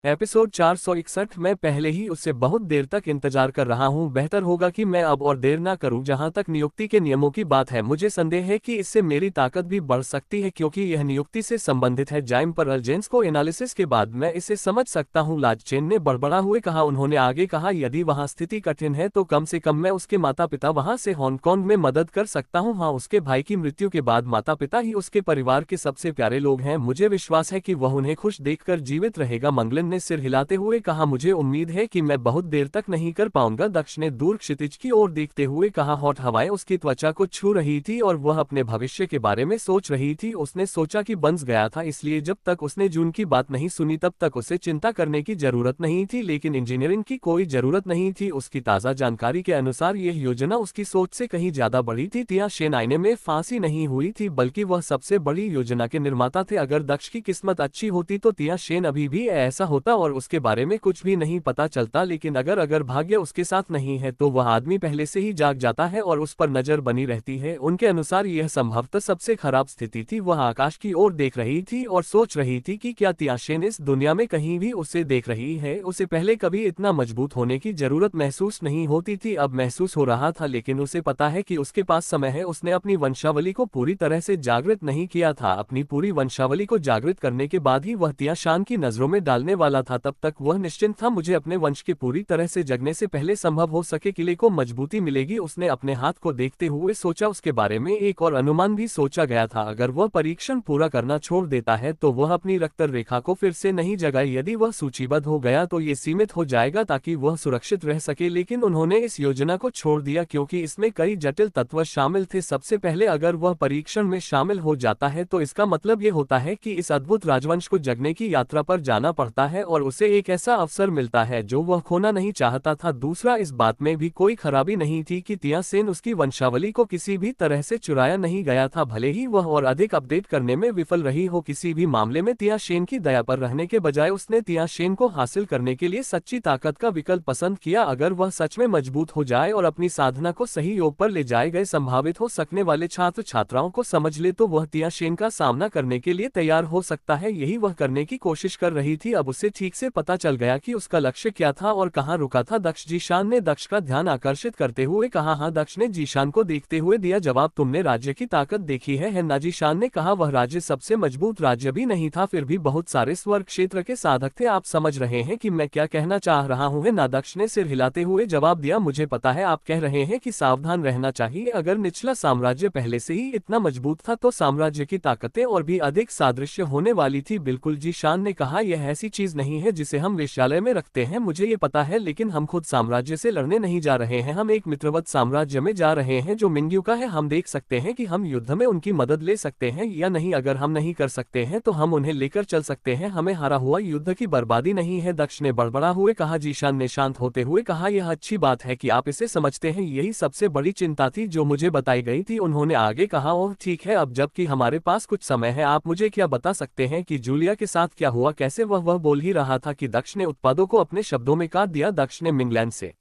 Episode 461। मैं पहले ही उससे बहुत देर तक इंतजार कर रहा हूं। बेहतर होगा कि मैं अब और देर ना करूं। जहां तक नियुक्ति के नियमों की बात है, मुझे संदेह है कि इससे मेरी ताकत भी बढ़ सकती है, क्योंकि यह नियुक्ति से संबंधित है। जाइम पर अलजेंस को एनालिसिस के बाद मैं इसे समझ सकता हूं, लाचेन ने बड़बड़ा हुए कहा। उन्होंने आगे कहा, यदि वहां स्थिति कठिन है तो कम से कम मैं उसके माता पिता वहां से हांगकांग में मदद कर सकता हूं। हाँ, उसके भाई की मृत्यु के बाद माता पिता ही उसके परिवार के सबसे प्यारे लोग हैं। मुझे विश्वास है कि वह उन्हें खुश देखकर जीवित रहेगा। मंगलन ने सिर हिलाते हुए कहा, मुझे उम्मीद है कि मैं बहुत देर तक नहीं कर पाऊंगा। दक्ष ने दूर क्षितिज की ओर देखते हुए कहा। हॉट हवाएं उसकी त्वचा को छू रही थी और वह अपने भविष्य के बारे में सोच रही थी। उसने सोचा कि बंस गया था, इसलिए जब तक उसने जून की बात नहीं सुनी तब तक उसे चिंता करने की जरूरत नहीं थी, लेकिन इंजीनियरिंग की कोई जरूरत नहीं थी। उसकी ताज़ा जानकारी के अनुसार यह योजना उसकी सोच से कहीं ज्यादा बड़ी थी। तिया शेन आईने में फांसी नहीं हुई थी, बल्कि वह सबसे बड़ी योजना के निर्माता थे। अगर दक्ष की किस्मत अच्छी होती तो तिया शेन अभी भी ऐसा होता और उसके बारे में कुछ भी नहीं पता चलता, लेकिन अगर भाग्य उसके साथ नहीं है तो वह आदमी पहले से ही जाग जाता है और उस पर नजर बनी रहती है। उनके अनुसार यह संभवतः सबसे खराब स्थिति थी। वह आकाश की ओर देख रही थी और सोच रही थी कि क्या तियाशेन इस दुनिया में कहीं भी उसे देख रही है। उसे पहले कभी इतना मजबूत होने की जरूरत महसूस नहीं होती थी, अब महसूस हो रहा था, लेकिन उसे पता है कि उसके पास समय है। उसने अपनी वंशावली को पूरी तरह से जागृत नहीं किया था। अपनी पूरी वंशावली को जागृत करने के बाद ही वह तियाशान की नजरों में डालने वाला था। तब तक वह निश्चिंत था। मुझे अपने वंश के पूरी तरह से जगने से पहले संभव हो सके किले को मजबूती मिलेगी। उसने अपने हाथ को देखते हुए सोचा। उसके बारे में एक और अनुमान भी सोचा गया था। अगर वह परीक्षण पूरा करना छोड़ देता है तो वह अपनी रक्त रेखा को फिर से नहीं जगाए। यदि वह सूचीबद्ध हो गया तो ये सीमित हो जाएगा ताकि वह सुरक्षित रह सके, लेकिन उन्होंने इस योजना को छोड़ दिया क्योंकि इसमें कई जटिल तत्व शामिल थे। सबसे पहले, अगर वह परीक्षण में शामिल हो जाता है तो इसका मतलब ये होता है कि इस अद्भुत राजवंश को जगने की यात्रा पर जाना पड़ता है और उसे एक ऐसा अवसर मिलता है जो वह खोना नहीं चाहता था। दूसरा, इस बात में भी कोई खराबी नहीं थी कि तियासेन उसकी वंशावली को किसी भी तरह से चुराया नहीं गया था, भले ही वह और अधिक अपडेट करने में विफल रही हो। किसी भी मामले में तियाशेन की दया पर रहने के बजाय उसने तियाशेन को हासिल करने के लिए सच्ची ताकत का विकल्प पसंद किया। अगर वह सच में मजबूत हो जाए और अपनी साधना को सही योग पर ले जाए गए संभावित हो सकने वाले छात्र छात्राओं को समझ ले तो वह तियाशेन का सामना करने के लिए तैयार हो सकता है। यही वह करने की कोशिश कर रही थी। अब उसे ठीक से पता चल गया कि उसका लक्ष्य क्या था और कहां रुका था। दक्ष, जीशान ने दक्ष का ध्यान आकर्षित करते हुए कहा। हाँ, दक्ष ने जीशान को देखते हुए दिया जवाब। तुमने राज्य की ताकत देखी है ना? जीशान ने कहा। वह राज्य सबसे मजबूत राज्य भी नहीं था, फिर भी बहुत सारे स्वर्ग क्षेत्र के साधक थे। आप समझ रहे हैं कि मैं क्या कहना चाह रहा हूँ, है ना? दक्ष ने सिर हिलाते हुए जवाब दिया। मुझे पता है आप कह रहे हैं कि सावधान रहना चाहिए। अगर निचला साम्राज्य पहले से ही इतना मजबूत था तो साम्राज्य की ताकतें और भी अधिक सादृश्य होने वाली थी। बिल्कुल, जीशान ने कहा। यह ऐसी चीज नहीं है जिसे हम वेश्यालय में रखते हैं, मुझे ये पता है, लेकिन हम खुद साम्राज्य से लड़ने नहीं जा रहे हैं। हम एक मित्रवत साम्राज्य में जा रहे हैं जो मिंग्यू का है। हम देख सकते हैं कि हम युद्ध में उनकी मदद ले सकते हैं या नहीं। अगर हम नहीं कर सकते हैं तो हम उन्हें लेकर चल सकते हैं। हमें हारा हुआ युद्ध की बर्बादी नहीं है, दक्ष ने बड़बड़ा हुए कहा। जीशान ने शांत होते हुए कहा, यह अच्छी बात है कि आप इसे समझते हैं। यही सबसे बड़ी चिंता थी जो मुझे बताई गई थी। उन्होंने आगे कहा। ओह ठीक है, अब जबकि हमारे पास कुछ समय है, आप मुझे क्या बता सकते हैं कि जूलिया के साथ क्या हुआ? कैसे? वह बोल ही रहा था कि दक्ष ने उत्पादों को अपने शब्दों में काट दिया। दक्ष ने मिंगलैंड से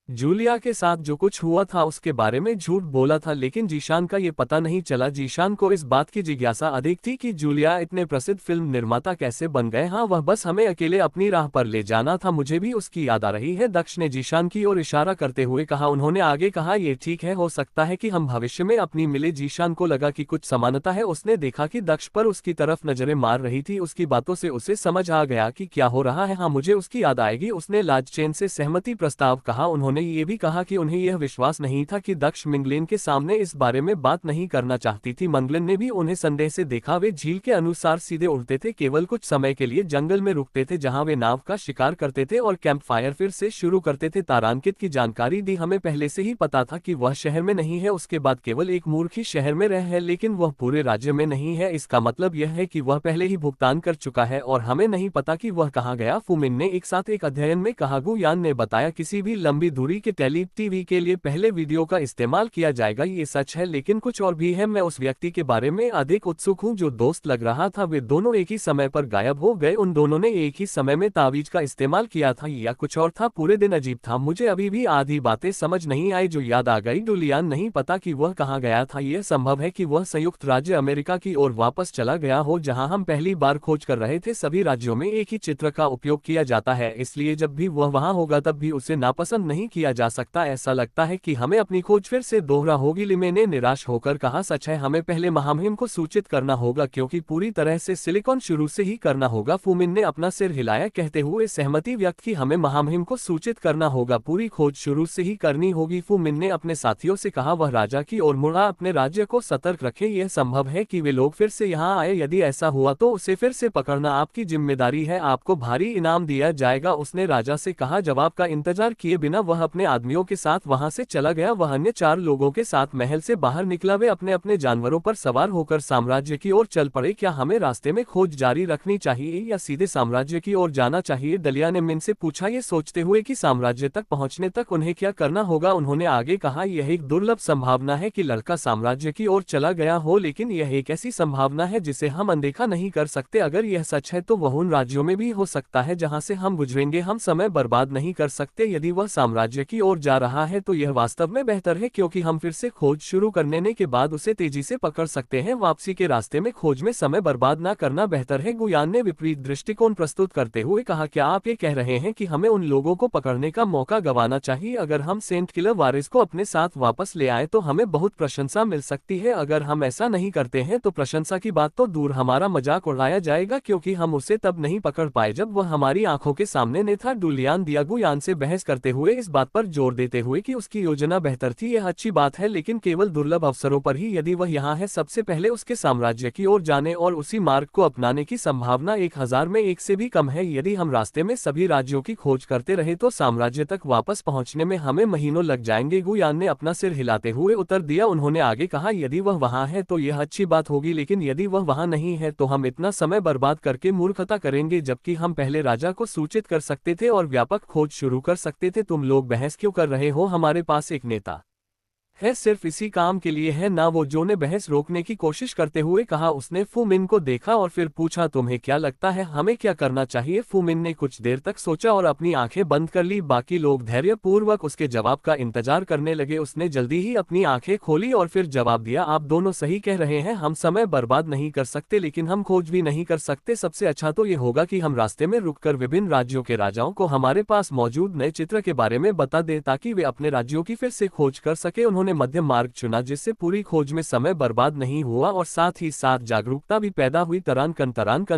जूलिया के साथ जो कुछ हुआ था उसके बारे में झूठ बोला था, लेकिन जीशान का ये पता नहीं चला। जीशान को इस बात की जिज्ञासा अधिक थी कि जूलिया इतने प्रसिद्ध फिल्म निर्माता कैसे बन गए। हाँ, वह बस हमें अकेले अपनी राह पर ले जाना था। मुझे भी उसकी याद आ रही है, दक्ष ने जीशान की ओर इशारा करते हुए कहा। उन्होंने आगे कहा, ये ठीक है, हो सकता है कि हम भविष्य में अपनी मिले। जीशान को लगा कि कुछ समानता है। उसने देखा कि दक्ष पर उसकी तरफ नजरें मार रही थी। उसकी बातों से उसे समझ आ गया कि क्या हो रहा है। हाँ, मुझे उसकी याद आएगी। उसने लाचेन से सहमति प्रस्ताव कहा। उन्होंने ये भी कहा कि उन्हें यह विश्वास नहीं था कि दक्ष मिंगलेन के सामने इस बारे में बात नहीं करना चाहती थी। मंगलन ने भी उन्हें संदेह से देखा। वे झील के अनुसार सीधे उड़ते थे, केवल कुछ समय के लिए जंगल में रुकते थे जहां वे नाव का शिकार करते थे और कैंप फायर फिर से शुरू करते थे। तारांकित की जानकारी दी। हमें पहले से ही पता था कि वह शहर में नहीं है। उसके बाद केवल एक मूर्ख ही शहर में रह है, लेकिन वह पूरे राज्य में नहीं है। इसका मतलब यह है कि वह पहले ही भुगतान कर चुका है और हमें नहीं पता कि वह कहाँ गया। फुमिन ने एक साथ एक अध्ययन में कहा। गुयान ने बताया, किसी भी लंबी दूरी के टीवी के लिए पहले वीडियो का इस्तेमाल किया जाएगा, ये सच है, लेकिन कुछ और भी है। मैं उस व्यक्ति के बारे में अधिक उत्सुक हूँ जो दोस्त लग रहा था। वे दोनों एक ही समय पर गायब हो गए। उन दोनों ने एक ही समय में तावीज का इस्तेमाल किया था या कुछ और था? पूरे दिन अजीब था। मुझे अभी भी आधी बातें समझ नहीं आई जो याद आ गई। डुलियान नहीं पता कि वह कहाँ गया था। यह संभव है कि वह संयुक्त राज्य अमेरिका की ओर वापस चला गया हो जहाँ हम पहली बार खोज कर रहे थे। सभी राज्यों में एक ही चित्र का उपयोग किया जाता है, इसलिए जब भी वह वहां होगा तब भी उसे नापसंद नहीं किया जा सकता। ऐसा लगता है कि हमें अपनी खोज फिर से दोहरा होगी। लिमे ने निराश होकर कहा, सच है, हमें पहले महामहिम को सूचित करना होगा क्योंकि पूरी तरह से सिलिकॉन शुरू से ही करना होगा। फुमिन ने अपना सिर हिलाया कहते हुए सहमति व्यक्त की। हमें महामहिम को सूचित करना होगा, पूरी खोज शुरू से ही करनी होगी। फुमिन ने अपने साथियों से कहा, वह राजा की ओर मुड़ा, अपने राज्य को सतर्क रखें। यह संभव है कि वे लोग फिर से यहाँ आए। यदि ऐसा हुआ तो उसे फिर से पकड़ना आपकी जिम्मेदारी है, आपको भारी इनाम दिया जाएगा, उसने राजा से कहा। जवाब का इंतजार किए बिना वह अपने आदमियों के साथ वहां से चला गया। वह अन्य 4 लोगों के साथ महल से बाहर निकला। वे अपने अपने जानवरों पर सवार होकर साम्राज्य की ओर चल पड़े। क्या हमें रास्ते में खोज जारी रखनी चाहिए या सीधे साम्राज्य की ओर जाना चाहिए? दलिया ने मिन से पूछा, ये सोचते हुए कि साम्राज्य तक पहुंचने तक उन्हें क्या करना होगा। उन्होंने आगे कहा, यह एक दुर्लभ संभावना है कि लड़का साम्राज्य की ओर चला गया हो, लेकिन यह एक ऐसी संभावना है जिसे हम अनदेखा नहीं कर सकते। अगर यह सच है तो वह उन राज्यों में भी हो सकता है जहां से हम गुजरेंगे। हम समय बर्बाद नहीं कर सकते। यदि वह साम्राज्य की ओर जा रहा है तो यह वास्तव में बेहतर है क्योंकि हम फिर से खोज शुरू करने के बाद उसे तेजी से पकड़ सकते हैं। वापसी के रास्ते में खोज में समय बर्बाद न करना बेहतर है। गुयान ने विपरीत दृष्टिकोण प्रस्तुत करते हुए कहा, क्या आप ये कह रहे हैं कि हमें उन लोगों को पकड़ने का मौका गंवाना चाहिए? अगर हम सेंट किलर वारिस को अपने साथ वापस ले आए तो हमें बहुत प्रशंसा मिल सकती है। अगर हम ऐसा नहीं करते हैं तो प्रशंसा की बात तो दूर, हमारा मजाक उड़ाया जाएगा क्योंकि हम उसे तब नहीं पकड़ पाए जब वह हमारी आंखों के सामने ने था। डुलियान दिया गुयान से बहस करते हुए इस बात पर जोर देते हुए कि उसकी योजना बेहतर थी। यह अच्छी बात है, लेकिन केवल दुर्लभ अवसरों पर ही। यदि वह यहाँ है, सबसे पहले उसके साम्राज्य की ओर जाने और उसी मार्ग को अपनाने की संभावना 1000 में 1 से भी कम है। यदि हम रास्ते में सभी राज्यों की खोज करते रहे तो साम्राज्य तक वापस पहुंचने में हमें महीनों लग जाएंगे। गुयान ने अपना सिर हिलाते हुए उत्तर दिया। उन्होंने आगे कहा, यदि वह वहां है तो यह अच्छी बात होगी, लेकिन यदि वह वहां नहीं है तो हम इतना समय बर्बाद करके मूर्खता करेंगे, जबकि हम पहले राजा को सूचित कर सकते थे और व्यापक खोज शुरू कर सकते थे। तुम लोग बहस क्यों कर रहे हो? हमारे पास एक नेता है, सिर्फ इसी काम के लिए है ना वो? जो ने बहस रोकने की कोशिश करते हुए कहा। उसने फुमिन को देखा और फिर पूछा, तुम्हें क्या लगता है हमें क्या करना चाहिए? फुमिन ने कुछ देर तक सोचा और अपनी आंखें बंद कर ली। बाकी लोग धैर्यपूर्वक उसके जवाब का इंतजार करने लगे। उसने जल्दी ही अपनी आंखें खोली और फिर जवाब दिया, आप दोनों सही कह रहे हैं, हम समय बर्बाद नहीं कर सकते लेकिन हम खोज भी नहीं कर सकते। सबसे अच्छा तो ये होगा कि हम रास्ते में रुककर विभिन्न राज्यों के राजाओं को हमारे पास मौजूद नए चित्र के बारे में बता दें ताकि वे अपने राज्यों की फिर से खोज कर सके। उन्होंने मध्य मार्ग चुना जिससे पूरी खोज में समय बर्बाद नहीं हुआ और साथ ही साथ जागरूकता भी पैदा हुई। तरानकन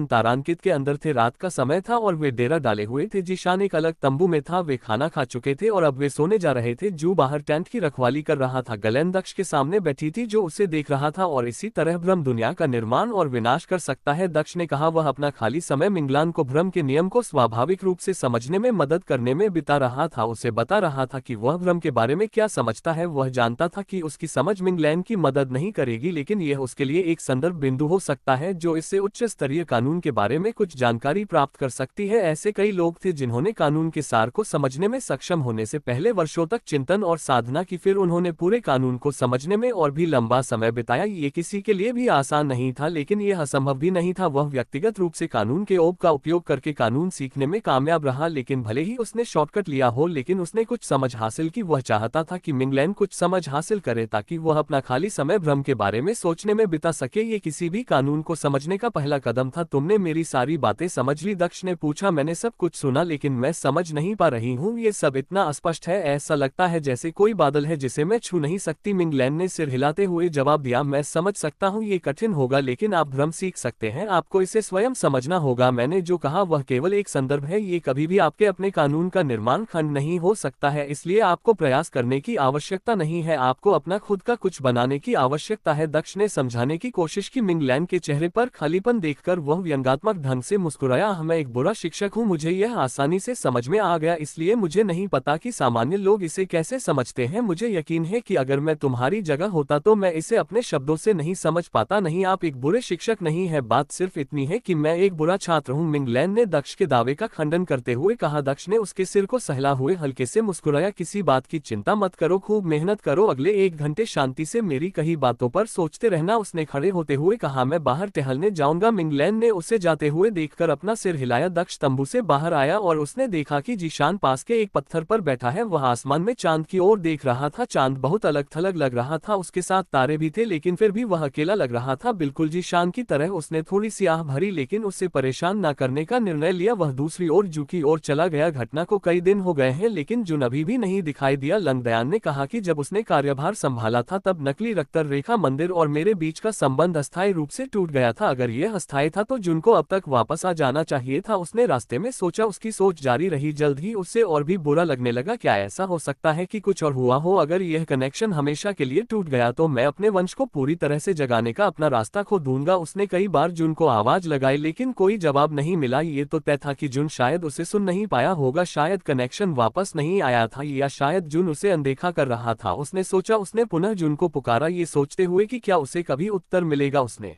तारानकित के अंदर थे, रात का समय था और वे डेरा डाले हुए थे। जीशान एक अलग तंबू में था। वे खाना खा चुके थे और अब वे सोने जा रहे थे। जू बाहर टेंट की रखवाली कर रहा था। गलेन दक्ष के सामने बैठी थी जो उसे देख रहा था और इसी तरह भ्रम दुनिया का निर्माण और विनाश कर सकता है। दक्ष ने कहा, वह अपना खाली समय मिंगलान को भ्रम के नियम को स्वाभाविक रूप से समझने में मदद करने में बिता रहा था। उसे बता रहा था कि वह भ्रम के बारे में क्या समझता है। वह जानता था कि उसकी समझ मिंगलैन की मदद नहीं करेगी, लेकिन यह उसके लिए एक संदर्भ बिंदु हो सकता है जो इससे उच्च स्तरीय कानून के बारे में कुछ जानकारी प्राप्त कर सकती है। ऐसे कई लोग थे जिन्होंने कानून के सार को समझने में सक्षम होने से पहले वर्षों तक चिंतन और साधना की, फिर उन्होंने पूरे कानून को समझने में और भी लंबा समय बिताया। ये किसी के लिए भी आसान नहीं था, लेकिन यह असंभव भी नहीं था। वह व्यक्तिगत रूप से कानून के ओप का उपयोग करके कानून सीखने में कामयाब रहा, लेकिन भले ही उसने शॉर्टकट लिया हो, लेकिन उसने कुछ समझ हासिल की। वह चाहता था कि मिंगलैन कुछ समझ हासिल करे ताकि वह अपना खाली समय भ्रम के बारे में सोचने में बिता सके। ये किसी भी कानून को समझने का पहला कदम था। तुमने मेरी सारी बातें समझ ली? दक्ष ने पूछा। मैंने सब कुछ सुना, लेकिन मैं समझ नहीं पा रही हूँ। ये सब इतना अस्पष्ट है, ऐसा लगता है जैसे कोई बादल है जिसे मैं छू नहीं सकती। मिंगलैन ने सिर हिलाते हुए जवाब दिया, मैं समझ सकता हूँ, ये कठिन होगा, लेकिन आप भ्रम सीख सकते हैं। आपको इसे स्वयं समझना होगा। मैंने जो कहा वह केवल एक संदर्भ है। ये कभी भी आपके अपने कानून का निर्माण खंड नहीं हो सकता है, इसलिए आपको प्रयास करने की आवश्यकता नहीं है। है, आपको अपना खुद का कुछ बनाने की आवश्यकता है। दक्ष ने समझाने की कोशिश की। मिंगलैन के चेहरे पर खालीपन देखकर वह व्यंग्यात्मक ढंग से मुस्कुराया। मैं एक बुरा शिक्षक हूँ, मुझे यह आसानी से समझ में आ गया, इसलिए मुझे नहीं पता कि सामान्य लोग इसे कैसे समझते हैं। मुझे यकीन है कि अगर मैं तुम्हारी जगह होता तो मैं इसे अपने शब्दों से नहीं समझ पाता। नहीं, आप एक बुरे शिक्षक नहीं है, बात सिर्फ इतनी है कि मैं एक बुरा छात्र हूँ। मिंगलैन ने दक्ष के दावे का खंडन करते हुए कहा। दक्ष ने उसके सिर को सहला हुए हल्के से मुस्कुराया। किसी बात की चिंता मत करो, खूब मेहनत करो, अगले 1 घंटे शांति से मेरी कही बातों पर सोचते रहना। उसने खड़े होते हुए कहा। मैं बाहर टहलने जाऊंगा। मिंगलैन ने उसे जाते हुए देखकर अपना सिर हिलाया। दक्ष तंबू से बाहर आया और उसने देखा कि जीशान पास के एक पत्थर पर बैठा है। वह आसमान में चांद की ओर देख रहा था। चांद बहुत अलग थलग लग रहा था, उसके साथ तारे भी थे, लेकिन फिर भी वह अकेला लग रहा था, बिल्कुल जीशान की तरह। उसने थोड़ी सी आह भरी, लेकिन उसे परेशान न करने का निर्णय लिया। वह दूसरी ओर जू की ओर चला गया। घटना को कई दिन हो गए हैं, लेकिन जुन अभी भी नहीं दिखाई दिया। लंगदयान ने कहा कि जब उसने कार्यभार संभाला था तब नकली रक्तर रेखा मंदिर और मेरे बीच का संबंध अस्थायी रूप से टूट गया था। अगर यह अस्थायी था तो जुन को अब तक वापस आ जाना चाहिए था। उसने रास्ते में सोचा। उसकी सोच जारी रही। जल्द ही उससे और भी बुरा लगने लगा। क्या ऐसा हो सकता है कि कुछ और हुआ हो? अगर यह कनेक्शन हमेशा के लिए टूट गया तो मैं अपने वंश को पूरी तरह से जगाने का अपना रास्ता खो दूंगा। उसने कई बार जुन को आवाज लगाई, लेकिन कोई जवाब नहीं मिला। ये तो तय था कि जुन शायद उसे सुन नहीं पाया होगा, शायद कनेक्शन वापस नहीं आया था, या शायद जुन उसे अनदेखा कर रहा था। उसने सोचा। उसने पुनः जुन को पुकारा, ये सोचते हुए कि क्या उसे कभी उत्तर मिलेगा। उसने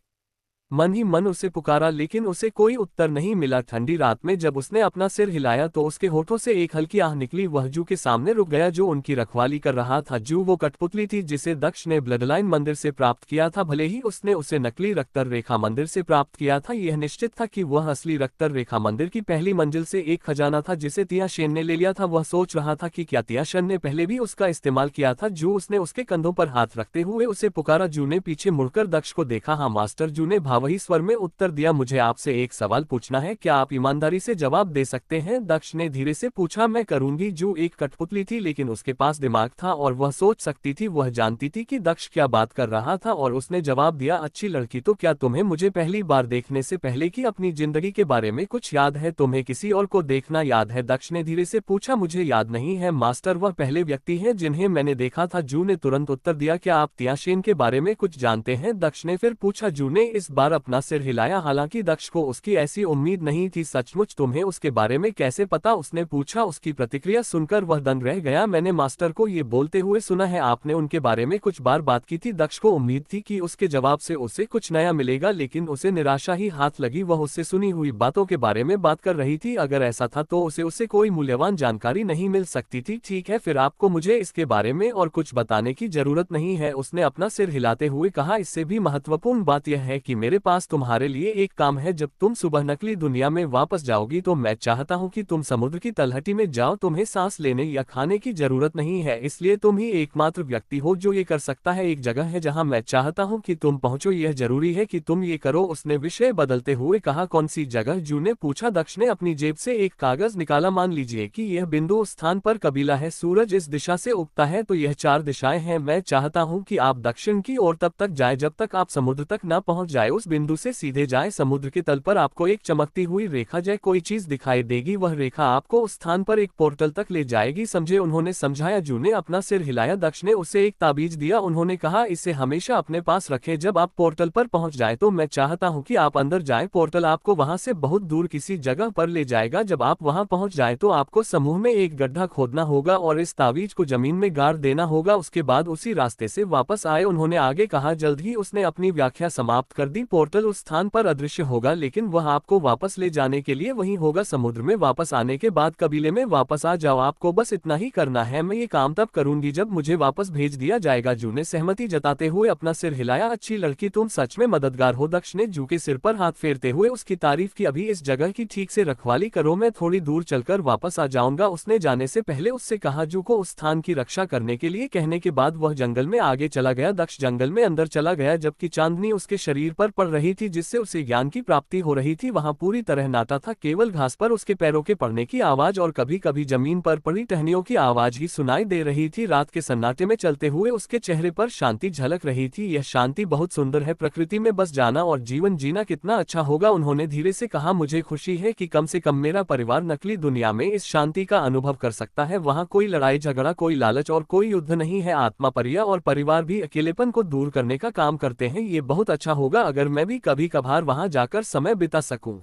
मन ही मन उसे पुकारा, लेकिन उसे कोई उत्तर नहीं मिला। ठंडी रात में जब उसने अपना सिर हिलाया तो उसके होठों से एक हल्की आह निकली। वह जू के सामने रुक गया, जो उनकी रखवाली कर रहा था। जू वो कठपुतली थी जिसे दक्ष ने ब्लडलाइन मंदिर से प्राप्त किया था। भले ही उसने उसे नकली रक्तर रेखा मंदिर से प्राप्त किया था, यह निश्चित था कि वह असली रक्तर रेखा मंदिर की पहली मंजिल से एक खजाना था जिसे तियाशेन ने ले लिया था। वह सोच रहा था कि क्या तियाशेन ने पहले भी उसका इस्तेमाल किया था। जू उसने उसके कंधों पर हाथ रखते हुए उसे पुकारा। जू ने पीछे मुड़कर दक्ष को देखा। हाँ मास्टर, जू ने भावही स्वर में उत्तर दिया। मुझे आपसे एक सवाल पूछना है, क्या आप ईमानदारी से जवाब दे सकते हैं? दक्ष ने धीरे से पूछा। मैं करूंगी। जू एक कठपुतली थी, लेकिन उसके पास दिमाग था और वह सोच सकती थी। वह जानती थी कि दक्ष क्या बात कर रहा था और उसने जवाब दिया। अच्छी लड़की, तो क्या तुम्हें मुझे पहली बार देखने से पहले की अपनी जिंदगी के बारे में कुछ याद है? तुम्हें किसी और को देखना याद है? दक्ष ने धीरे से पूछा। मुझे याद नहीं है मास्टर, वह पहले व्यक्ति हैं जिन्हें मैंने देखा था। जू ने तुरंत उत्तर दिया। क्या आप तियाशेन के बारे में कुछ जानते हैं? दक्ष ने फिर पूछा। जू ने इस बार अपना सिर हिलाया। हालांकि दक्ष को उसकी ऐसी उम्मीद नहीं थी। सचमुच तुम्हें उसके बारे में कैसे पता? उसने पूछा। उसकी प्रतिक्रिया सुनकर वह दंग रह गया। मैंने मास्टर को ये बोलते हुए सुना है, आपने उनके बारे में कुछ बार बात की थी। दक्ष को उम्मीद थी कि उसके जवाब से उसे कुछ नया मिलेगा, लेकिन उसे निराशा ही हाथ लगी। वह उससे सुनी हुई बातों के बारे में बात कर रही थी। अगर ऐसा था तो उसे कोई मूल्यवान जानकारी नहीं मिल सकती थी। ठीक है, फिर आपको मुझे इसके बारे में और कुछ बताने की जरूरत नहीं है, उसने अपना सिर हिलाते हुए कहा। इससे भी महत्वपूर्ण बात यह है कि मेरे पास तुम्हारे लिए एक काम है। जब तुम सुबह नकली दुनिया में वापस जाओगी तो मैं चाहता हूं कि तुम समुद्र की तलहटी में जाओ। तुम्हें सांस लेने या खाने की जरूरत नहीं है, इसलिए तुम ही एकमात्र व्यक्ति हो जो ये कर सकता है। एक जगह है जहां मैं चाहता हूं कि तुम पहुंचो, यह जरूरी है कि तुम ये करो। उसने विषय बदलते हुए कहा। कौन सी जगह? जू ने पूछा। दक्ष ने अपनी जेब से एक कागज निकाला। मान लीजिए कि यह बिंदु उस स्थान पर कबीला है। सूरज इस दिशा से उगता है तो यह 4 दिशाएं हैं। मैं चाहता हूं कि आप दक्षिण की ओर तब तक जाए जब तक आप समुद्र तक न पहुंच जाए। उस बिंदु से सीधे जाए। समुद्र के तल पर आपको एक चमकती हुई रेखा जय कोई चीज दिखाई देगी। वह रेखा आपको उस स्थान पर एक पोर्टल तक ले जाएगी। समझे? उन्होंने समझाया। जू ने अपना सिर हिलाया। दक्ष ने उसे एक ताबीज दिया। उन्होंने कहा, इसे हमेशा अपने पास रखें। जब आप पोर्टल पर पहुंच जाए तो मैं चाहता हूं कि आप अंदर जाएं। पोर्टल आपको वहां से बहुत दूर किसी जगह पर ले जाएगा। जब आप वहां पहुंच जाए तो आपको समूह में एक गड्ढा खोदना होगा और इस ताबीज को जमीन में गाड़ देना होगा। उसके बाद उसी रास्ते से वापस आए। उन्होंने आगे कहा। जल्द ही उसने अपनी व्याख्या समाप्त कर दी। पोर्टल उस स्थान पर अदृश्य होगा, लेकिन वह आपको वापस ले जाने के लिए वहीं होगा। समुद्र में वापस आने के बाद कबीले में वापस आ जाओ। आपको बस इतना ही करना है। मैं ये काम तब करूंगी जब मुझे वापस भेज दिया जाएगा। जू ने सहमति जताते हुए अपना सिर हिलाया। अच्छी लड़की, तुम सच में मददगार हो। दक्ष ने जू के सिर पर हाथ फेरते हुए उसकी तारीफ की। अभी इस जगह की ठीक से रखवाली करो, मैं थोड़ी दूर चलकर वापस आ जाऊंगा। उसने जाने से पहले उससे कहा। जू को उस स्थान की रक्षा करने के लिए कहने के बाद वह जंगल में आगे चला गया। दक्ष जंगल में अंदर चला गया, जबकि चांदनी उसके शरीर पर पड़ पड़ रही थी जिससे उसे ज्ञान की प्राप्ति हो रही थी वहां पूरी तरह नाटा था, केवल घास पर उसके पैरों के पड़ने की आवाज और कभी कभी जमीन पर पड़ी टहनियों की आवाज ही सुनाई दे रही थी। रात के सन्नाटे में चलते हुए उसके चेहरे पर शांति झलक रही थी। यह शांति बहुत सुंदर है, प्रकृति में बस जाना और जीवन जीना कितना अच्छा होगा। उन्होंने धीरे से कहा, मुझे खुशी है कि कम से कम मेरा परिवार नकली दुनिया में इस शांति का अनुभव कर सकता है। वहाँ कोई लड़ाई झगड़ा, कोई लालच और कोई युद्ध नहीं है। आत्मा, परिया और परिवार भी अकेलेपन को दूर करने का काम करते हैं। ये बहुत अच्छा होगा अगर मैं भी कभी कभार वहां जाकर समय बिता सकूं।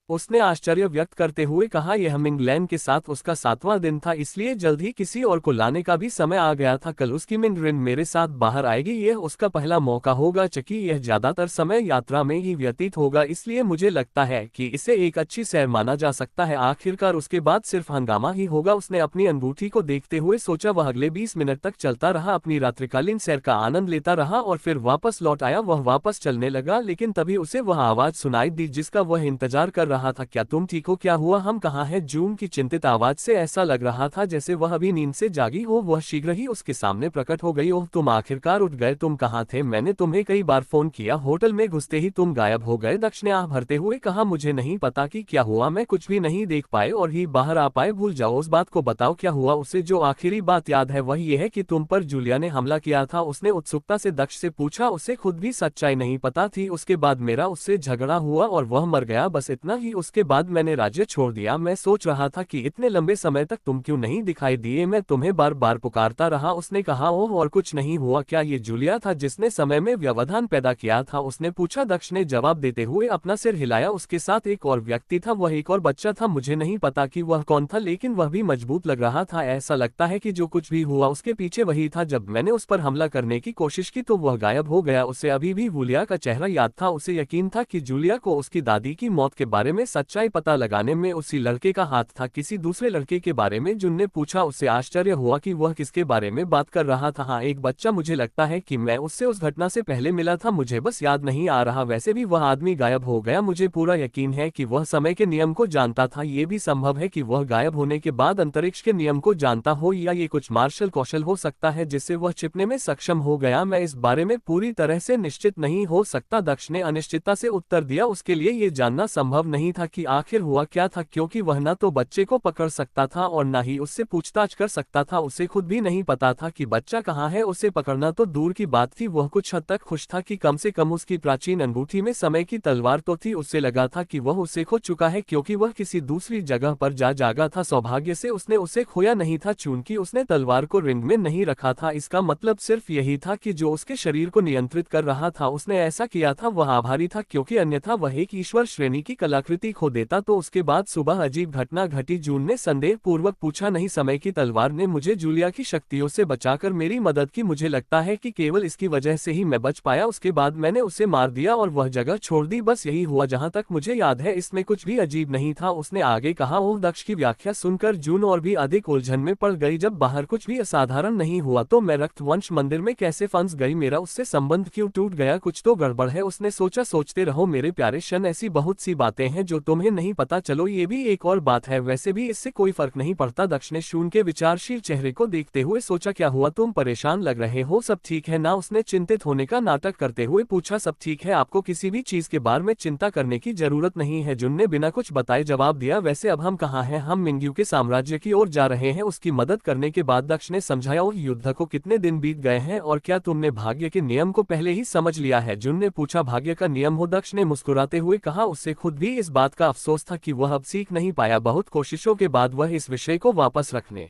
उसने आश्चर्य व्यक्त करते हुए कहा, यह मिंगलैन के साथ उसका 7वां दिन था, इसलिए जल्द ही किसी और को लाने का भी समय आ गया था। कल उसकी मिंगरिन मेरे साथ बाहर आएगी, यह उसका पहला मौका होगा। चकी यह ज्यादातर समय यात्रा में ही व्यतीत होगा, इसलिए मुझे लगता है कि इसे एक अच्छी सैर माना जा सकता है। आखिरकार उसके बाद सिर्फ हंगामा ही होगा। उसने अपनी अंगूठी को देखते हुए सोचा। वह अगले 20 मिनट तक चलता रहा, अपनी रात्रिकालीन सैर का आनंद लेता रहा और फिर वापस लौट आया। वह वापस चलने लगा, लेकिन तभी उसे वह आवाज सुनाई दी जिसका वह इंतजार कर रहा था। क्या तुम ठीक हो? क्या हुआ? हम कहाँ हैं? जून की चिंतित आवाज से ऐसा लग रहा था जैसे वह अभी नींद से जागी हो। वह शीघ्र ही उसके सामने प्रकट हो गई। ओह, तुम आखिरकार उठ गए। तुम कहाँ थे? मैंने तुम्हें कई बार फोन किया, होटल में घुसते ही तुम गायब हो गए। दक्ष ने आह भरते हुए कहा, मुझे नहीं पता कि क्या हुआ, मैं कुछ भी नहीं देख पाए और ही बाहर आ पाए। भूल जाओ उस बात को, बताओ क्या हुआ। उसे जो आखिरी बात याद है वह यह है कि तुम पर जूलिया ने हमला किया था। उसने उत्सुकता से दक्ष से पूछा। उसे खुद भी सच्चाई नहीं पता थी। उसके बाद मेरा उससे झगड़ा हुआ और वह मर गया, बस इतना ही। उसके बाद मैंने राज्य छोड़ दिया। मैं सोच रहा था कि इतने लंबे समय तक तुम क्यों नहीं दिखाई दिए, मैं तुम्हें बार बार पुकारता रहा। उसने कहा, ओह, और कुछ नहीं हुआ क्या? ये जूलिया था जिसने समय में व्यवधान पैदा किया था? उसने पूछा। दक्ष ने जवाब देते हुए अपना सिर हिलाया। उसके साथ एक और व्यक्ति था, वह एक और बच्चा था। मुझे नहीं पता कि वह कौन था, लेकिन वह भी मजबूत लग रहा था। ऐसा लगता है कि जो कुछ भी हुआ उसके पीछे वही था। जब मैंने उस पर हमला करने की कोशिश की तो वह गायब हो गया। उसे अभी भी जूलिया का चेहरा याद था। उसे यकीन था कि जूलिया को उसकी दादी की मौत के बारे में सच्चाई पता लगाने में उसी लड़के का हाथ था। किसी दूसरे लड़के के बारे में जुन ने पूछा। उसे आश्चर्य हुआ कि वह किसके बारे में बात कर रहा था। हाँ, एक बच्चा। मुझे लगता है कि मैं उससे उस घटना से पहले मिला था, मुझे बस याद नहीं आ रहा। वैसे भी वह आदमी गायब हो गया। मुझे पूरा यकीन है कि वह समय के नियम को जानता था। ये भी संभव है कि वह गायब होने के बाद अंतरिक्ष के नियम को जानता हो, या ये कुछ मार्शल कौशल हो सकता है जिससे वह छिपने में सक्षम हो गया। मैं इस बारे में पूरी तरह से निश्चित नहीं हो सकता, दक्ष ने अनिश्चितता से उत्तर दिया। उसके लिए ये जानना संभव नहीं था कि आखिर हुआ क्या था, क्योंकि वह न तो बच्चे को पकड़ सकता था और न ही उससे पूछताछ कर सकता था। उसे खुद भी नहीं पता था कि बच्चा कहाँ है। उसे पकड़ना तो दूर की बात थी। वह कुछ हद तक खुश था कि कम से कम उसकी प्राचीन अंगूठी में समय की तलवार तो थी। उससे लगा था कि वह उसे खो चुका है, क्योंकि वह किसी दूसरी जगह पर जा जागा था। सौभाग्य से उसने उसे खोया नहीं था, चूंकि उसने तलवार को रिंग में नहीं रखा था। इसका मतलब सिर्फ यही था कि जो उसके शरीर को नियंत्रित कर रहा था उसने ऐसा किया था। वह आभारी था, क्योंकि अन्यथा वह एक ईश्वर श्रेणी की कलाकृति खो देता। तो उसके बाद सुबह अजीब घटना घटी। जून ने संदेह पूर्वक पूछा। नहीं, समय की तलवार ने मुझे जूलिया की शक्तियों से बचाकर मेरी मदद की। मुझे लगता है कि केवल इसकी वजह से ही मैं बच पाया। उसके बाद मैंने उसे मार दिया और वह जगह छोड़ दी। बस यही हुआ जहां तक मुझे याद है। इसमें कुछ भी अजीब नहीं था, उसने आगे कहा। ओह, दक्ष की व्याख्या सुनकर जून और भी अधिक उलझन में पड़ गई। जब बाहर कुछ भी असाधारण नहीं हुआ तो मैं रक्तवंश मंदिर में कैसे फंस गई? मेरा उससे संबंध क्यों टूट गया? कुछ तो गड़बड़ है, उसने सोचा। सोचते रहो मेरे प्यारे शन, ऐसी बहुत सी बातें हैं जो तुम्हें नहीं पता। चलो, ये भी एक और बात है, वैसे भी इससे कोई फर्क नहीं पड़ता। दक्ष ने शून के विचारशील चेहरे को देखते हुए सोचा। क्या हुआ? तुम परेशान लग रहे हो, सब ठीक है ना? उसने चिंतित होने का नाटक करते हुए पूछा। सब ठीक है, आपको किसी भी चीज के बारे में चिंता करने की जरूरत नहीं है, जुन ने बिना कुछ बताए जवाब दिया। वैसे अब हम कहाँ हैं? हम मिंग्यू के साम्राज्य की ओर जा रहे हैं। उसकी मदद करने के बाद दक्ष ने समझाया। और युद्ध को कितने दिन बीत गए हैं और क्या तुमने भाग्य के नियम को पहले ही समझ लिया है? जुन ने पूछा। भाग्य का नियम हो? दक्ष ने मुस्कुराते हुए कहा। उससे खुद भी इस बात का अफसोस था कि वह अब सीख नहीं पाया। बहुत कोशिशों के बाद वह इस विषय को वापस रखने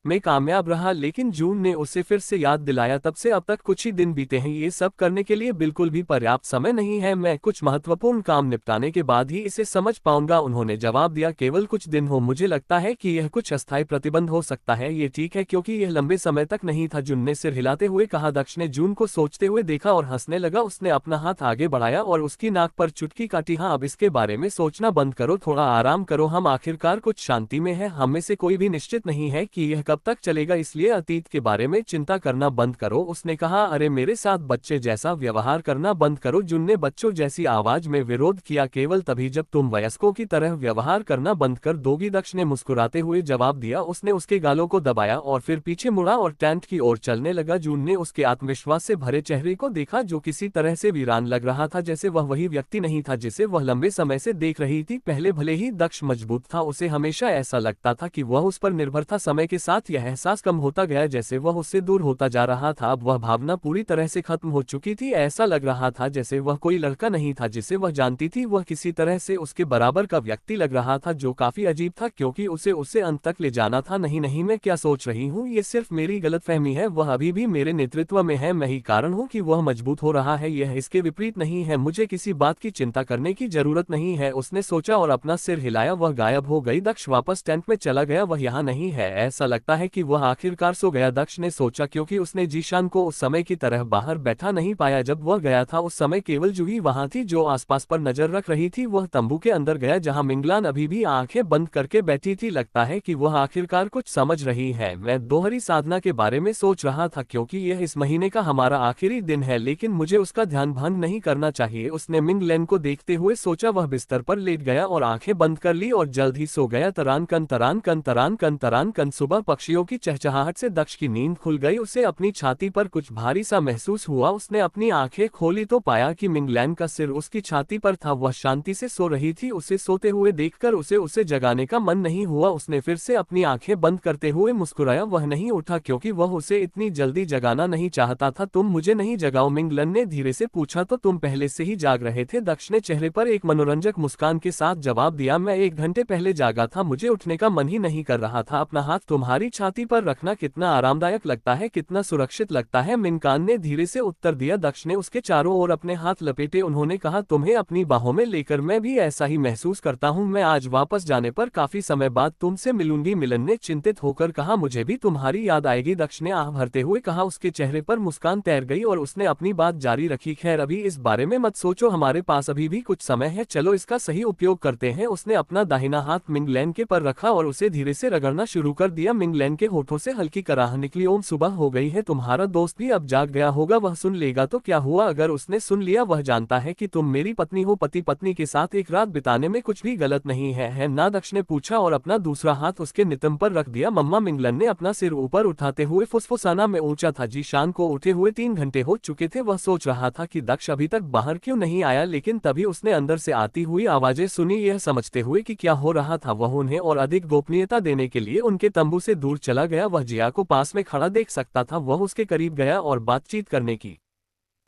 में कामयाब रहा, लेकिन जून ने उसे फिर से याद दिलाया। तब से अब तक कुछ ही दिन बीते हैं, ये सब करने के लिए बिल्कुल भी पर्याप्त समय नहीं है। मैं कुछ महत्वपूर्ण काम निपटाने के बाद ही इसे समझ पाऊंगा, उन्होंने जवाब दिया। केवल कुछ दिन हो? मुझे लगता है कि यह कुछ अस्थायी प्रतिबंध हो सकता है। ये ठीक है, क्योंकि यह लंबे समय तक नहीं था, जून ने सिर हिलाते हुए कहा। दक्ष ने जून को सोचते हुए देखा और हंसने लगा। उसने अपना हाथ आगे बढ़ाया और उसकी नाक पर चुटकी काटी। हाँ, अब इसके बारे में सोचना बंद करो, थोड़ा आराम करो। हम आखिरकार कुछ शांति में हैं। हम में से कोई भी निश्चित नहीं है कि यह कब तक चलेगा, इसलिए अतीत के बारे में चिंता करना बंद करो। उसने कहा, अरे मेरे साथ बच्चे जैसा व्यवहार करना बंद करो। जून ने बच्चों जैसी आवाज में विरोध किया, केवल तभी जब तुम वयस्कों की तरह व्यवहार करना बंद कर दोगी, दक्ष ने मुस्कुराते हुए जवाब दिया। उसने उसके गालों को दबाया और फिर पीछे मुड़ा और टेंट की ओर चलने लगा। जून ने उसके आत्मविश्वास से भरे चेहरे को देखा, जो किसी तरह से वीरान लग रहा था, जैसे वह वही व्यक्ति नहीं था जिसे वह लंबे समय से देख रही थी। पहले भले ही दक्ष मजबूत था, उसे हमेशा ऐसा लगता था कि वह उस पर निर्भर था। समय के साथ यह एहसास कम होता गया, जैसे वह उससे दूर होता जा रहा था। अब वह भावना पूरी तरह से खत्म हो चुकी थी। ऐसा लग रहा था जैसे वह कोई लड़का नहीं था जिसे वह जानती थी, वह किसी तरह से उसके बराबर का व्यक्ति लग रहा था, जो काफी अजीब था क्योंकि उसे उससे अंत तक ले जाना था। नहीं नहीं, मैं क्या सोच रही हूँ, ये सिर्फ मेरी गलतफहमी है। वह अभी भी मेरे नेतृत्व में है, मैं ही कारण हूँ कि वह मजबूत हो रहा है, यह इसके विपरीत नहीं है। मुझे किसी बात की चिंता करने की जरूरत नहीं है, उसने सोचा और अपना सिर हिलाया। वह गायब हो गई। दक्ष वापस टेंट में चला गया, वह यहाँ नहीं है। ऐसा लगता है कि वह आखिरकार सो गया, दक्ष ने सोचा, क्योंकि उसने जीशान को उस समय की तरह बाहर बैठा नहीं पाया जब वह गया था। उस समय केवल जूही वहां थी जो आसपास पर नजर रख रही थी। वह तंबू के अंदर गया जहां मिंगलान अभी भी आंखें बंद करके बैठी थी। लगता है कि वह आखिरकार कुछ समझ रही है। मैं दोहरी साधना के बारे में सोच रहा था क्योंकि यह इस महीने का हमारा आखिरी दिन है, लेकिन मुझे उसका ध्यान भंग नहीं करना चाहिए। उसने मिंगलैन को देखते हुए सोचा। वह बिस्तर पर लेट गया और आंखें बंद कर ली और जल्द ही सो गया। तरान कन तरान कन तरान कन तरान कन। सुबह पक्षियों की चहचहाहट से दक्ष की नींद खुल गई। उसे अपनी छाती पर कुछ भारी सा महसूस हुआ। उसने अपनी आंखें खोली तो पाया कि मिंगलैन का सिर उसकी छाती पर था। वह शांति से सो रही थी। उसे सोते हुए देखकर उसे जगाने का मन नहीं हुआ। उसने फिर से अपनी आंखें बंद करते हुए मुस्कुराया। वह नहीं उठा क्योंकि वह उसे इतनी जल्दी जगाना नहीं चाहता था। तुम मुझे नहीं जगाओ, मिंगलन ने धीरे से पूछा। तो तुम पहले से ही जाग रहे थे, दक्ष ने चेहरे पर एक मनोरंजक मुस्कान के साथ जवाब दिया। मैं 1 घंटे पहले जागा था, मुझे उठने का मन ही नहीं कर रहा था। अपना हाथ तुम्हारी छाती पर रखना कितना आरामदायक लगता है, कितना सुरक्षित लगता है, मिंकान ने धीरे से उत्तर दिया। दक्ष ने उसके चारों ओर अपने हाथ लपेटे। उन्होंने कहा, तुम्हें अपनी बाहों में लेकर मैं भी ऐसा ही महसूस करता हूँ। मैं आज वापस जाने पर काफी समय बाद तुमसे मिलूंगी, मिलन ने चिंतित होकर कहा। मुझे भी तुम्हारी याद आएगी, दक्ष ने आह भरते हुए कहा। उसके चेहरे पर मुस्कान तैर गई और उसने अपनी बात जारी रखी। खैर, अभी इस बारे में मत सोचो, हमारे पास अभी भी कुछ समय है, चलो इसका सही उपयोग करते हैं। उसने अपना दाहिना हाथ मिंगलैन के पर रखा और उसे धीरे से रगड़ना शुरू कर दिया। मिंगलैन के होठों से हल्की कराह निकली। ओम, सुबह हो गई है, तुम्हारा दोस्त भी अब जाग गया होगा, वह सुन लेगा तो क्या हुआ? अगर उसने सुन लिया, वह जानता है कि तुम मेरी पत्नी हो। पति पत्नी के साथ एक रात बिताने में कुछ भी गलत नहीं है ना? दक्ष ने पूछा और अपना दूसरा हाथ उसके नितंब पर रख दिया। मम्मा, मिंगलन ने अपना सिर ऊपर उठाते हुए फुसफुसाना में ऊंचा था। जीशान को उठे हुए 3 घंटे हो चुके थे। वह सोच रहा था कि दक्ष अभी तक बाहर क्यों नहीं आया, लेकिन तभी उसने अंदर से आती हुई आवाजें सुनी। यह समझते हुए कि क्या हो रहा था, वह उन्हें और अधिक गोपनीयता देने के लिए उनके तंबू से दूर चला गया। वह जिया को पास में खड़ा देख सकता था। वह उसके करीब गया और बातचीत करने की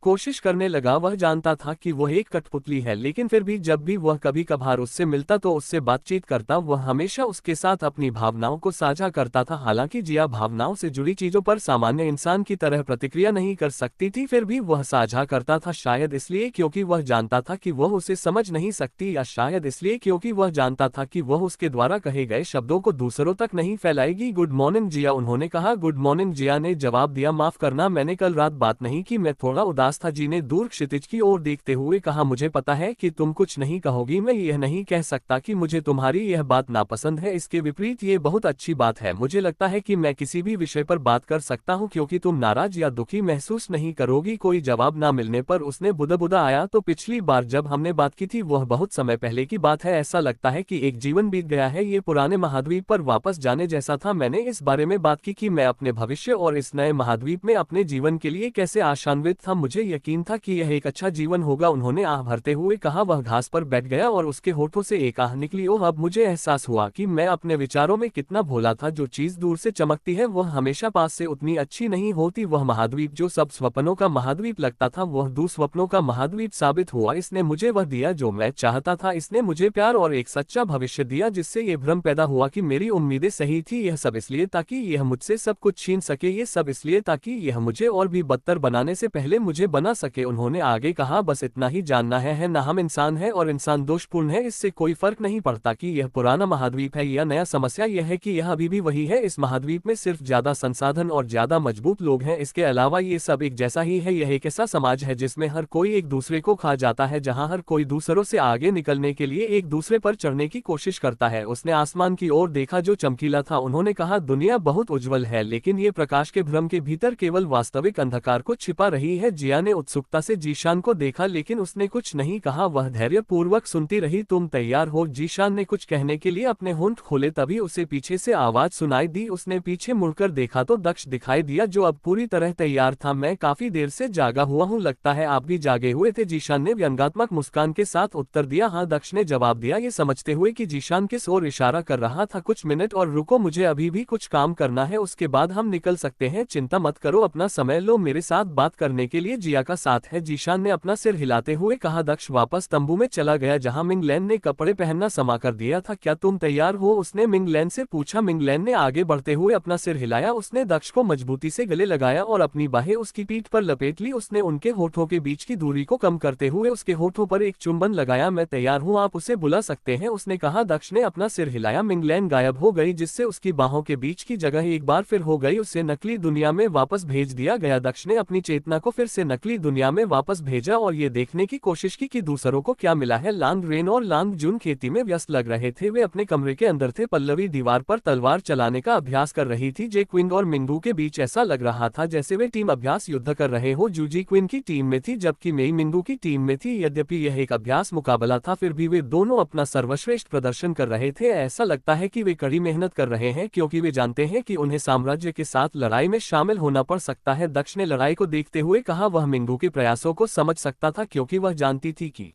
कोशिश करने लगा। वह जानता था कि वह एक कठपुतली है, लेकिन फिर भी जब भी वह कभी कभार उससे मिलता तो उससे बातचीत करता। वह हमेशा उसके साथ अपनी भावनाओं को साझा करता था। हालांकि जिया भावनाओं से जुड़ी चीजों पर सामान्य इंसान की तरह प्रतिक्रिया नहीं कर सकती थी, फिर भी वह साझा करता था। शायद इसलिए क्योंकि वह जानता था कि वह उसे समझ नहीं सकती, या शायद इसलिए क्योंकि वह जानता था कि वह उसके द्वारा कहे गए शब्दों को दूसरों तक नहीं फैलाएगी। गुड मॉर्निंग जिया, उन्होंने कहा। गुड मॉर्निंग, जिया ने जवाब दिया। माफ करना, मैंने कल रात बात नहीं की, मैं थोड़ा उदास था। जी ने दूर क्षितिज की ओर देखते हुए कहा। मुझे पता है कि तुम कुछ नहीं कहोगी, मैं यह नहीं कह सकता कि मुझे तुम्हारी यह बात नापसंद है, इसके विपरीत ये बहुत अच्छी बात है। मुझे लगता है कि मैं किसी भी विषय पर बात कर सकता हूँ क्योंकि तुम नाराज या दुखी महसूस नहीं करोगी। कोई जवाब ना मिलने पर उसने बुदबुदा आया। तो पिछली बार जब हमने बात की थी वह बहुत समय पहले की बात है, ऐसा लगता है कि एक जीवन बीत गया है। ये पुराने महाद्वीप पर वापस जाने जैसा था। मैंने इस बारे में बात की कि मैं अपने भविष्य और इस नए महाद्वीप में अपने जीवन के लिए कैसे आशान्वित था। मुझे यकीन था कि यह एक अच्छा जीवन होगा, उन्होंने आह भरते हुए कहा। वह घास पर बैठ गया और उसके होठों से एक आह निकली। ओह, अब मुझे एहसास हुआ कि मैं अपने विचारों में कितना भोला था। जो चीज दूर से चमकती है वह हमेशा पास से उतनी अच्छी नहीं होती। वह महाद्वीप जो सब स्वप्नों का महाद्वीप लगता था वह दुस्वप्नों का महाद्वीप साबित हुआ। इसने मुझे वह दिया जो मैं चाहता था। इसने मुझे प्यार और एक सच्चा भविष्य दिया, जिससे ये भ्रम पैदा हुआ कि मेरी उम्मीदें सही थी। यह सब इसलिए ताकि यह मुझसे सब कुछ छीन सके, ये सब इसलिए ताकि यह मुझे और भी बदतर बनाने से पहले मुझे बना सके। उन्होंने आगे कहा, बस इतना ही जानना है ना हम इंसान हैं और इंसान दोषपूर्ण है, इससे कोई फर्क नहीं पड़ता कि यह पुराना महाद्वीप है या नया। समस्या यह है कि यह अभी भी वही है। इस महाद्वीप में सिर्फ ज्यादा संसाधन और ज्यादा मजबूत लोग हैं, इसके अलावा ये सब एक जैसा ही है। यह एक ऐसा समाज है जिसमें हर कोई एक दूसरे को खा जाता है, जहाँ हर कोई दूसरों से आगे निकलने के लिए एक दूसरे पर चढ़ने की कोशिश करता है। उसने आसमान की ओर देखा जो चमकीला था। उन्होंने कहा, दुनिया बहुत उज्जवल है, लेकिन ये प्रकाश के भ्रम के भीतर केवल वास्तविक अंधकार को छिपा रही है। जिया ने उत्सुकता से जीशान को देखा, लेकिन उसने कुछ नहीं कहा। वह धैर्यपूर्वक सुनती रही। तुम तैयार हो? जीशान ने कुछ कहने के लिए अपने होंठ खोले, तभी उसे पीछे से आवाज सुनाई दी। उसने पीछे मुड़कर देखा तो दक्ष दिखाई दिया, जो अब पूरी तरह तैयार था। मैं काफी देर से जागा हुआ हूँ, लगता है आप भी जागे हुए थे, जीशान ने व्यंग्यात्मक मुस्कान के साथ उत्तर दिया। हाँ, दक्ष ने जवाब दिया, ये समझते हुए कि जीशान किस ओर इशारा कर रहा था। कुछ मिनट और रुको, मुझे अभी भी कुछ काम करना है, उसके बाद हम निकल सकते हैं। चिंता मत करो, अपना समय लो, मेरे साथ बात करने के लिए जिया का साथ है, जीशान ने अपना सिर हिलाते हुए कहा। दक्ष वापस तंबू में चला गया, जहां मिंगलैन ने कपड़े पहनना समा कर दिया था। क्या तुम तैयार हो? उसने मिंगलैन से पूछा। मिंगलैन ने आगे बढ़ते हुए अपना सिर हिलाया। उसने दक्ष को मजबूती से गले लगाया और अपनी बाहें उसकी पीठ पर लपेट ली। उसने उनके होठों के बीच की दूरी को कम करते हुए उसके होठों पर एक चुंबन लगाया। मैं तैयार हूँ, आप उसे बुला सकते हैं, उसने कहा। दक्ष ने अपना सिर हिलाया। मिंगलैन गायब हो गई, जिससे उसकी बाहों के बीच की जगह एक बार फिर हो गई। उसे नकली दुनिया में वापस भेज दिया गया। दक्ष ने अपनी चेतना को फिर से नकली दुनिया में वापस भेजा और ये देखने की कोशिश की कि दूसरों को क्या मिला है। लांग रेन और लांग जून खेती में व्यस्त लग रहे थे। वे अपने कमरे के अंदर थे। पल्लवी दीवार पर तलवार चलाने का अभ्यास कर रही थी। जे क्विंग और मिंगू के बीच ऐसा लग रहा था जैसे वे टीम अभ्यास युद्ध कर रहे हो। जूजी क्विन की टीम में थी जबकि मेई मिंगू की टीम में थी। यद्यपि यह एक अभ्यास मुकाबला था, फिर भी वे दोनों अपना सर्वश्रेष्ठ प्रदर्शन कर रहे थे। ऐसा लगता है कि वे कड़ी मेहनत कर रहे हैं, क्योंकि वे जानते हैं कि उन्हें साम्राज्य के साथ लड़ाई में शामिल होना पड़ सकता है। दक्ष ने लड़ाई को देखते हुए कहा। वह मिंगू के प्रयासों को समझ सकता था, क्योंकि वह जानती थी कि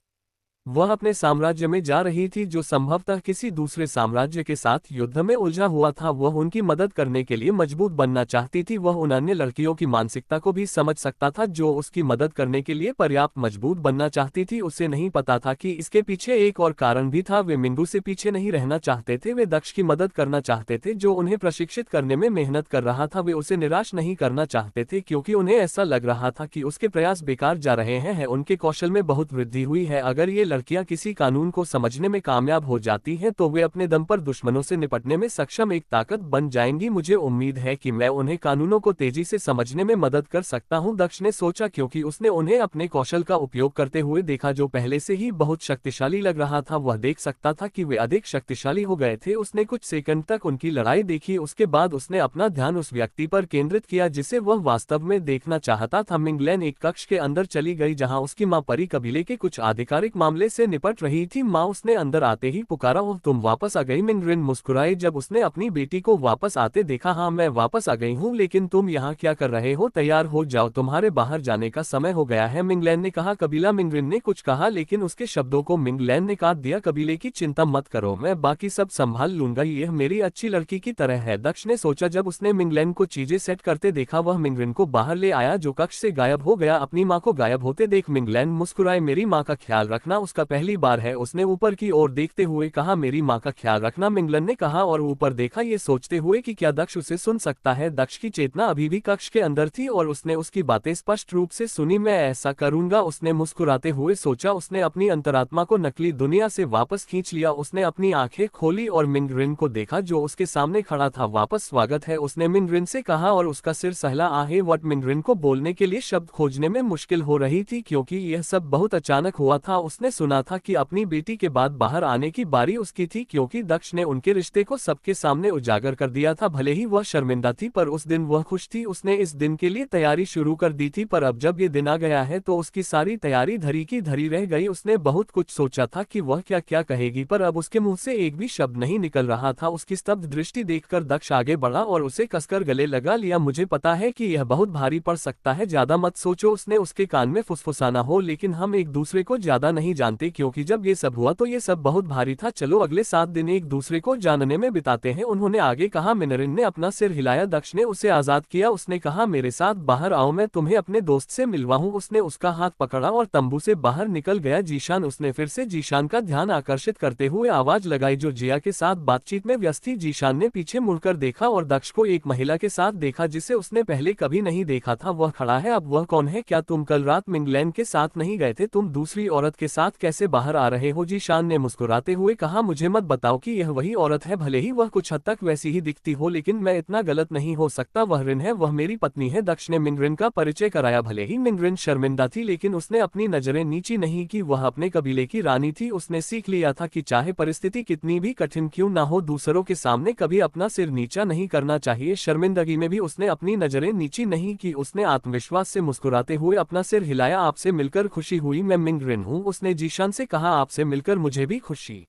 वह अपने साम्राज्य में जा रही थी, जो संभवतः किसी दूसरे साम्राज्य के साथ युद्ध में उलझा हुआ था। वह उनकी मदद करने के लिए मजबूत बनना चाहती थी। वह उन अन्य लड़कियों की मानसिकता को भी समझ सकता था, जो उसकी मदद करने के लिए पर्याप्त मजबूत बनना चाहती थी। उसे नहीं पता था कि इसके पीछे एक और कारण भी था। वे मिंगू से पीछे नहीं रहना चाहते थे, वे दक्ष की मदद करना चाहते थे, जो उन्हें प्रशिक्षित करने में मेहनत कर रहा था। वे उसे निराश नहीं करना चाहते थे, क्योंकि उन्हें ऐसा लग रहा था कि उसके प्रयास बेकार जा रहे हैं। उनके कौशल में बहुत वृद्धि हुई है। अगर ये लड़कियां किसी कानून को समझने में कामयाब हो जाती हैं, तो वे अपने दम पर दुश्मनों से निपटने में सक्षम एक ताकत बन जाएंगी। मुझे उम्मीद है कि मैं उन्हें कानूनों को तेजी से समझने में मदद कर सकता हूं, दक्ष ने सोचा, क्योंकि उसने उन्हें अपने कौशल का उपयोग करते हुए देखा, जो पहले से ही बहुत शक्तिशाली लग रहा था। वह देख सकता था कि वे अधिक शक्तिशाली हो गए थे। उसने कुछ सेकंड तक उनकी लड़ाई देखी, उसके बाद उसने अपना ध्यान उस व्यक्ति पर केंद्रित किया जिसे वह वास्तव में देखना चाहता था। मिंगलैन एक कक्ष के अंदर चली गई, जहां उसकी मां परी कबीले के कुछ आधिकारिक मामले से निपट रही थी। माँ उसने अंदर आते ही पुकारा, ओह तुम वापस आ गई। मिंगरिन मुस्कुराई जब उसने अपनी बेटी को वापस आते देखा। हाँ, मैं वापस आ गई हूँ, लेकिन तुम यहाँ क्या कर रहे हो? तैयार हो जाओ, तुम्हारे बाहर जाने का समय हो गया है, मिंगलैन ने कहा। कबीला मिंगरिन ने कुछ कहा, लेकिन उसके शब्दों को मिंगलैन ने काट दिया। कबीले की चिंता मत करो, मैं बाकी सब संभाल लूंगा, यह मेरी अच्छी लड़की की तरह है, दक्ष ने सोचा। जब उसने मिंगलैन को चीजें सेट करते देखा, वह मिंगरिन को बाहर ले आया, जो कक्ष से गायब हो गया। अपनी माँ को गायब होते देख मिंगलैन मुस्कुराए। मेरी माँ का ख्याल रखना, उसका पहली बार है, उसने ऊपर की ओर देखते हुए कहा। मेरी माँ का ख्याल रखना, मिंगलन ने कहा और ऊपर देखा, ये सोचते हुए कि क्या दक्ष उसे सुन सकता है। दक्ष की चेतना अभी भी कक्ष के अंदर थी और उसने उसकी बातें स्पष्ट रूप से सुनी। मैं ऐसा करूंगा, उसने मुस्कुराते हुए सोचा। उसने अपनी अंतरात्मा को नकली दुनिया से वापस खींच लिया। उसने अपनी आंखें खोली और मिंगरिन को देखा, जो उसके सामने खड़ा था। वापस स्वागत है, उसने मिंगरिन से कहा और उसका सिर सहला। आहे वट मिंगरिन को बोलने के लिए शब्द खोजने में मुश्किल हो रही थी, क्योंकि यह सब बहुत अचानक हुआ था। उसने सुना था कि अपनी बेटी के बाद बाहर आने की बारी उसकी थी, क्योंकि दक्ष ने उनके रिश्ते को सबके सामने उजागर कर दिया था। भले ही वह शर्मिंदा थी, पर उस दिन वह खुश थी। उसने इस दिन के लिए तैयारी शुरू कर दी थी, पर अब जब ये दिन आ गया है तो उसकी सारी तैयारी धरी की धरी रह गई। उसने बहुत कुछ सोचा था कि वह क्या क्या कहेगी, पर अब उसके मुंह से एक भी शब्द नहीं निकल रहा था। उसकी स्तब्ध दृष्टि देखकर दक्ष आगे बढ़ा और उसे कसकर गले लगा लिया। मुझे पता है कि यह बहुत भारी पड़ सकता है, ज्यादा मत सोचो, उसने उसके कान में फुसफुसाना हो, लेकिन हम एक दूसरे को ज्यादा नहीं जानते। जानते क्योंकि जब ये सब हुआ तो ये सब बहुत भारी था। चलो अगले 7 दिन एक दूसरे को जानने में बिताते हैं, उन्होंने आगे कहा। मिनरिन ने अपना सिर हिलाया। दक्ष ने उसे आजाद किया। उसने कहा मेरे साथ बाहर आओ, मैं तुम्हें अपने दोस्त से मिलवा हूँ। उसने उसका हाथ पकड़ा और तंबू से बाहर निकल गया। जीशान, उसने फिर से जीशान का ध्यान आकर्षित करते हुए आवाज लगाई जो जिया के साथ बातचीत में व्यस्त थी। जीशान ने पीछे मुड़कर देखा और दक्ष को एक महिला के साथ देखा जिसे उसने पहले कभी नहीं देखा था। वह खड़ा है, अब वह कौन है? क्या तुम कल रात मिंगलैन के साथ नहीं गए थे? तुम दूसरी औरत के साथ कैसे बाहर आ रहे हो? जीशान ने मुस्कुराते हुए कहा मुझे मत बताओ कि यह वही औरत है, भले ही वह कुछ हद तक वैसी ही दिखती हो, लेकिन मैं इतना गलत नहीं हो सकता। वह रिन है, वह मेरी पत्नी है। दक्ष ने मिंगरिन का परिचय कराया। भले ही मिंगरिन शर्मिंदा थी लेकिन उसने अपनी नजरें नीची नहीं की। वह अपने कबीले की रानी थी। उसने सीख लिया था कि चाहे परिस्थिति कितनी भी कठिन क्यों ना हो, दूसरों के सामने कभी अपना सिर नीचा नहीं करना चाहिए। शर्मिंदगी में भी उसने अपनी नजरें नीची नहीं की। उसने आत्मविश्वास से मुस्कुराते हुए अपना सिर हिलाया। आपसे मिलकर खुशी हुई, मैं मिंगरिन हूँ। उसने जीशान से कहा आपसे मिलकर मुझे भी खुशी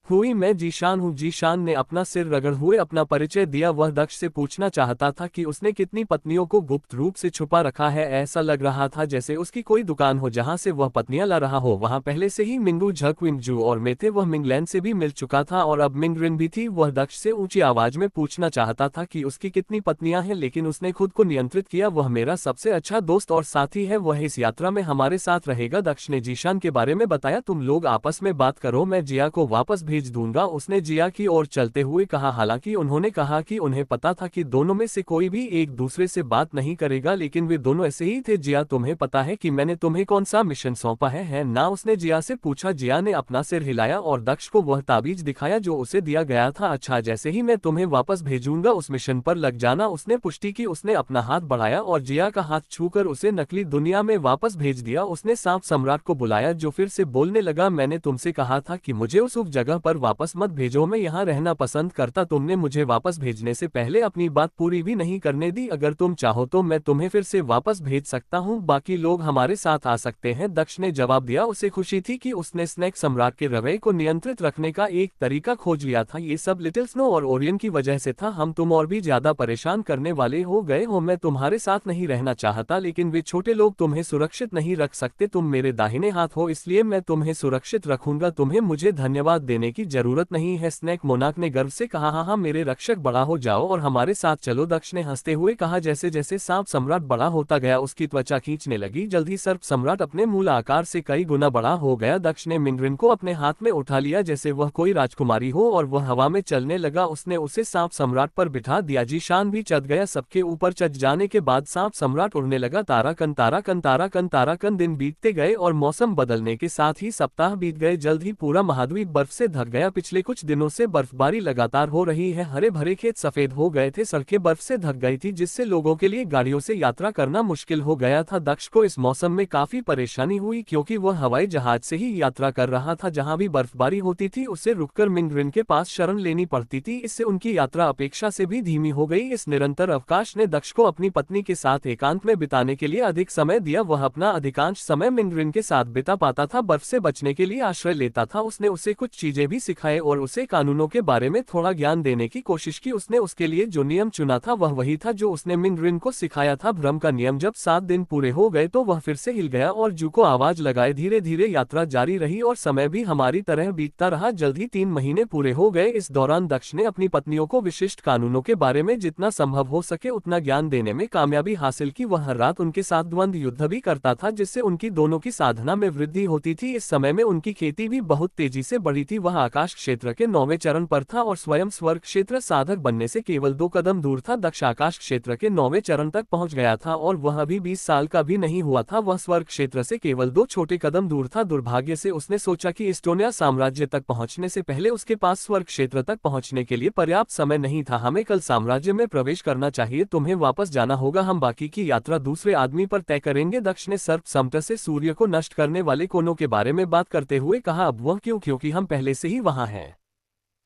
हुई, मैं जीशान हूँ। जीशान ने अपना सिर रगड़ हुए अपना परिचय दिया। वह दक्ष से पूछना चाहता था कि उसने कितनी पत्नियों को गुप्त रूप से छुपा रखा है। ऐसा लग रहा था जैसे उसकी कोई दुकान हो जहां से वह पत्नियां ला रहा हो। वहां पहले से ही मिंगू, झकविंगजू और मैं थे। वह मिंगलैन से भी मिल चुका था और अब मिंगरिन भी थी। वह दक्ष से ऊंची आवाज में पूछना चाहता था कि उसकी कितनी पत्नियां हैं, लेकिन उसने खुद को नियंत्रित किया। वह मेरा सबसे अच्छा दोस्त और साथी है, वह इस यात्रा में हमारे साथ रहेगा। दक्ष ने जीशान के बारे में बताया। तुम लोग आपस में बात करो, मैं जिया को वापस भेज दूंगा। उसने जिया की ओर चलते हुए कहा। हालांकि उन्होंने कहा कि उन्हें पता था कि दोनों में से कोई भी एक दूसरे से बात नहीं करेगा, लेकिन वे दोनों ऐसे ही थे। जिया, तुम्हें पता है कि मैंने तुम्हें कौन सा मिशन सौंपा है ना? उसने जिया से पूछा। जिया ने अपना सिर हिलाया और दक्ष को वह ताबीज दिखाया जो उसे दिया गया था। अच्छा, जैसे ही मैं तुम्हें वापस भेजूंगा उस मिशन पर लग जाना। उसने पुष्टि की। उसने अपना हाथ बढ़ाया और जिया का हाथ छूकर उसे नकली दुनिया में वापस भेज दिया। उसने सांप सम्राट को बुलाया जो फिर से बोलने लगा। मैंने तुमसे कहा था कि मुझे उस जगह पर वापस मत भेजो, मैं यहाँ रहना पसंद करता। तुमने मुझे वापस भेजने से पहले अपनी बात पूरी भी नहीं करने दी। अगर तुम चाहो तो मैं तुम्हें फिर से वापस भेज सकता हूँ, बाकी लोग हमारे साथ आ सकते हैं। दक्ष ने जवाब दिया। उसे खुशी थी कि उसने स्नेक सम्राट के रवैये को नियंत्रित रखने का एक तरीका खोज लिया था। ये सब लिटिल स्नो और ओरियन की वजह से था। हम तुम और भी ज्यादा परेशान करने वाले हो गए हो। मैं तुम्हारे साथ नहीं रहना चाहता, लेकिन वे छोटे लोग तुम्हें सुरक्षित नहीं रख सकते। तुम मेरे दाहिने हाथ हो, इसलिए मैं तुम्हें सुरक्षित रखूंगा। तुम्हें मुझे धन्यवाद देने की जरूरत नहीं है। स्नेक मोनाक ने गर्व से कहा। हाँ, मेरे रक्षक, बड़ा हो जाओ और हमारे साथ चलो। दक्ष ने हंसते हुए कहा। जैसे जैसे सांप सम्राट बड़ा होता गया उसकी त्वचा खींचने लगी। जल्द ही सर्प सम्राट अपने मूल आकार से कई गुना बड़ा हो गया। दक्ष ने मिंगरिन को अपने हाथ में उठा लिया जैसे वह कोई राजकुमारी हो और वह हवा में चलने लगा। उसने उसे सांप सम्राट पर बिठा दिया। जीशान भी चढ़ गया। सबके ऊपर चढ़ जाने के बाद सांप सम्राट उड़ने लगा। ताराकन ताराकन ताराकन ताराकन। दिन बीतते गए और मौसम बदलने के साथ ही सप्ताह बीत गए। जल्द ही पूरा महाद्वीप बर्फ से ढक गया। पिछले कुछ दिनों से बर्फबारी लगातार हो रही है। हरे भरे खेत सफेद हो गए थे। सड़कें बर्फ से ढक गई थी जिससे लोगों के लिए गाड़ियों से यात्रा करना मुश्किल हो गया था। दक्ष को इस मौसम में काफी परेशानी हुई क्योंकि वह हवाई जहाज से ही यात्रा कर रहा था। जहां भी बर्फबारी होती थी उसे रुककर मिंगरिन के पास शरण लेनी पड़ती थी। इससे उनकी यात्रा अपेक्षा से भी धीमी हो गई। इस निरंतर अवकाश ने दक्ष को अपनी पत्नी के साथ एकांत में बिताने के लिए अधिक समय दिया। वह अपना अधिकांश समय मिंगरिन के साथ बिता पाता था। बर्फ से बचने के लिए आश्रय लेता था। उसने उसे कुछ चीजें भी सिखाए और उसे कानूनों के बारे में थोड़ा ज्ञान देने की कोशिश की। उसने उसके लिए जो नियम चुना था वह वही था जो उसने मिंगरिन को सिखाया था, भ्रम का नियम। जब 7 दिन पूरे हो गए तो वह फिर से हिल गया और जू को आवाज लगाए। धीरे धीरे यात्रा जारी रही और समय भी हमारी तरह बीतता रहा। जल्द ही 3 महीने पूरे हो गए। इस दौरान दक्ष ने अपनी पत्नियों को विशिष्ट कानूनों के बारे में जितना संभव हो सके उतना ज्ञान देने में कामयाबी हासिल की। वह हर रात उनके साथ द्वंद्व युद्ध भी करता था जिससे उनकी दोनों की साधना में वृद्धि होती थी। इस समय में उनकी खेती भी बहुत तेजी से बढ़ी थी। वह आकाश क्षेत्र के 9वें चरण पर था और स्वयं स्वर्ग क्षेत्र साधक बनने से केवल 2 कदम दूर था। दक्ष आकाश क्षेत्र के 9वें चरण तक पहुंच गया था और वह अभी 20 साल का भी नहीं हुआ था। वह स्वर्ग क्षेत्र से केवल 2 छोटे कदम दूर था। दुर्भाग्य से उसने सोचा कि इस्टोनिया साम्राज्य तक पहुंचने से पहले उसके पास स्वर्ग क्षेत्र तक पहुंचने के लिए पर्याप्त समय नहीं था। हमें कल साम्राज्य में प्रवेश करना चाहिए, तुम्हें वापस जाना होगा, हम बाकी की यात्रा दूसरे आदमी पर तय करेंगे। दक्ष ने सर्प समट से सूर्य को नष्ट करने वाले कोनों के बारे में बात करते हुए कहा। अब वह क्यों? क्योंकि हम पहले से ही वहां हैं।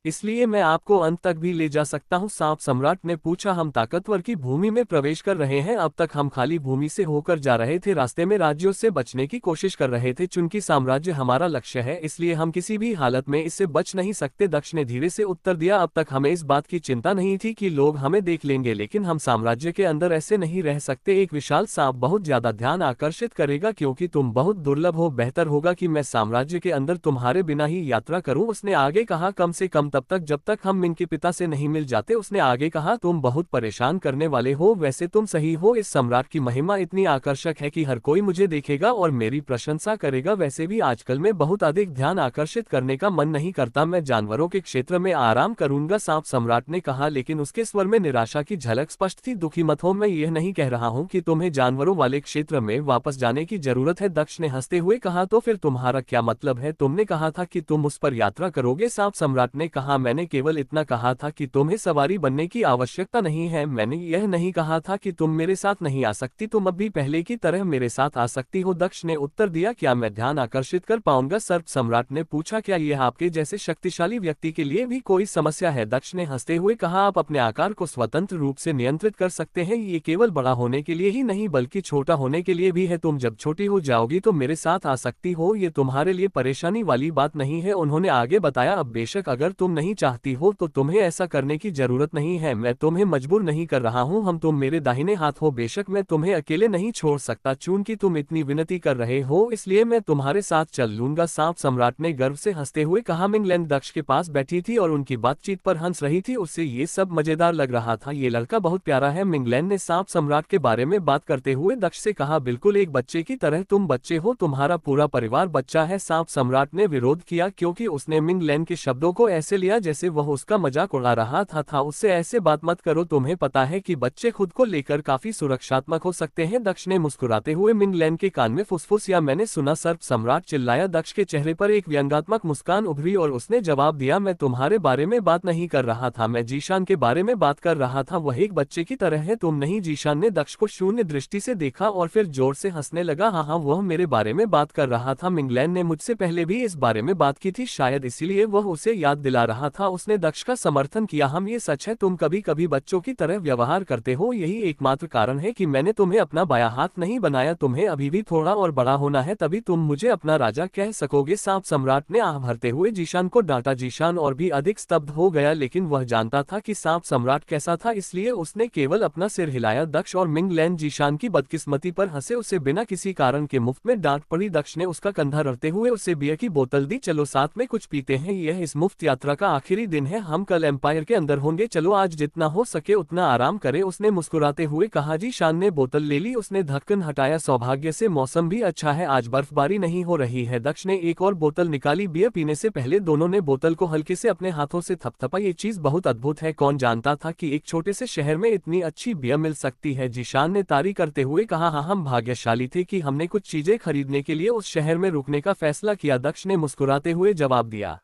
इसलिए मैं आपको अंत तक भी ले जा सकता हूँ। सांप सम्राट ने पूछा, हम ताकतवर की भूमि में प्रवेश कर रहे हैं, अब तक हम खाली भूमि से होकर जा रहे थे, रास्ते में राज्यों से बचने की कोशिश कर रहे थे। चूंकि साम्राज्य हमारा लक्ष्य है इसलिए हम किसी भी हालत में इससे बच नहीं सकते। दक्ष ने धीरे से उत्तर दिया, अब तक हमें इस बात की चिंता नहीं थी कि लोग हमें देख लेंगे, लेकिन हम साम्राज्य के अंदर ऐसे नहीं रह सकते। एक विशाल सांप बहुत ज्यादा ध्यान आकर्षित करेगा क्योंकि तुम बहुत दुर्लभ हो, बेहतर होगा कि मैं साम्राज्य के अंदर तुम्हारे बिना ही यात्रा करूं। उसने आगे कहा, कम से कम तब तक जब तक हम इनके पिता से नहीं मिल जाते। उसने आगे कहा, तुम बहुत परेशान करने वाले हो, वैसे तुम सही हो, इस सम्राट की महिमा इतनी आकर्षक है कि हर कोई मुझे देखेगा और मेरी प्रशंसा करेगा। वैसे भी आजकल मैं बहुत अधिक ध्यान आकर्षित करने का मन नहीं करता, मैं जानवरों के क्षेत्र में आराम करूंगा। सांप सम्राट ने कहा, लेकिन उसके स्वर में निराशा की झलक स्पष्ट थी। दुखी मत हो, मैं यह नहीं कह रहा हूं कि तुम्हें जानवरों वाले क्षेत्र में वापस जाने की जरूरत है। दक्ष ने हंसते हुए कहा, तो फिर तुम्हारा क्या मतलब है? तुमने कहा था कि तुम उस पर यात्रा करोगे। सांप सम्राट ने कहा, मैंने केवल इतना कहा था कि तुम्हें सवारी बनने की आवश्यकता नहीं है, मैंने यह नहीं कहा था कि तुम मेरे साथ नहीं आ सकती, तुम अब भी पहले की तरह मेरे साथ आ सकती हो। दक्ष ने उत्तर दिया, क्या मैं ध्यान आकर्षित कर पाऊंगा? सर्प सम्राट ने पूछा, क्या यह आपके जैसे शक्तिशाली व्यक्ति के लिए भी कोई समस्या है? दक्ष ने हंसते हुए कहा, आप अपने आकार को स्वतंत्र रूप से नियंत्रित कर सकते हैं, ये केवल बड़ा होने के लिए ही नहीं बल्कि छोटा होने के लिए भी है। तुम जब छोटी हो जाओगी तो मेरे साथ आ सकती हो, ये तुम्हारे लिए परेशानी वाली बात नहीं है। उन्होंने आगे बताया, अब बेशक अगर तुम नहीं चाहती हो तो तुम्हें ऐसा करने की जरूरत नहीं है, मैं तुम्हें मजबूर नहीं कर रहा हूँ, तुम मेरे दाहिने हाथ हो, बेशक मैं तुम्हें अकेले नहीं छोड़ सकता, चूंकि तुम इतनी विनती कर रहे हो इसलिए मैं तुम्हारे साथ चल लूंगा। सांप सम्राट ने गर्व से हंसते हुए कहा। मिंगलैन दक्ष के पास बैठी थी और उनकी बातचीत पर हंस रही थी, उससे ये सब मजेदार लग रहा था। ये लड़का बहुत प्यारा है। मिंगलैन ने सांप सम्राट के बारे में बात करते हुए दक्ष से कहा, बिल्कुल एक बच्चे की तरह, तुम बच्चे हो, तुम्हारा पूरा परिवार बच्चा है। सांप सम्राट ने विरोध किया क्योंकि उसने मिंगलैन के शब्दों को ऐसे लिया जैसे वह उसका मजाक उड़ा रहा था। उससे ऐसे बात मत करो, तुम्हें पता है कि बच्चे खुद को लेकर काफी सुरक्षात्मक हो सकते हैं। दक्ष ने मुस्कुराते हुए मिंगलैन के कान में फुसफुसिया, मैंने सुना, सर्प सम्राट चिल्लाया। दक्ष के चेहरे पर एक व्यंग्यात्मक मुस्कान उभरी और उसने जवाब दिया, मैं तुम्हारे बारे में बात नहीं कर रहा था, मैं जीशान के बारे में बात कर रहा था, वह एक बच्चे की तरह है, तुम नहीं। जीशान ने दक्ष को शून्य दृष्टि से देखा और फिर जोर से हंसने लगा, हाँ, वह मेरे बारे में बात कर रहा था। मिंगलैन ने मुझसे पहले भी इस बारे में बात की थी, शायद इसीलिए वह उसे याद दिला रहा था। उसने दक्ष का समर्थन किया, हम, ये सच है, तुम कभी कभी बच्चों की तरह व्यवहार करते हो, यही एकमात्र कारण है कि मैंने तुम्हें अपना बायां हाथ नहीं बनाया, तुम्हें अभी भी थोड़ा और बड़ा होना है, तभी तुम मुझे अपना राजा कह सकोगे। सांप सम्राट ने आह भरते हुए जीशान को डांटा। जीशान और भी अधिक स्तब्ध हो गया, लेकिन वह जानता था कि सांप सम्राट कैसा था, इसलिए उसने केवल अपना सिर हिलाया। दक्ष और मिंगलैन जीशान की बदकिस्मती पर हंसे, उसे बिना किसी कारण के मुफ्त में डांट पड़ी। दक्ष ने उसका कंधा रड़ते हुए उसे बियर की बोतल दी, चलो साथ में कुछ पीते हैं, यह इस मुफ्त यात्रा का आखिरी दिन है, हम कल एम्पायर के अंदर होंगे, चलो आज जितना हो सके उतना आराम करें। उसने मुस्कुराते हुए कहा। जीशान ने बोतल ले ली, उसने ढक्कन हटाया, सौभाग्य से मौसम भी अच्छा है, आज बर्फबारी नहीं हो रही है। दक्ष ने एक और बोतल निकाली, बियर पीने से पहले दोनों ने बोतल को हल्के से अपने हाथों से थपथपा, ये चीज बहुत अद्भुत है, कौन जानता था कि एक छोटे से शहर में इतनी अच्छी बियर मिल सकती है। जीशान ने तारीफ करते हुए कहा, हाँ, हम भाग्यशाली थे कि हमने कुछ चीजें खरीदने के लिए उस शहर में रुकने का फैसला किया। दक्ष ने मुस्कुराते हुए जवाब दिया,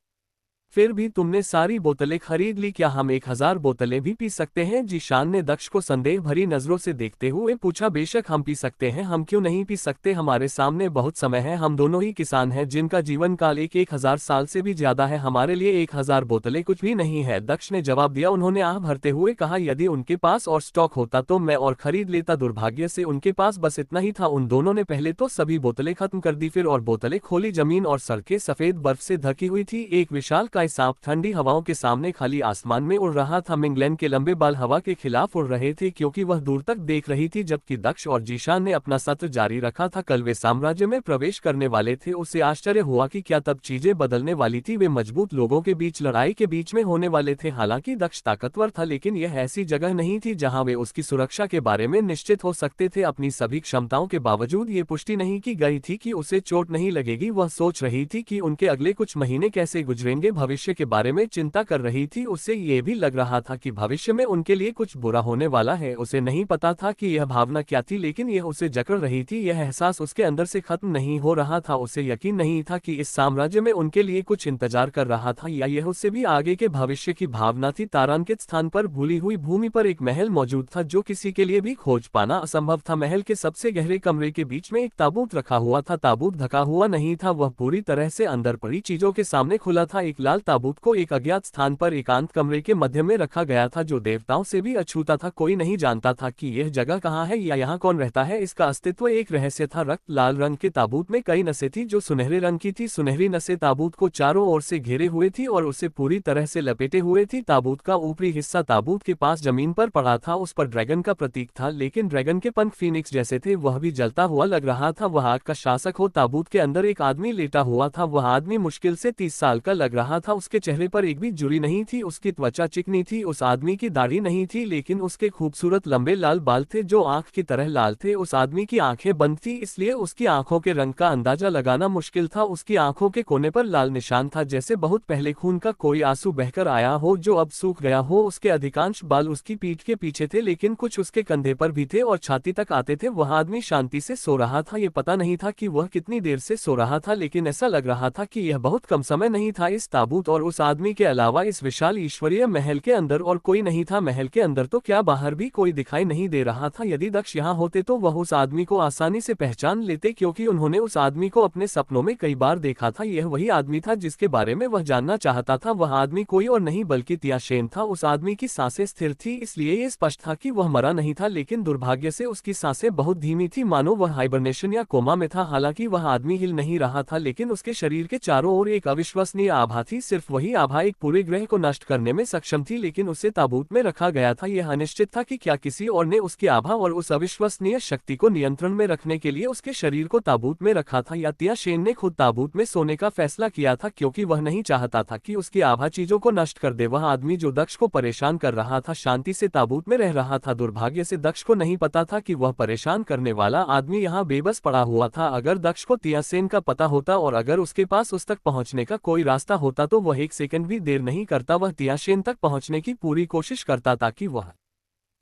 फिर भी तुमने सारी बोतलें खरीद ली, क्या हम 1000 बोतलें भी पी सकते हैं? जीशान ने दक्ष को संदेह भरी नजरों से देखते हुए पूछा, बेशक हम पी सकते हैं, हम क्यों नहीं पी सकते, हमारे सामने बहुत समय है, हम दोनों ही किसान हैं जिनका जीवन काल 1000 साल से भी ज्यादा है, हमारे लिए 1000 बोतलें कुछ भी नहीं है। दक्ष ने जवाब दिया। उन्होंने आह भरते हुए कहा, यदि उनके पास और स्टॉक होता तो मैं और खरीद लेता, दुर्भाग्य से उनके पास बस इतना ही था। उन दोनों ने पहले तो सभी बोतलें खत्म कर दी, फिर और बोतलें खोली। जमीन और सड़कें सफेद बर्फ से ढकी हुई थी, एक विशाल काय सांप ठंडी हवाओं के सामने खाली आसमान में उड़ रहा था। मिंगलैन के लंबे बाल हवा के खिलाफ उड़ रहे थे क्योंकि वह दूर तक देख रही थी, जबकि दक्ष और जीशान ने अपना सत्र जारी रखा था। कल वे साम्राज्य में प्रवेश करने वाले थे, उसे आश्चर्य हुआ कि क्या तब चीजें बदलने वाली थी, वे मजबूत लोगों के बीच लड़ाई के बीच में होने वाले थे। हालांकि दक्ष ताकतवर था, लेकिन यह ऐसी जगह नहीं थी जहां वे उसकी सुरक्षा के बारे में निश्चित हो सकते थे। अपनी सभी क्षमताओं के बावजूद ये पुष्टि नहीं की गई थी कि उसे चोट नहीं लगेगी। वह सोच रही थी कि उनके अगले कुछ महीने कैसे गुजरेंगे, भविष्य के बारे में चिंता कर रही थी। उसे ये भी लग रहा था कि भविष्य में उनके लिए कुछ बुरा होने वाला है। उसे नहीं पता था कि यह भावना क्या थी, लेकिन यह उसे जकड़ रही थी। यह एहसास उसके अंदर से खत्म नहीं हो रहा था। उसे यकीन नहीं था कि इस साम्राज्य में उनके लिए कुछ इंतजार कर रहा था, या यह उससे भी आगे के भविष्य की भावना थी। तारांकित स्थान पर भूली हुई भूमि पर एक महल मौजूद था जो किसी के लिए भी खोज पाना असंभव था। महल के सबसे गहरे कमरे के बीच में एक ताबूत रखा हुआ था। ताबूत ढका हुआ नहीं था, वह पूरी तरह से अंदर पड़ी चीजों के सामने खुला था। एक लाल लाल ताबूत को एक अज्ञात स्थान पर एकांत कमरे के मध्य में रखा गया था, जो देवताओं से भी अछूता था। कोई नहीं जानता था कि यह जगह कहाँ है या यहाँ कौन रहता है। इसका अस्तित्व एक रहस्य था। रक्त लाल रंग के ताबूत में कई नसें थी जो सुनहरे रंग की थी। सुनहरी नसें ताबूत को चारों ओर से घेरे हुए थी और उसे पूरी तरह से लपेटे हुए थी। ताबूत का ऊपरी हिस्सा ताबूत के पास जमीन पर पड़ा था, उस पर ड्रैगन का प्रतीक था, लेकिन ड्रैगन के पंख फीनिक्स जैसे थे। वह भी जलता हुआ लग रहा था। वह आग का शासक हो। ताबूत के अंदर एक आदमी लेटा हुआ था। वह आदमी मुश्किल से 30 साल का लग रहा था। उसके चेहरे पर एक भी झुर्री नहीं थी। उसकी त्वचा चिकनी थी। उस आदमी की दाढ़ी नहीं थी, लेकिन उसके खूबसूरत लंबे लाल बाल थे जो आंख की तरह लाल थे। उस आदमी की आंखें बंद थी, इसलिए उसकी आंखों के रंग का अंदाजा लगाना मुश्किल था। उसकी आंखों के कोने पर लाल निशान था, जैसे बहुत पहले खून का कोई आंसू बहकर आया हो जो अब सूख गया हो। उसके अधिकांश बाल उसकी पीठ के पीछे थे, लेकिन कुछ उसके कंधे पर भी थे और छाती तक आते थे। वह आदमी शांति से सो रहा था। ये पता नहीं था कि वह कितनी देर से सो रहा था, लेकिन ऐसा लग रहा था कि यह बहुत कम समय नहीं था। इस ताबूत और उस आदमी के अलावा इस विशाल ईश्वरीय महल के अंदर और कोई नहीं था। महल के अंदर तो क्या, बाहर भी कोई दिखाई नहीं दे रहा था। यदि दक्ष यहाँ होते तो वह उस आदमी को आसानी से पहचान लेते, क्योंकि उन्होंने उस आदमी को अपने सपनों में कई बार देखा था। यह वही आदमी था जिसके बारे में वह जानना चाहता था। वह आदमी कोई और नहीं बल्कि तियाशेन था। उस आदमी की सांसें स्थिर थी, इसलिए ये स्पष्ट था कि वह मरा नहीं था, लेकिन दुर्भाग्य से उसकी सांसें बहुत धीमी थी, मानो वह हाइबरनेशन या कोमा में था। हालांकि वह आदमी हिल नहीं रहा था, लेकिन उसके शरीर के चारों ओर एक अविश्वसनीय आभा थी। सिर्फ वही आभा एक पूरे ग्रह को नष्ट करने में सक्षम थी, लेकिन उसे ताबूत में रखा गया था। यह अनिश्चित था कि क्या किसी और ने उसकी आभा और उस अविश्वसनीय शक्ति को नियंत्रण में रखने के लिए उसके शरीर को ताबूत में रखा था, या तियाशेन ने खुद ताबूत में सोने का फैसला किया था, क्योंकि वह नहीं चाहता था कि उसकी आभा चीजों को नष्ट कर दे। वह आदमी जो दक्ष को परेशान कर रहा था शांति से ताबूत में रह रहा था। दुर्भाग्य से दक्ष को नहीं पता था कि वह परेशान करने वाला आदमी यहाँ बेबस पड़ा हुआ था। अगर दक्ष को तियाशेन का पता होता और अगर उसके पास उस तक पहुंचने का कोई रास्ता होता तो वह एक सेकंड भी देर नहीं करता। वह तियाशेन तक पहुंचने की पूरी कोशिश करता ताकि वह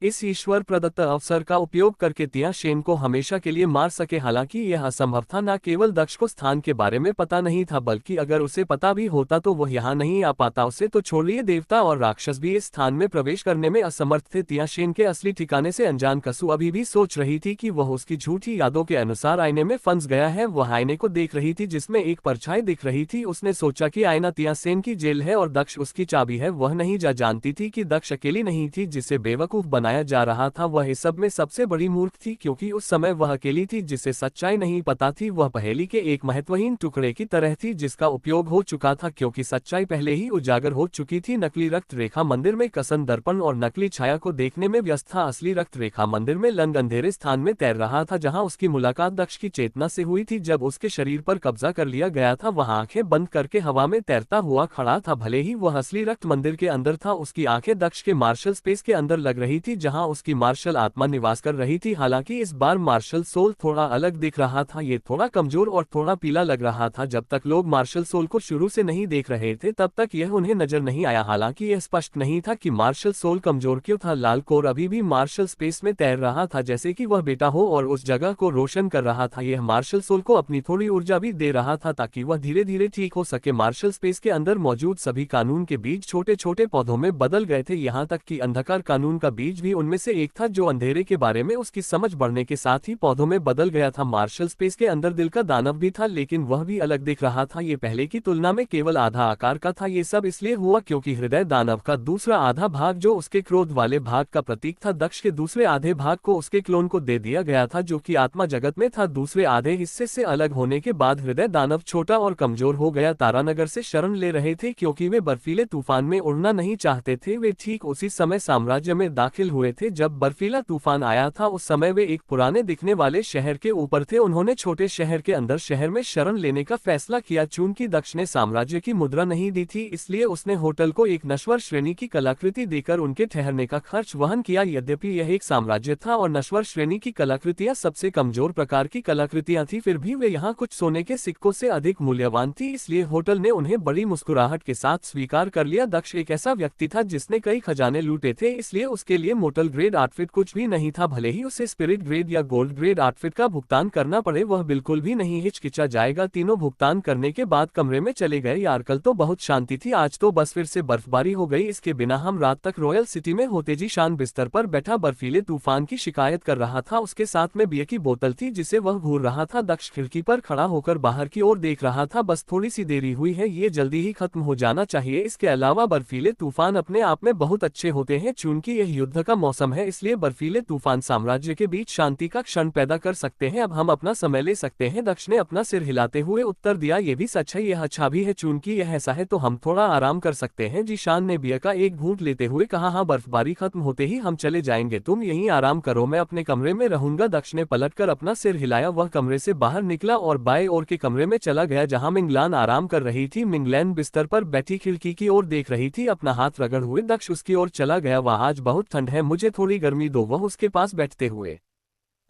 इस ईश्वर प्रदत्त अवसर का उपयोग करके तियाशेन को हमेशा के लिए मार सके। हालांकि यह असंभव था। न केवल दक्ष को स्थान के बारे में पता नहीं था, बल्कि अगर उसे पता भी होता तो वह यहाँ नहीं आ पाता। उसे तो छोड़िए, देवता और राक्षस भी इस स्थान में प्रवेश करने में असमर्थ थे। तियाशेन के असली ठिकाने से अनजान कसु अभी भी सोच रही थी कि वह उसकी झूठी यादों के अनुसार आईने में फंस गया है। वह आईने को देख रही थी जिसमें एक परछाई दिख रही थी। उसने सोचा कि आईना तियाशेन की जेल है और दक्ष उसकी चाबी है। वह नहीं जानती थी कि दक्ष अकेली नहीं थी जिसे बेवकूफ बनाया जा रहा था। वह इस सब में सबसे बड़ी मूर्ख थी, क्योंकि उस समय वह अकेली थी जिसे सच्चाई नहीं पता थी। वह पहेली के एक महत्वहीन टुकड़े की तरह थी जिसका उपयोग हो चुका था, क्योंकि सच्चाई पहले ही उजागर हो चुकी थी। नकली रक्त रेखा मंदिर में कसन दर्पण और नकली छाया को देखने में व्यस्त था। असली रक्त रेखा मंदिर में लंग अंधेरे स्थान में तैर रहा था, जहां उसकी मुलाकात दक्ष की चेतना से हुई थी। जब उसके शरीर पर कब्जा कर लिया गया था, वह आंखें बंद करके हवा में तैरता हुआ खड़ा था। भले ही वह असली रक्त मंदिर के अंदर था, उसकी आंखें दक्ष के मार्शल स्पेस के अंदर लग रही थी, जहां उसकी मार्शल आत्मा निवास कर रही थी। हालांकि इस बार मार्शल सोल थोड़ा अलग दिख रहा था। ये थोड़ा कमजोर और थोड़ा पीला लग रहा था। जब तक लोग मार्शल सोल को शुरू से नहीं देख रहे थे तब तक यह उन्हें नजर नहीं आया। हालांकि यह स्पष्ट नहीं था कि मार्शल सोल कमजोर क्यों था। लाल कोर अभी भी मार्शल स्पेस में तैर रहा था, जैसे कि वह बेटा हो और उस जगह को रोशन कर रहा था। यह मार्शल सोल को अपनी थोड़ी ऊर्जा भी दे रहा था ताकि वह धीरे धीरे ठीक हो सके। मार्शल स्पेस के अंदर मौजूद सभी कानून के बीज छोटे छोटे पौधों में बदल गए थे, यहाँ तक कि अंधकार कानून का बीज भी उनमें से एक था, जो अंधेरे के बारे में उसकी समझ बढ़ने के साथ ही पौधों में बदल गया था। मार्शल स्पेस के अंदर दिल का दानव भी था, लेकिन वह भी अलग दिख रहा था। ये पहले की तुलना में केवल आधा आकार का था। ये सब इसलिए हुआ क्योंकि हृदय दानव का दूसरा आधा भाग, जो उसके क्रोध वाले भाग का प्रतीक था, दक्ष के दूसरे आधे भाग को उसके क्लोन को दे दिया गया था, जो कि आत्मा जगत में था। दूसरे आधे हिस्से से अलग होने के बाद हृदय दानव छोटा और कमजोर हो गया। तारानगर से शरण ले रहे थे क्योंकि वे बर्फीले तूफान में उड़ना नहीं चाहते थे। वे ठीक उसी समय साम्राज्य में दाखिल हुए थे जब बर्फीला तूफान आया था। उस समय वे एक पुराने दिखने वाले शहर के ऊपर थे। उन्होंने छोटे शहर के अंदर शहर में शरण लेने का फैसला किया। चूंकि दक्ष ने साम्राज्य की मुद्रा नहीं दी थी, इसलिए उसने होटल को एक नश्वर श्रेणी की कलाकृति देकर उनके ठहरने का खर्च वहन किया। यद्यपि यह एक साम्राज्य था और नश्वर श्रेणी की कलाकृतियां सबसे कमजोर प्रकार की कलाकृतियां थी, फिर भी वे यहाँ कुछ सोने के सिक्कों से अधिक मूल्यवान थी, इसलिए होटल ने उन्हें बड़ी मुस्कुराहट के साथ स्वीकार कर लिया। दक्ष एक ऐसा व्यक्ति था जिसने कई खजाने लूटे थे, इसलिए उसके लिए मोटल ग्रेड आउटफिट कुछ भी नहीं था। भले ही उसे स्पिरिट ग्रेड या गोल्ड ग्रेड आउटफिट का भुगतान करना पड़े, वह बिल्कुल भी नहीं हिचकिचा जाएगा। तीनों भुगतान करने के बाद कमरे में चले गए। यार कल तो बहुत शांति थी, आज तो बस फिर से बर्फबारी हो गई। इसके बिना हम रात तक रॉयल सिटी में होते। जीशान बिस्तर पर बैठा बर्फीले तूफान की शिकायत कर रहा था। उसके साथ में बियर की बोतल थी जिसे वह घूर रहा था। दक्ष खिड़की पर खड़ा होकर बाहर की ओर देख रहा था। बस थोड़ी सी देरी हुई है, ये जल्दी ही खत्म हो जाना चाहिए। इसके अलावा बर्फीले तूफान अपने आप में बहुत अच्छे होते हैं। चूंकि यह युद्ध का मौसम है, इसलिए बर्फीले तूफान साम्राज्य के बीच शांति का क्षण पैदा कर सकते हैं। अब हम अपना समय ले सकते हैं। दक्ष ने अपना सिर हिलाते हुए उत्तर दिया, ये भी सच है, यह अच्छा भी है। चूंकि यह ऐसा है तो हम थोड़ा आराम कर सकते हैं। जीशान ने बियर का एक घूंट लेते हुए कहा, हाँ, बर्फबारी खत्म होते ही हम चले जाएंगे, तुम यहीं आराम करो, मैं अपने कमरे में रहूंगा। दक्ष ने पलटकर अपना सिर हिलाया। वह कमरे से बाहर निकला और बाएं ओर के कमरे में चला गया जहां मिंगलान आराम कर रही थी। मिंगलैन बिस्तर पर बैठी खिड़की की ओर देख रही थी। अपना हाथ रगड़ हुए दक्ष उसकी ओर चला गया। वह आज बहुत ठंड है, मुझे थोड़ी गर्मी दो, वह उसके पास बैठते हुए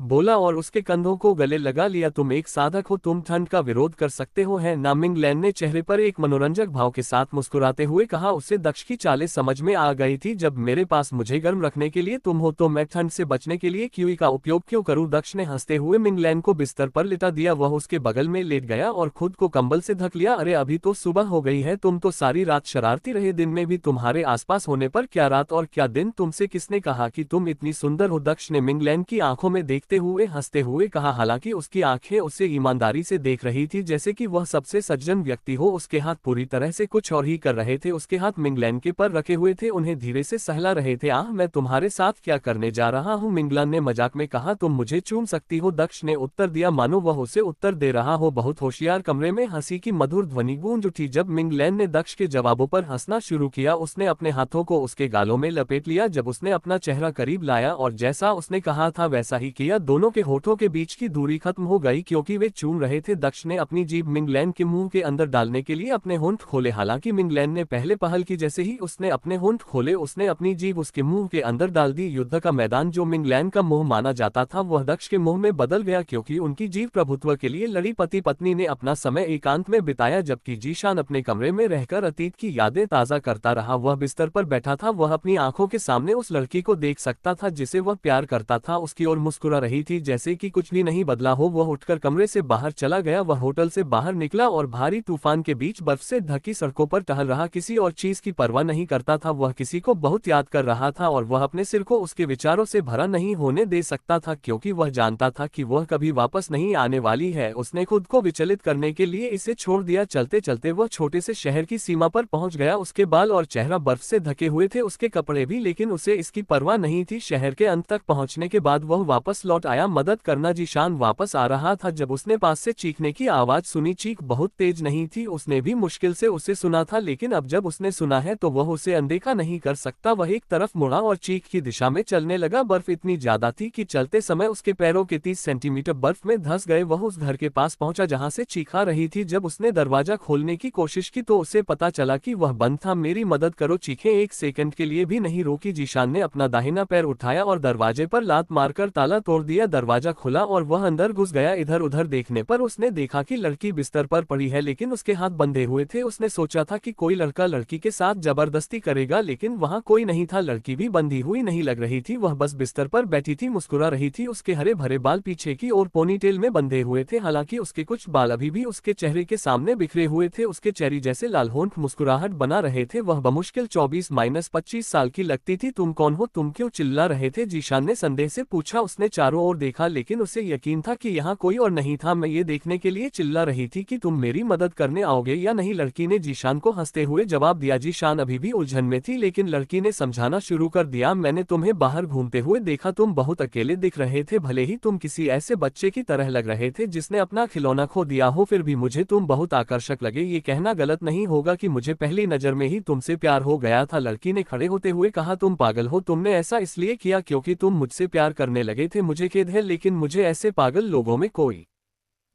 बोला और उसके कंधों को गले लगा लिया। तुम एक साधक हो, तुम ठंड का विरोध कर सकते हो, है ना? मिंगलैन ने चेहरे पर एक मनोरंजक भाव के साथ मुस्कुराते हुए कहा। उसे दक्ष की चालें समझ में आ गई थी। जब मेरे पास मुझे गर्म रखने के लिए तुम हो तो मैं ठंड से बचने के लिए किवी का उपयोग क्यों करूं? दक्ष ने हंसते हुए मिंगलैन को बिस्तर पर लिटा दिया। वह उसके बगल में लेट गया और खुद को कंबल से ढक लिया। अरे अभी तो सुबह हो गई है, तुम तो सारी रात शरारती रहे, दिन में भी तुम्हारे आसपास होने पर क्या रात और क्या दिन? तुमसे किसने कहा कि तुम इतनी सुंदर हो? दक्ष ने मिंगलैन की आंखों में देखते हुए हंसते हुए कहा। हालांकि उसकी आंखें उसे ईमानदारी से देख रही थी, जैसे कि वह सबसे सज्जन व्यक्ति हो। उसके हाथ पूरी तरह से कुछ और ही कर रहे थे। उसके हाथ मिंगलैन के पर रखे हुए थे, उन्हें धीरे से सहला रहे थे। आह, मैं तुम्हारे साथ क्या करने जा रहा हूँ? मिंगलैन ने मजाक में कहा। तुम मुझे चूम सकती हो, दक्ष ने उत्तर दिया, मानो वह उसे उत्तर दे रहा हो। बहुत होशियार। कमरे में हंसी की मधुर ध्वनि गूंज उठी। जब मिंगलैन ने दक्ष के जवाबों पर हंसना शुरू किया, उसने अपने हाथों को उसके गालों में लपेट लिया। जब उसने अपना चेहरा करीब लाया और जैसा उसने कहा था वैसा ही किया, दोनों के होठों के बीच की दूरी खत्म हो गई क्योंकि वे चूम रहे थे। दक्ष ने अपनी जीभ मिंगलैन के मुंह के अंदर डालने के लिए अपने होंठ खोले। हालांकि मिंगलैन ने पहले पहल की। जैसे ही उसने अपने होंठ खोले, उसने अपनी जीभ उसके मुंह के अंदर डाल दी। युद्ध का मैदान जो मिंगलैन का मुंह माना जाता था, वह दक्ष के मुंह में बदल गया क्योंकि उनकी जीभ प्रभुत्व के लिए लड़ी। पति पत्नी ने अपना समय एकांत में बिताया, जबकि जीशान अपने कमरे में रहकर अतीत की यादें ताजा करता रहा। वह बिस्तर पर बैठा था। वह अपनी आंखों के सामने उस लड़की को देख सकता था जिसे वह प्यार करता था। उसकी ओर मुस्कुरा रही थी जैसे कि कुछ भी नहीं बदला हो। वह उठकर कमरे से बाहर चला गया। वह होटल से बाहर निकला और भारी तूफान के बीच बर्फ से ढकी सड़कों पर टहल रहा। किसी और चीज की परवाह नहीं करता था। वह किसी को बहुत याद कर रहा था और वह अपने सिर को उसके विचारों से भरा नहीं होने दे सकता था क्योंकि वह जानता था कि वह कभी वापस नहीं आने वाली है। उसने खुद को विचलित करने के लिए इसे छोड़ दिया। चलते चलते वह छोटे से शहर की सीमा पर पहुंच गया। उसके बाल और चेहरा बर्फ से ढके हुए थे, उसके कपड़े भी, लेकिन उसे इसकी परवाह नहीं थी। शहर के अंत तक पहुंचने के बाद वह वापस लौट आया मदद करना। जीशान वापस आ रहा था जब उसने पास से चीखने की आवाज सुनी। चीख बहुत तेज नहीं थी, उसने भी मुश्किल से उसे सुना था, लेकिन अब जब उसने सुना है तो वह उसे अनदेखा नहीं कर सकता। वह एक तरफ मुड़ा और चीख की दिशा में चलने लगा। बर्फ इतनी ज्यादा थी कि चलते समय उसके पैरों के 30 सेंटीमीटर बर्फ में धंस गए। वह उस घर के पास पहुंचा जहां से चीखा रही थी। जब उसने दरवाजा खोलने की कोशिश की तो उसे पता चला कि वह बंद था। मेरी मदद करो, चीखें एक सेकंड के लिए भी नहीं रोकी। जीशान ने अपना दाहिना पैर उठाया और दरवाजे पर लात मारकर ताला तोड़ दिया। दरवाजा खुला और वह अंदर घुस गया। इधर उधर देखने पर उसने देखा कि लड़की बिस्तर पर पड़ी है, लेकिन उसके हाथ बंधे हुए थे। उसने सोचा था कि कोई लड़का लड़की के साथ जबरदस्ती करेगा, लेकिन वहां कोई नहीं था। लड़की भी बंधी हुई नहीं लग रही थी, वह बस बिस्तर पर बैठी थी, मुस्कुरा रही थी। उसके हरे भरे बाल पीछे की ओर पोनीटेल में बंधे हुए थे, हालांकि उसके कुछ बाल अभी भी उसके चेहरे के सामने बिखरे हुए थे। उसके चेहरे जैसे लाल होंठ मुस्कुराहट बना रहे थे। वह बमुश्किल 24-25 साल की लगती थी। तुम कौन हो? तुम क्यों चिल्ला रहे थे? जीशान ने संदेह से पूछा। उसने चारों ओर देखा, लेकिन उसे यकीन था कि यहाँ कोई और नहीं था। मैं ये देखने के लिए चिल्ला रही थी कि तुम मेरी मदद करने आओगे या नहीं, लड़की ने जीशान को हंसते हुए जवाब दिया। जीशान अभी भी उलझन में थी, लेकिन लड़की ने समझाना शुरू कर दिया। मैंने तुम्हें बाहर घूमते हुए देखा, तुम बहुत अकेले दिख रहे थे। भले ही तुम किसी ऐसे बच्चे की तरह लग रहे थे जिसने अपना खिलौना खो दिया हो, फिर भी मुझे तुम बहुत आकर्षक लगे। ये कहना गलत नहीं होगा कि मुझे पहली नजर में ही तुमसे प्यार हो गया था, लड़की ने खड़े होते हुए कहा। तुम पागल हो, तुमने ऐसा इसलिए किया क्योंकि तुम मुझसे प्यार करने लगे थे। मुझे खेद है, लेकिन मुझे ऐसे पागल लोगों में कोई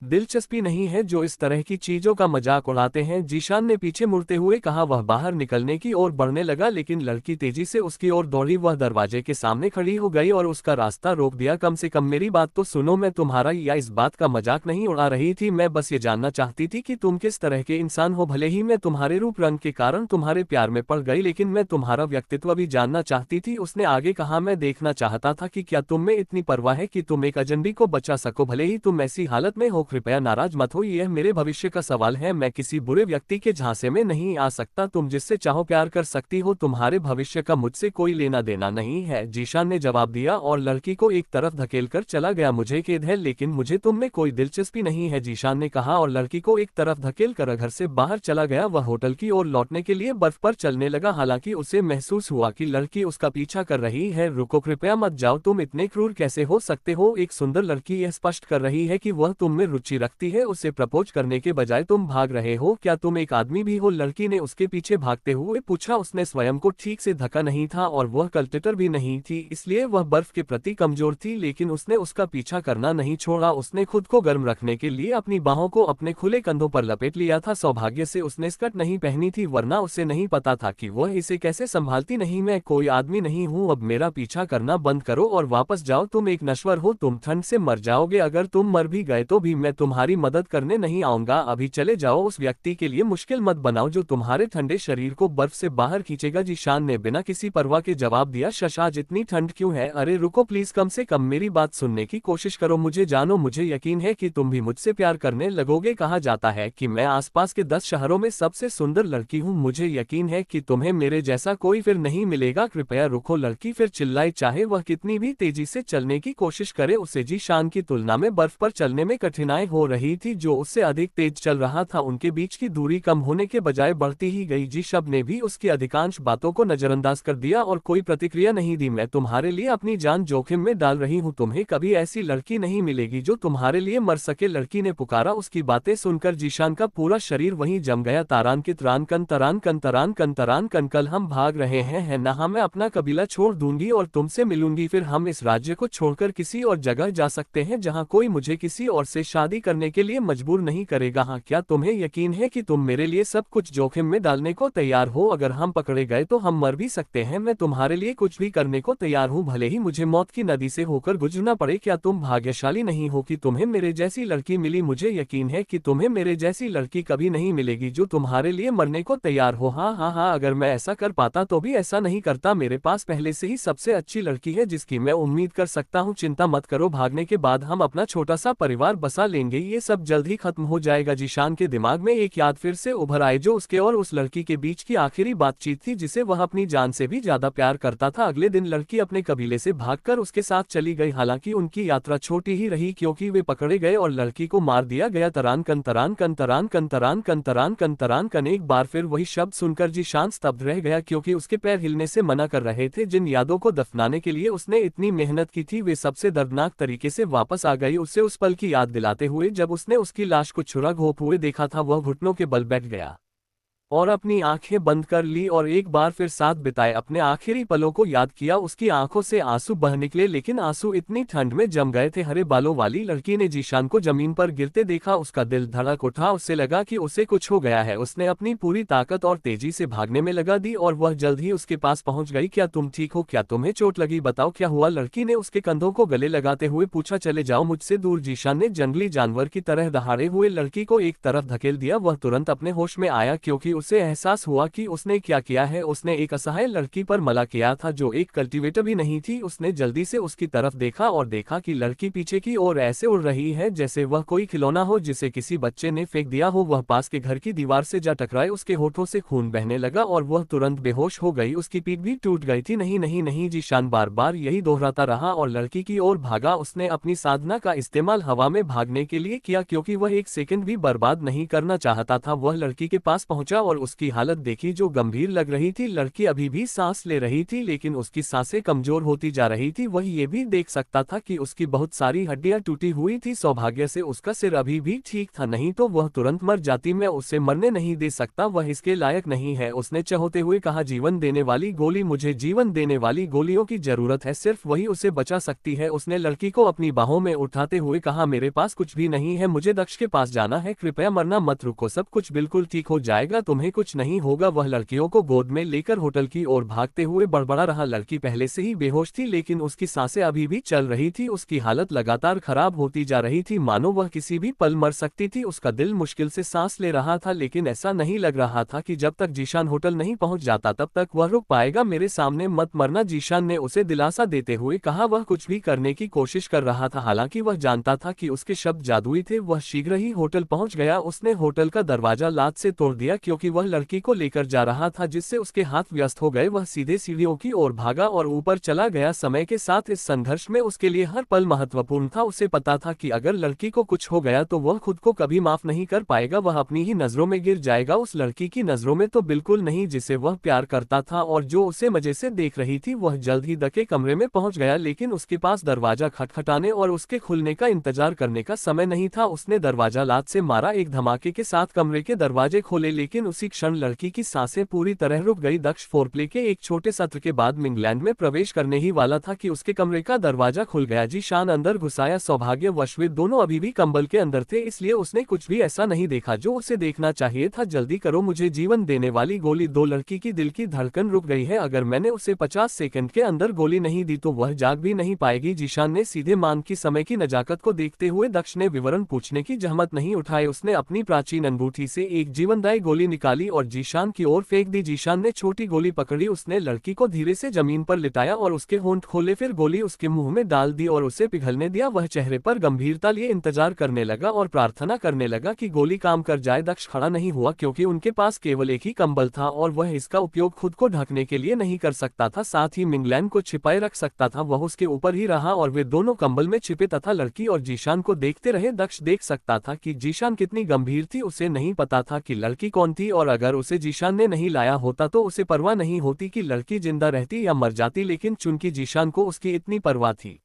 दिलचस्पी नहीं है जो इस तरह की चीजों का मजाक उड़ाते हैं, जीशान ने पीछे मुड़ते हुए कहा। वह बाहर निकलने की ओर बढ़ने लगा लेकिन लड़की तेजी से उसकी ओर दौड़ी। वह दरवाजे के सामने खड़ी हो गई और उसका रास्ता रोक दिया। कम से कम मेरी बात तो सुनो, मैं तुम्हारा या इस बात का मजाक नहीं उड़ा रही थी। मैं बस ये जानना चाहती थी कि तुम किस तरह के इंसान हो। भले ही मैं तुम्हारे रूप रंग के कारण तुम्हारे प्यार में पड़ गई, लेकिन मैं तुम्हारा व्यक्तित्व भी जानना चाहती थी। उसने आगे कहा, मैं देखना चाहता था कि क्या तुम में इतनी परवाह है कि तुम एक अजनबी को बचा सको, भले ही तुम ऐसी हालत में हो। कृपया नाराज मत हो, यह मेरे भविष्य का सवाल है। मैं किसी बुरे व्यक्ति के झांसे में नहीं आ सकता। तुम जिससे चाहो प्यार कर सकती हो, तुम्हारे भविष्य का मुझसे कोई लेना देना नहीं है, जीशान ने जवाब दिया और लड़की को एक तरफ धकेलकर चला गया। मुझे खेद है लेकिन मुझे तुम में कोई दिलचस्पी नहीं है, जीशान ने कहा और लड़की को एक तरफ धकेल कर घर से बाहर चला गया। वह होटल की ओर लौटने के लिए बर्फ पर चलने लगा, हालांकि उसे महसूस हुआ कि लड़की उसका पीछा कर रही है। रुको, कृपया मत जाओ, तुम इतने क्रूर कैसे हो सकते हो। एक सुंदर लड़की यह स्पष्ट कर रही है कि वह तुम में रुचि रखती है, उसे प्रपोज करने के बजाय तुम भाग रहे हो। क्या तुम एक आदमी भी हो, लड़की ने उसके पीछे भागते हुए पूछा। उसने स्वयं को ठीक से ढका नहीं था और वह कल्टेटर भी नहीं थी, इसलिए वह बर्फ के प्रति कमजोर थी, लेकिन उसने उसका पीछा करना नहीं छोड़ा। उसने खुद को गर्म रखने के लिए अपनी बाहों को अपने खुले कंधों पर लपेट लिया था। सौभाग्य से उसने स्कर्ट नहीं पहनी थी, वरना उसे नहीं पता था कि वह इसे कैसे संभालती। नहीं, मैं कोई आदमी नहीं हूँ, अब मेरा पीछा करना बंद करो और वापस जाओ। तुम एक नश्वर हो, तुम ठंड से मर जाओगे। अगर तुम मर भी गए तो भी मैं तुम्हारी मदद करने नहीं आऊंगा। अभी चले जाओ, उस व्यक्ति के लिए मुश्किल मत बनाओ जो तुम्हारे ठंडे शरीर को बर्फ से बाहर खींचेगा। जीशान ने बिना किसी परवाह के जवाब दिया। शशाज, इतनी ठंड क्यों है? अरे रुको प्लीज, कम से कम मेरी बात सुनने की कोशिश करो। मुझे जानो, मुझे यकीन है कि तुम भी मुझसे प्यार करने लगोगे। कहा जाता है कि मैं आसपास के 10 शहरों में सबसे सुंदर लड़की हूँ, मुझे यकीन है कि तुम्हें मेरे जैसा कोई फिर नहीं मिलेगा। कृपया रुको, लड़की फिर चिल्लाई। चाहे वह कितनी भी तेजी से चलने की कोशिश करे, उसे जीशान की तुलना में बर्फ पर चलने में कठिनाई हो रही थी। जो उससे अधिक तेज चल रहा था, उनके बीच की दूरी कम होने के बजाय बढ़ती ही गई। जीशब ने भी उसकी अधिकांश बातों को नजरअंदाज कर दिया और कोई प्रतिक्रिया नहीं दी। मैं तुम्हारे लिए अपनी जान जोखिम में डाल रही हूँ, तुम्हें कभी ऐसी लड़की नहीं मिलेगी जो तुम्हारे लिए मर सके, लड़की ने पुकारा। उसकी बातें सुनकर जीशान का पूरा शरीर वहीं जम गया। तारांकित रान कन तरान कन तरान कन तरान कन, कल हम भाग रहे हैं, है ना? मैं अपना कबीला छोड़ दूंगी और तुमसे मिलूंगी, फिर हम इस राज्य को छोड़कर किसी और जगह जा सकते हैं जहाँ कोई मुझे किसी और से शादी करने के लिए मजबूर नहीं करेगा। हाँ, क्या तुम्हें यकीन है कि तुम मेरे लिए सब कुछ जोखिम में डालने को तैयार हो? अगर हम पकड़े गए तो हम मर भी सकते हैं, मैं तुम्हारे लिए कुछ भी करने को तैयार हूँ, भले ही मुझे मौत की नदी से होकर गुजरना पड़े। क्या तुम भाग्यशाली नहीं हो कि तुम्हें मेरे जैसी लड़की मिली? मुझे यकीन है कि तुम्हें मेरे जैसी लड़की कभी नहीं मिलेगी जो तुम्हारे लिए मरने को तैयार हो। हाँ हाँ हाँ, अगर मैं ऐसा कर पाता तो भी ऐसा नहीं करता। मेरे पास पहले से ही सबसे अच्छी लड़की है जिसकी मैं उम्मीद कर सकता हूँ। चिंता मत करो, भागने के बाद हम अपना छोटा सा परिवार बसा लेंगे, ये सब जल्द ही खत्म हो जाएगा। जीशान के दिमाग में एक याद फिर से उभर आई जो उसके और उस लड़की के बीच की आखिरी बातचीत थी जिसे वह अपनी जान से भी ज्यादा प्यार करता था। अगले दिन लड़की अपने कबीले से भागकर उसके साथ चली गई, हालांकि उनकी यात्रा छोटी ही रही क्योंकि वे पकड़े गए और लड़की को मार दिया गया। तरान कन तरान कन तरान कन तरान कन तरान कन तरान कन। एक बार फिर वही शब्द सुनकर जीशान स्तब्ध रह गया क्योंकि उसके पैर हिलने से मना कर रहे थे। जिन यादों को दफनाने के लिए उसने इतनी मेहनत की थी वे सबसे दर्दनाक तरीके से वापस आ गई। उसे उस पल की याद दिलाते हुए जब उसने उसकी लाश को छुरा घोंप हुए देखा था, वह घुटनों के बल बैठ गया और अपनी आंखें बंद कर ली और एक बार फिर साथ बिताए अपने आखिरी पलों को याद किया। उसकी आंखों से आंसू बह निकले लेकिन आंसू इतनी ठंड में जम गए थे। हरे बालों वाली लड़की ने जीशान को जमीन पर गिरते देखा, उसका दिल धड़क उठा, उससे लगा कि उसे कुछ हो गया है। उसने अपनी पूरी ताकत और तेजी से भागने में लगा दी और वह जल्द ही उसके पास पहुंच गई। क्या तुम ठीक हो? क्या तुम्हें चोट लगी? बताओ क्या हुआ? लड़की ने उसके कंधों को गले लगाते हुए पूछा। चले जाओ मुझसे दूर, जीशान ने जंगली जानवर की तरह दहाड़े हुए लड़की को एक तरफ धकेल दिया। वह तुरंत अपने होश में आया क्योंकि उसे एहसास हुआ कि उसने क्या किया है। उसने एक असहाय लड़की पर हमला किया था जो एक कल्टीवेटर भी नहीं थी। उसने जल्दी से उसकी तरफ देखा और देखा कि लड़की पीछे की ओर ऐसे उड़ रही है जैसे वह कोई खिलौना हो जिसे किसी बच्चे ने फेंक दिया हो। वह पास के घर की दीवार से जा टकराए, उसके होठों से खून बहने लगा और वह तुरंत बेहोश हो गई। उसकी पीठ भी टूट गई थी। नहीं नहीं नहीं, जीशान बार बार यही दोहराता रहा और लड़की की ओर भागा। उसने अपनी साधना का इस्तेमाल हवा में भागने के लिए किया क्योंकि वह एक सेकंड भी बर्बाद नहीं करना चाहता था। वह लड़की के पास पहुंचा और उसकी हालत देखी जो गंभीर लग रही थी। लड़की अभी भी सांस ले रही थी लेकिन उसकी सांसें कमजोर होती जा रही थी। वह ये भी देख सकता था कि उसकी बहुत सारी हड्डियां टूटी हुई थी। सौभाग्य से उसका सिर अभी भी ठीक था, नहीं तो वह तुरंत मर जाती। मैं उसे मरने नहीं दे सकता, वह इसके लायक नहीं है, उसने चौंकते हुए कहा। जीवन देने वाली गोली, मुझे जीवन देने वाली गोलियों की जरूरत है, सिर्फ वही उसे बचा सकती है। उसने लड़की को अपनी बाहों में उठाते हुए कहा, मेरे पास कुछ भी नहीं है, मुझे दक्ष के पास जाना है, कृपया मरना मत, रुको, सब कुछ बिल्कुल ठीक हो जाएगा, तुम्हें कुछ नहीं होगा। वह लड़कियों को गोद में लेकर होटल की ओर भागते हुए बड़बड़ा रहा। लड़की पहले से ही बेहोश थी लेकिन उसकी सांसें अभी भी चल रही थी। उसकी हालत लगातार खराब होती जा रही थी, मानो वह किसी भी पल मर सकती थी। उसका दिल मुश्किल से सांस ले रहा था लेकिन ऐसा नहीं लग रहा था कि जब तक जीशान होटल नहीं पहुंच जाता तब तक वह रुक पाएगा। मेरे सामने मत मरना, जीशान ने उसे दिलासा देते हुए कहा। वह कुछ भी करने की कोशिश कर रहा था, हालांकि वह जानता था कि उसके शब्द जादुई थे। वह शीघ्र ही होटल पहुंच गया। उसने होटल का दरवाजा लात से तोड़ दिया क्योंकि वह लड़की को लेकर जा रहा था, जिससे उसके हाथ व्यस्त हो गए। वह सीधे सीढ़ियों की ओर भागा और ऊपर चला गया। समय के साथ इस संघर्ष में उसके लिए हर पल महत्वपूर्ण था। उसे पता था कि अगर लड़की को कुछ हो गया तो वह खुद को कभी माफ नहीं कर पाएगा, वह अपनी ही नजरों में गिर जाएगा। उस लड़की की नजरों में तो बिल्कुल नहीं जिसे वह प्यार करता था और जो उसे मजे से देख रही थी। वह जल्द ही दके कमरे में पहुंच गया लेकिन उसके पास दरवाजा खटखटाने और उसके खुलने का इंतजार करने का समय नहीं था। उसने दरवाजा लात से मारा, एक धमाके के साथ कमरे के दरवाजे खोले लेकिन उसी क्षण लड़की की सांसें पूरी तरह रुक गई। दक्ष फोरप्ले के एक छोटे सत्र के बाद मिंगलैंड में प्रवेश करने ही वाला था कि उसके कमरे का दरवाजा खुल गया। जीशान अंदर घुसाया। सौभाग्यवश वे दोनों अभी भी कंबल के अंदर थे, इसलिए उसने कुछ भी ऐसा नहीं देखा जो उसे देखना चाहिए था। जल्दी करो, मुझे जीवन देने वाली गोली दो। लड़की की दिल की धड़कन रुक गई है, अगर मैंने उसे 50 सेकंड के अंदर गोली नहीं दी तो वह जाग भी नहीं पाएगी। जीशान ने सीधे मान की समय की नजाकत को देखते हुए दक्ष ने विवरण पूछने की जहमत नहीं उठाई। उसने अपनी प्राचीन अंगूठी से एक जीवनदायी गोली निकाली और जीशान की ओर फेंक दी। जीशान ने छोटी गोली पकड़ी, उसने लड़की को धीरे से जमीन पर लिटाया और उसके होंठ खोले, फिर गोली उसके मुंह में डाल दी और उसे पिघलने दिया। वह चेहरे पर गंभीरता लिए इंतजार करने लगा और प्रार्थना करने लगा कि गोली काम कर जाए। दक्ष खड़ा नहीं हुआ क्योंकि उनके पास केवल एक ही कंबल था और वह इसका उपयोग खुद को ढकने के लिए नहीं कर सकता था, साथ ही मिंगलैंड को छिपाए रख सकता था। वह उसके ऊपर ही रहा और वे दोनों कंबल में छिपे तथा लड़की और जीशान को देखते रहे। दक्ष देख सकता था कि जीशान कितनी गंभीर थी, उसे नहीं पता था कि लड़की कौन थी और अगर उसे जीशान ने नहीं लाया होता तो उसे परवाह नहीं होती कि लड़की जिंदा रहती या मर जाती, लेकिन चूंकि जीशान को उसकी इतनी परवाह थी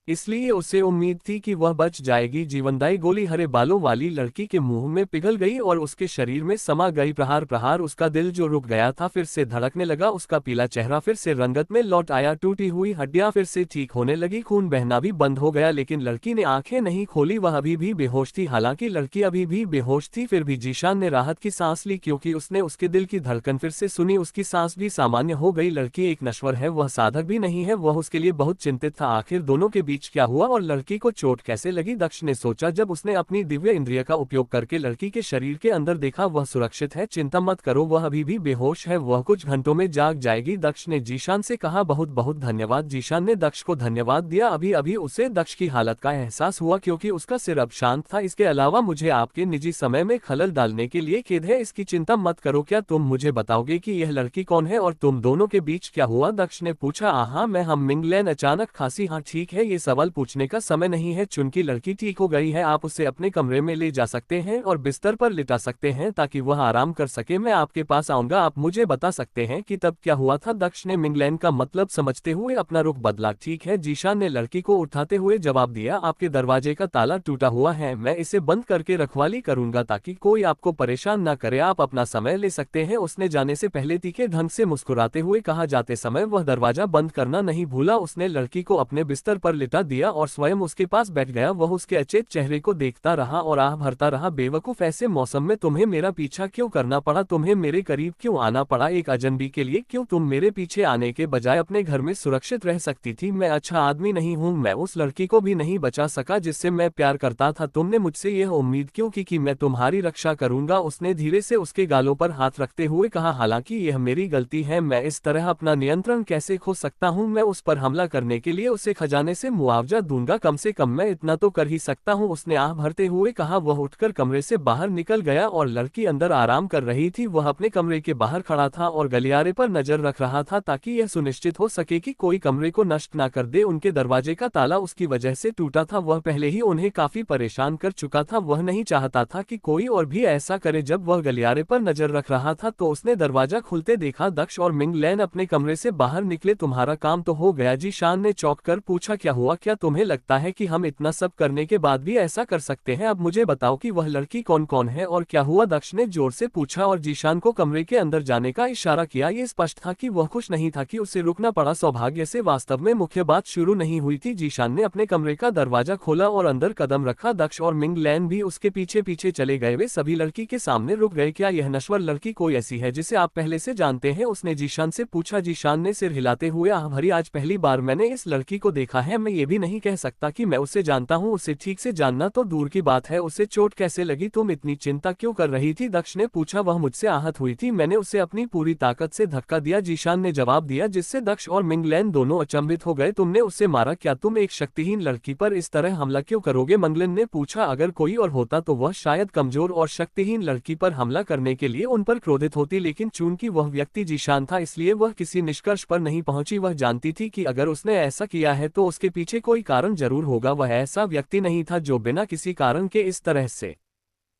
इसलिए उसे उम्मीद थी कि वह बच जाएगी। जीवनदायी गोली हरे बालों वाली लड़की के मुंह में पिघल गई और उसके शरीर में समा गई। प्रहार प्रहार उसका दिल जो रुक गया था फिर से धड़कने लगा, उसका पीला चेहरा फिर से रंगत में लौट आया, टूटी हुई हड्डियां फिर से ठीक होने लगी, खून बहना भी बंद हो गया। लेकिन लड़की ने आंखें नहीं खोली, वह अभी भी बेहोश थी। हालांकि लड़की अभी भी बेहोश थी फिर भी जीशान ने राहत की सांस ली क्योंकि उसने उसके दिल की धड़कन फिर से सुनी, उसकी सांस भी सामान्य हो गई। लड़की एक नश्वर है, वह साधक भी नहीं है। वह उसके लिए बहुत चिंतित था, आखिर दोनों के बीच क्या हुआ और लड़की को चोट कैसे लगी। दक्ष ने सोचा जब उसने अपनी दिव्य इंद्रिय का उपयोग करके लड़की के शरीर के अंदर देखा, वह सुरक्षित है, चिंता मत करो, वह अभी भी बेहोश है, वह कुछ घंटों में जाग जाएगी। दक्ष ने जीशान से कहा, बहुत बहुत धन्यवाद। जीशान ने दक्ष को धन्यवाद दिया। अभी अभी उसे दक्ष की हालत का एहसास हुआ क्योंकि उसका सिर अब शांत था। इसके अलावा मुझे आपके निजी समय में खलल डालने के लिए खेद है, इसकी चिंता मत करो। क्या तुम मुझे बताओगे कि यह लड़की कौन है और तुम दोनों के बीच क्या हुआ? दक्ष ने पूछा। हाँ मैं हम मिंगलैंड अचानक खांसी। हाँ ठीक है, ये सवाल पूछने का समय नहीं है, चूंकि लड़की ठीक हो गई है आप उसे अपने कमरे में ले जा सकते हैं और बिस्तर पर लिटा सकते हैं ताकि वह आराम कर सके। मैं आपके पास आऊंगा, आप मुझे बता सकते हैं कि तब क्या हुआ था? दक्ष ने मिंगलैंड का मतलब समझते हुए अपना रुख बदला। ठीक है, जीशान ने लड़की को उठाते हुए जवाब दिया, आपके दरवाजे का ताला टूटा हुआ है, मैं इसे बंद करके रखवाली करूंगा ताकि कोई आपको परेशान न करे, आप अपना समय ले सकते हैं। उसने जाने से पहले तीखे ढंग से मुस्कुराते हुए कहा, जाते समय वह दरवाजा बंद करना नहीं भूला। उसने लड़की को अपने बिस्तर पर लिटा दिया और स्वयं उसके पास बैठ गया। वह उसके अचेत चेहरे को देखता रहा और आह भरता रहा, बेवकूफ, ऐसे मौसम में तुम्हें मेरा पीछा क्यों करना पड़ा? तुम्हें मेरे करीब क्यों आना पड़ा? एक अजनबी के लिए क्यों? तुम मेरे पीछे आने के बजाय अपने घर में सुरक्षित रह सकती थी। मैं अच्छा आदमी नहीं हूँ, मैं उस लड़की को भी नहीं बचा सका जिससे मैं प्यार करता था। तुमने मुझसे यह उम्मीद क्यों की कि मैं तुम्हारी रक्षा करूंगा? उसने धीरे से उसके गालों पर हाथ रखते हुए कहा, हालांकि यह मेरी गलती है, मैं इस तरह अपना नियंत्रण कैसे खो सकता हूँ? मैं उस पर हमला करने के लिए उसे खजाने से मुआवजा दूंगा, कम से कम मैं इतना तो कर ही सकता हूँ, उसने आह भरते हुए कहा। वह उठकर कमरे से बाहर निकल गया और लड़की अंदर आराम कर रही थी। वह अपने कमरे के बाहर खड़ा था और गलियारे पर नजर रख रहा था ताकि यह सुनिश्चित हो सके कि कोई कमरे को नष्ट ना कर दे। उनके दरवाजे का ताला उसकी वजह से टूटा था। वह पहले ही उन्हें काफी परेशान कर चुका था। वह नहीं चाहता था कि कोई और भी ऐसा करे। जब वह गलियारे पर नजर रख रहा था तो उसने दरवाजा खुलते देखा। दक्ष और मिंग लैन अपने कमरे से बाहर निकले। तुम्हारा काम तो हो गया, जीशान ने चौंक कर पूछा। क्या हुआ? क्या तुम्हें लगता है कि हम इतना सब करने के बाद भी ऐसा कर सकते हैं? अब मुझे बताओ कि वह लड़की कौन कौन है और क्या हुआ? दक्ष ने जोर से पूछा और जीशान को कमरे के अंदर जाने का इशारा किया। ये स्पष्ट था कि वह खुश नहीं था कि उसे रुकना पड़ा। सौभाग्य से वास्तव में मुख्य बात शुरू नहीं हुई थी। जीशान ने अपने कमरे का दरवाजा खोला और अंदर कदम रखा। दक्ष और मिंग लैन भी उसके पीछे पीछे चले गए। वे सभी लड़की के सामने रुक गए। क्या यह नश्वर लड़की कोई ऐसी है जिसे आप पहले से जानते हैं? उसने जीशान से पूछा। जीशान ने सिर हिलाते हुए आह भरी। आज पहली बार मैंने इस लड़की को देखा है। मैं ये भी नहीं कह सकता कि मैं उसे जानता हूँ। उसे ठीक से जानना तो दूर की बात है, उसे चोट कैसे लगी? तुम इतनी चिंता क्यों कर रही थी? दक्ष ने पूछा। वह मुझसे आहत हुई थी, मैंने उसे अपनी पूरी ताकत से धक्का दिया, जीशान ने जवाब दिया, जिससे दक्ष और मिंग लैन दोनों अचंभित हो गए। तुमने उसे मारा? क्या तुम एक शक्तिहीन लड़की पर इस तरह हमला क्यों करोगे? मंगलन ने पूछा। अगर कोई और होता तो वह शायद कमजोर और शक्तिहीन लड़की पर हमला करने के लिए उन पर क्रोधित होती, लेकिन चूंकि वह व्यक्ति जीशान था इसलिए वह किसी निष्कर्ष पर नहीं पहुंची। वह जानती थी कि अगर उसने ऐसा किया है तो उसके पीछे कोई कारण जरूर होगा। वह ऐसा व्यक्ति नहीं था जो बिना किसी कारण के इस तरह से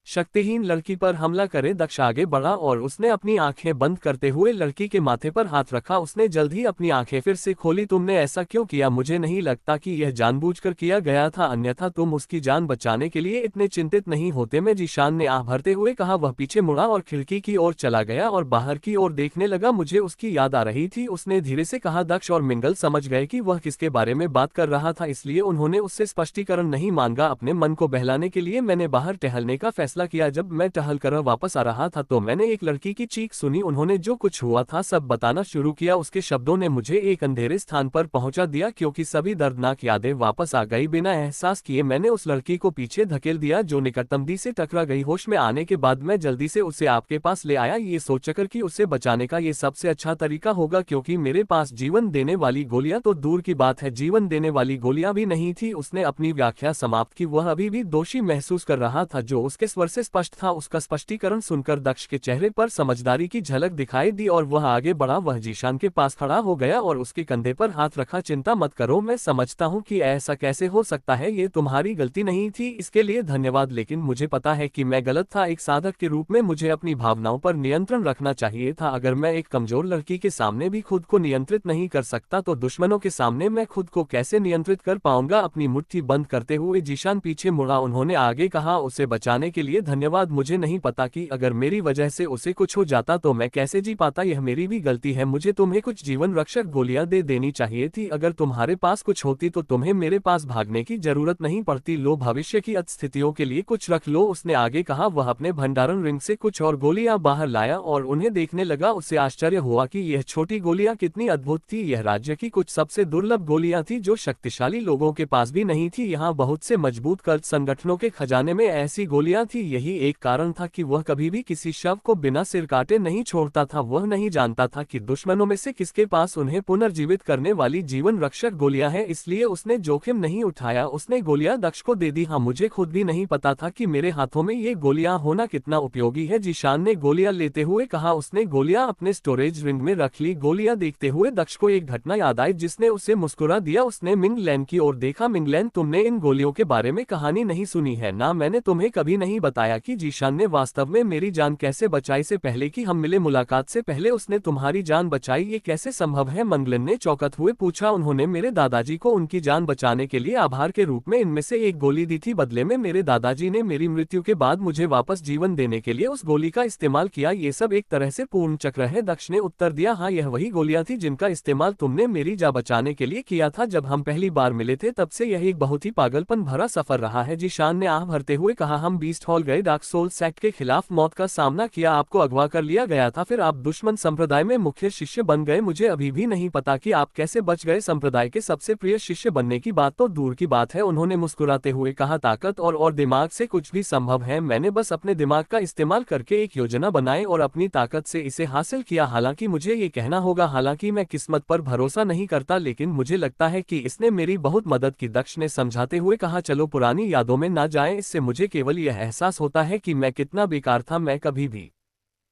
शक्तिहीन लड़की पर हमला करे। दक्ष आगे बढ़ा और उसने अपनी आंखें बंद करते हुए लड़की के माथे पर हाथ रखा। उसने जल्द ही अपनी आंखें फिर से खोली। तुमने ऐसा क्यों किया? मुझे नहीं लगता कि यह जानबूझकर किया गया था, अन्यथा तुम उसकी जान बचाने के लिए इतने चिंतित नहीं होते। मैं, जीशान ने आह भरते हुए कहा। वह पीछे मुड़ा और खिड़की की ओर चला गया और बाहर की ओर देखने लगा। मुझे उसकी याद आ रही थी, उसने धीरे से कहा। दक्ष और मिंगल समझ गए कि वह किसके बारे में बात कर रहा था, इसलिए उन्होंने उससे स्पष्टीकरण नहीं मांगा। अपने मन को बहलाने के लिए मैंने बाहर टहलने का फैसला किया। जब मैं टहल कर वापस आ रहा था तो मैंने एक लड़की की चीख सुनी। उन्होंने जो कुछ हुआ था सब बताना शुरू किया। उसके शब्दों ने मुझे एक अंधेरे स्थान पर पहुंचा दिया क्योंकि सभी दर्दनाक यादें वापस आ गई। बिना एहसास किए मैंने उस लड़की को पीछे धकेल दिया जो निकटतम दी से टकरा गई। होश में आने के बाद मैं जल्दी से उसे आपके पास ले आया, ये सोचकर कि उसे बचाने का ये सबसे अच्छा तरीका होगा, क्योंकि मेरे पास जीवन देने वाली गोलियां तो दूर की बात है, जीवन देने वाली गोलियां भी नहीं थी। उसने अपनी व्याख्या समाप्त की। वह अभी भी दोषी महसूस कर रहा था, जो उसके स्वर से स्पष्ट था। उसका स्पष्टीकरण सुनकर दक्ष के चेहरे पर समझदारी की झलक दिखाई दी और वह आगे बढ़ा। वह जीशान के पास खड़ा हो गया और उसके कंधे पर हाथ रखा। चिंता मत करो, मैं समझता हूँ कि ऐसा कैसे हो सकता है, ये तुम्हारी गलती नहीं थी, इसके लिए धन्यवाद, लेकिन मुझे पता है कि मैं गलत था। एक साधक के रूप में मुझे अपनी भावनाओं पर नियंत्रण रखना चाहिए था। अगर मैं एक कमजोर लड़की के सामने भी खुद को नियंत्रित नहीं कर सकता तो दुश्मनों के सामने मैं खुद को कैसे नियंत्रित कर पाऊंगा? अपनी मुट्ठी बंद करते हुए जीशान पीछे मुड़ा। उन्होंने आगे कहा, उसे बचाने के लिए धन्यवाद। मुझे नहीं पता कि अगर मेरी वजह से उसे कुछ हो जाता तो मैं कैसे जी पाता। यह मेरी भी गलती है। मुझे तुम्हें कुछ जीवन रक्षक गोलियां दे देनी चाहिए थी। अगर तुम्हारे पास कुछ होती तो तुम्हें मेरे पास भागने की जरूरत नहीं पड़ती। लो, भविष्य की स्थितियों के लिए कुछ रख लो, उसने आगे कहा। वह अपने भंडारण रिंग से कुछ और गोलियां बाहर लाया और उन्हें देखने लगा। उसे आश्चर्य हुआ कि यह छोटी गोलियां कितनी अद्भुत थी। यह राज्य की कुछ सबसे दुर्लभ गोलियां थी जो शक्तिशाली लोगों के पास भी नहीं थी। यहाँ बहुत से मजबूत कल्ट संगठनों के खजाने में ऐसी गोलियां थी। यही एक कारण था कि वह कभी भी किसी शव को बिना सिर काटे नहीं छोड़ता था। वह नहीं जानता था कि दुश्मनों में से किसके पास उन्हें पुनर्जीवित करने वाली जीवन रक्षक गोलियां हैं, इसलिए उसने जोखिम नहीं उठाया। उसने गोलियां दक्ष को दे दी। हाँ, मुझे खुद भी नहीं पता था कि मेरे हाथों में ये गोलियां होना कितना उपयोगी है, जीशान ने गोलियां लेते हुए कहा। उसने गोलियां अपने स्टोरेज रिंग में रख ली। गोलियां देखते हुए दक्ष को एक घटना याद आई जिसने उसे मुस्कुरा दिया। उसने मिंग लैन की ओर देखा। मिंग लैन, तुमने इन गोलियों के बारे में कहानी नहीं सुनी है ना? मैंने तुम्हें कभी नहीं बताया कि जीशान ने वास्तव में मेरी जान कैसे बचाई। से पहले कि हम मिले, मुलाकात से पहले उसने तुम्हारी जान बचाई, ये कैसे संभव है? मंगलन ने चौंकत हुए पूछा। उन्होंने मेरे दादाजी को उनकी जान बचाने के लिए आभार के रूप में इनमें से एक गोली दी थी। बदले में मेरे दादाजी ने मेरी मृत्यु के बाद मुझे वापस जीवन देने के लिए उस गोली का इस्तेमाल किया। ये सब एक तरह से पूर्ण चक्र है, दक्ष ने उत्तर दिया। हाँ, यह वही गोलियां थी जिनका इस्तेमाल तुमने मेरी जान बचाने के लिए किया था जब हम पहली बार मिले थे। तब से यह एक बहुत ही पागलपन भरा सफर रहा है, जीशान ने आह भरते हुए कहा। हम बीस्ट हॉल हॉल गए, डार्क सोल्स एक्ट के खिलाफ मौत का सामना किया, आपको अगवा कर लिया गया था, फिर आप दुश्मन संप्रदाय में मुख्य शिष्य बन गए। मुझे अभी भी नहीं पता कि आप कैसे बच गए। संप्रदाय के सबसे प्रिय शिष्य बनने की बात तो दूर की बात है, उन्होंने मुस्कुराते हुए कहा। ताकत और दिमाग से कुछ भी संभव है। मैंने बस अपने दिमाग का इस्तेमाल करके एक योजना बनाई और अपनी ताकत से इसे हासिल किया। हालांकि मुझे ये कहना होगा, हालांकि मैं किस्मत पर भरोसा नहीं करता, लेकिन मुझे लगता है कि इसने मेरी बहुत मदद की। दक्ष ने समझाते हुए कहा, चलो पुरानी यादों में ना जाएं, इससे मुझे केवल यह एहसास होता है कि मैं कितना बेकार था। मैं कभी भी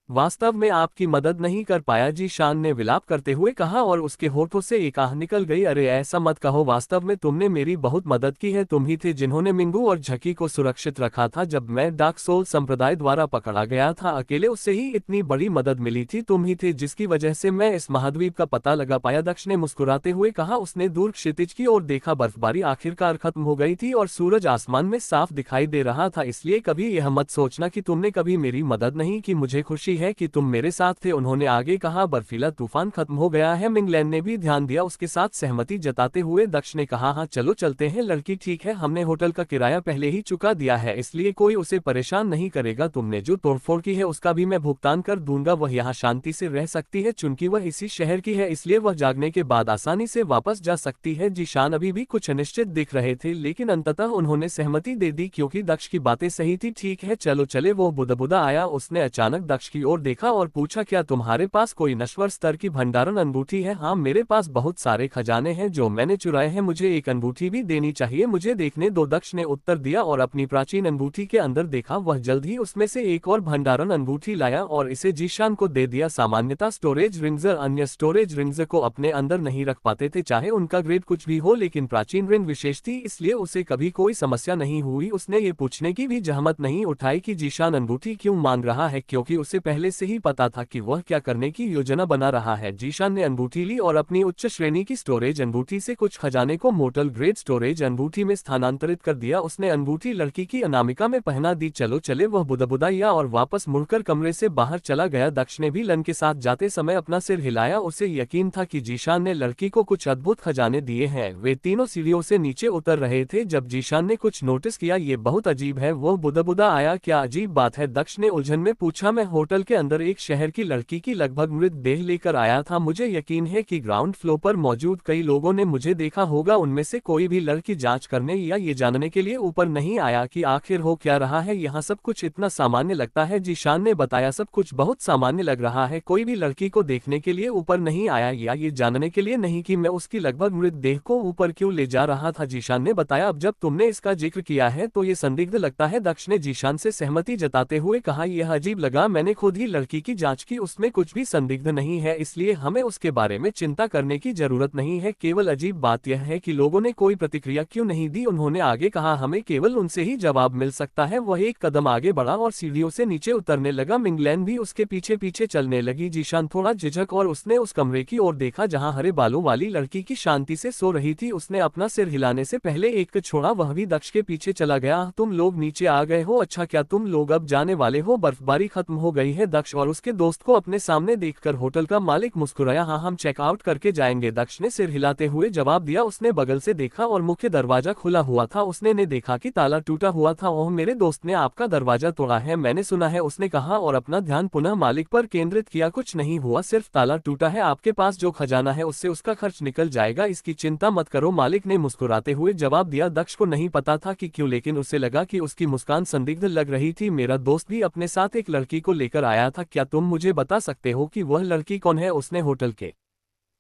वास्तव में आपकी मदद नहीं कर पाया, जीशान ने विलाप करते हुए कहा और उसके होठों से एक आह निकल गई। अरे ऐसा मत कहो, वास्तव में तुमने मेरी बहुत मदद की है। तुम ही थे जिन्होंने मिंगू और झकी को सुरक्षित रखा था जब मैं डार्क सोल संप्रदाय द्वारा पकड़ा गया था। अकेले उससे ही इतनी बड़ी मदद मिली थी। तुम ही थे जिसकी वजह से मैं इस महाद्वीप का पता लगा पाया, दक्ष ने मुस्कुराते हुए कहा। उसने दूर क्षितिज की ओर देखा। बर्फबारी आखिरकार खत्म हो गई थी और सूरज आसमान में साफ दिखाई दे रहा था। इसलिए कभी यह मत सोचना कि तुमने कभी मेरी मदद नहीं की। मुझे खुशी है कि तुम मेरे साथ थे, उन्होंने आगे कहा। बर्फीला तूफान खत्म हो गया है। मिंगलैन ने भी ध्यान दिया, उसके साथ सहमति जताते हुए दक्ष ने कहा, हाँ चलो चलते हैं। लड़की ठीक है, हमने होटल का किराया पहले ही चुका दिया है, इसलिए कोई उसे परेशान नहीं करेगा। तुमने जो तोड़फोड़ की है उसका भी मैं भुगतान कर दूंगा। वह यहाँ शांति से रह सकती है, चूंकि वह इसी शहर की है, इसलिए वह जागने के बाद आसानी से वापस जा सकती है। जीशान अभी भी कुछ अनिश्चित दिख रहे थे, लेकिन अंततः उन्होंने सहमति दे दी क्योंकि दक्ष की बातें सही थी। ठीक है चलो चले। वो बुदबुदा आया। उसने अचानक दक्ष की ओर देखा और पूछा, क्या तुम्हारे पास कोई नश्वर स्तर की भंडारण अंगूठी है? हाँ, मेरे पास बहुत सारे खजाने हैं जो मैंने चुराए हैं, मुझे एक अंगूठी भी देनी चाहिए। मुझे देखने दो, दक्ष ने उत्तर दिया और अपनी प्राचीन अंगूठी के अंदर देखा। वह जल्द ही उसमें से एक और भंडारण अंगूठी लाया और इसे जीशान को दे दिया। सामान्यतः स्टोरेज रिंग्स अन्य स्टोरेज रिंग्स को अपने अंदर नहीं रख पाते थे, चाहे उनका ग्रेड कुछ भी हो, लेकिन प्राचीन रिंग विशेष थी, इसलिए उसे कभी कोई समस्या नहीं हुई। उसने ये पूछने की भी जहमत नहीं उठाई कि जीशान अंगूठी क्यों मांग रहा है, क्योंकि उसे पहले से ही पता था कि वह क्या करने की योजना बना रहा है। जीशान ने अंगूठी ली और अपनी उच्च श्रेणी की स्टोरेज अंगूठी से कुछ खजाने को मोटल ग्रेड स्टोरेज अंगूठी में स्थानांतरित कर दिया। उसने अंगूठी लड़की की अनामिका में पहना दी। चलो चले, वह बुदबुदाया और वापस मुड़कर कमरे से बाहर चला गया। दक्ष ने भी लन के साथ जाते समय अपना सिर हिलाया। उसे यकीन था कि जीशान ने लड़की को कुछ अद्भुत खजाने दिए हैं। वे तीनों सीढ़ियों से नीचे उतर रहे थे जब जीशान ने कुछ नोटिस किया। ये बहुत अजीब है, वो बुदबुदा आया। क्या अजीब बात है? दक्ष ने उलझन में पूछा। मैं होटल के अंदर एक शहर की लड़की की लगभग मृत देह लेकर आया था। मुझे यकीन है कि ग्राउंड फ्लोर पर मौजूद कई लोगों ने मुझे देखा होगा, उनमें से कोई भी लड़की जांच करने या ये जानने के लिए ऊपर नहीं आया कि आखिर हो क्या रहा है। यहाँ सब कुछ इतना सामान्य लगता है, जीशान ने बताया। सब कुछ बहुत सामान्य लग रहा है। कोई भी लड़की को देखने के लिए ऊपर नहीं आया या ये जानने के लिए नहीं कि मैं उसकी लगभग मृत देह को ऊपर क्यों ले जा रहा था, जीशान ने बताया। अब जब तुमने इसका जिक्र किया है तो ये संदिग्ध लगता है, दक्ष ने जीशान से सहमति जताते हुए कहा। यह अजीब लगा, मैंने खुद ही लड़की की जांच की, उसमें कुछ भी संदिग्ध नहीं है, इसलिए हमें उसके बारे में चिंता करने की जरूरत नहीं है। केवल अजीब बात यह है कि लोगों ने कोई प्रतिक्रिया क्यों नहीं दी। उन्होंने आगे कहा, हमें केवल उनसे ही जवाब मिल सकता है। वह एक कदम आगे बढ़ा और सीढ़ियों से नीचे उतरने लगा। मिंगलैन भी उसके पीछे पीछे चलने लगी। जीशान थोड़ा झिझक और उसने उस कमरे की ओर देखा जहां हरे बालों वाली लड़की की शांति से सो रही थी। उसने अपना सिर हिलाने से पहले एक छोड़ा, वह भी दक्ष के पीछे चला गया। तुम लोग नीचे आ गए हो? अच्छा, क्या तुम लोग अब जाने वाले हो? बर्फबारी खत्म हो गई है। दक्ष और उसके दोस्त को अपने सामने देखकर होटल का मालिक मुस्कुराया। हाँ, हम चेकआउट करके जाएंगे, दक्ष ने सिर हिलाते हुए जवाब दिया। उसने बगल से देखा और मुख्य दरवाजा खुला हुआ था। उसने देखा कि ताला टूटा हुआ था। ओह, मेरे दोस्त ने आपका दरवाजा तोड़ा है, मैंने सुना है, उसने कहा और अपना ध्यान पुनः मालिक पर केंद्रित किया। कुछ नहीं हुआ, सिर्फ ताला टूटा है। आपके पास जो खजाना है उससे उसका खर्च निकल जाएगा, इसकी चिंता मत करो, मालिक ने मुस्कुराते हुए जवाब दिया। दक्ष को नहीं पता था कि क्यों, लेकिन उसे लगा कि उसकी मुस्कान संदिग्ध लग रही थी। मेरा दोस्त भी अपने साथ एक लड़की को लेकर आया था, क्या तुम मुझे बता सकते हो कि वह लड़की कौन है? उसने होटल के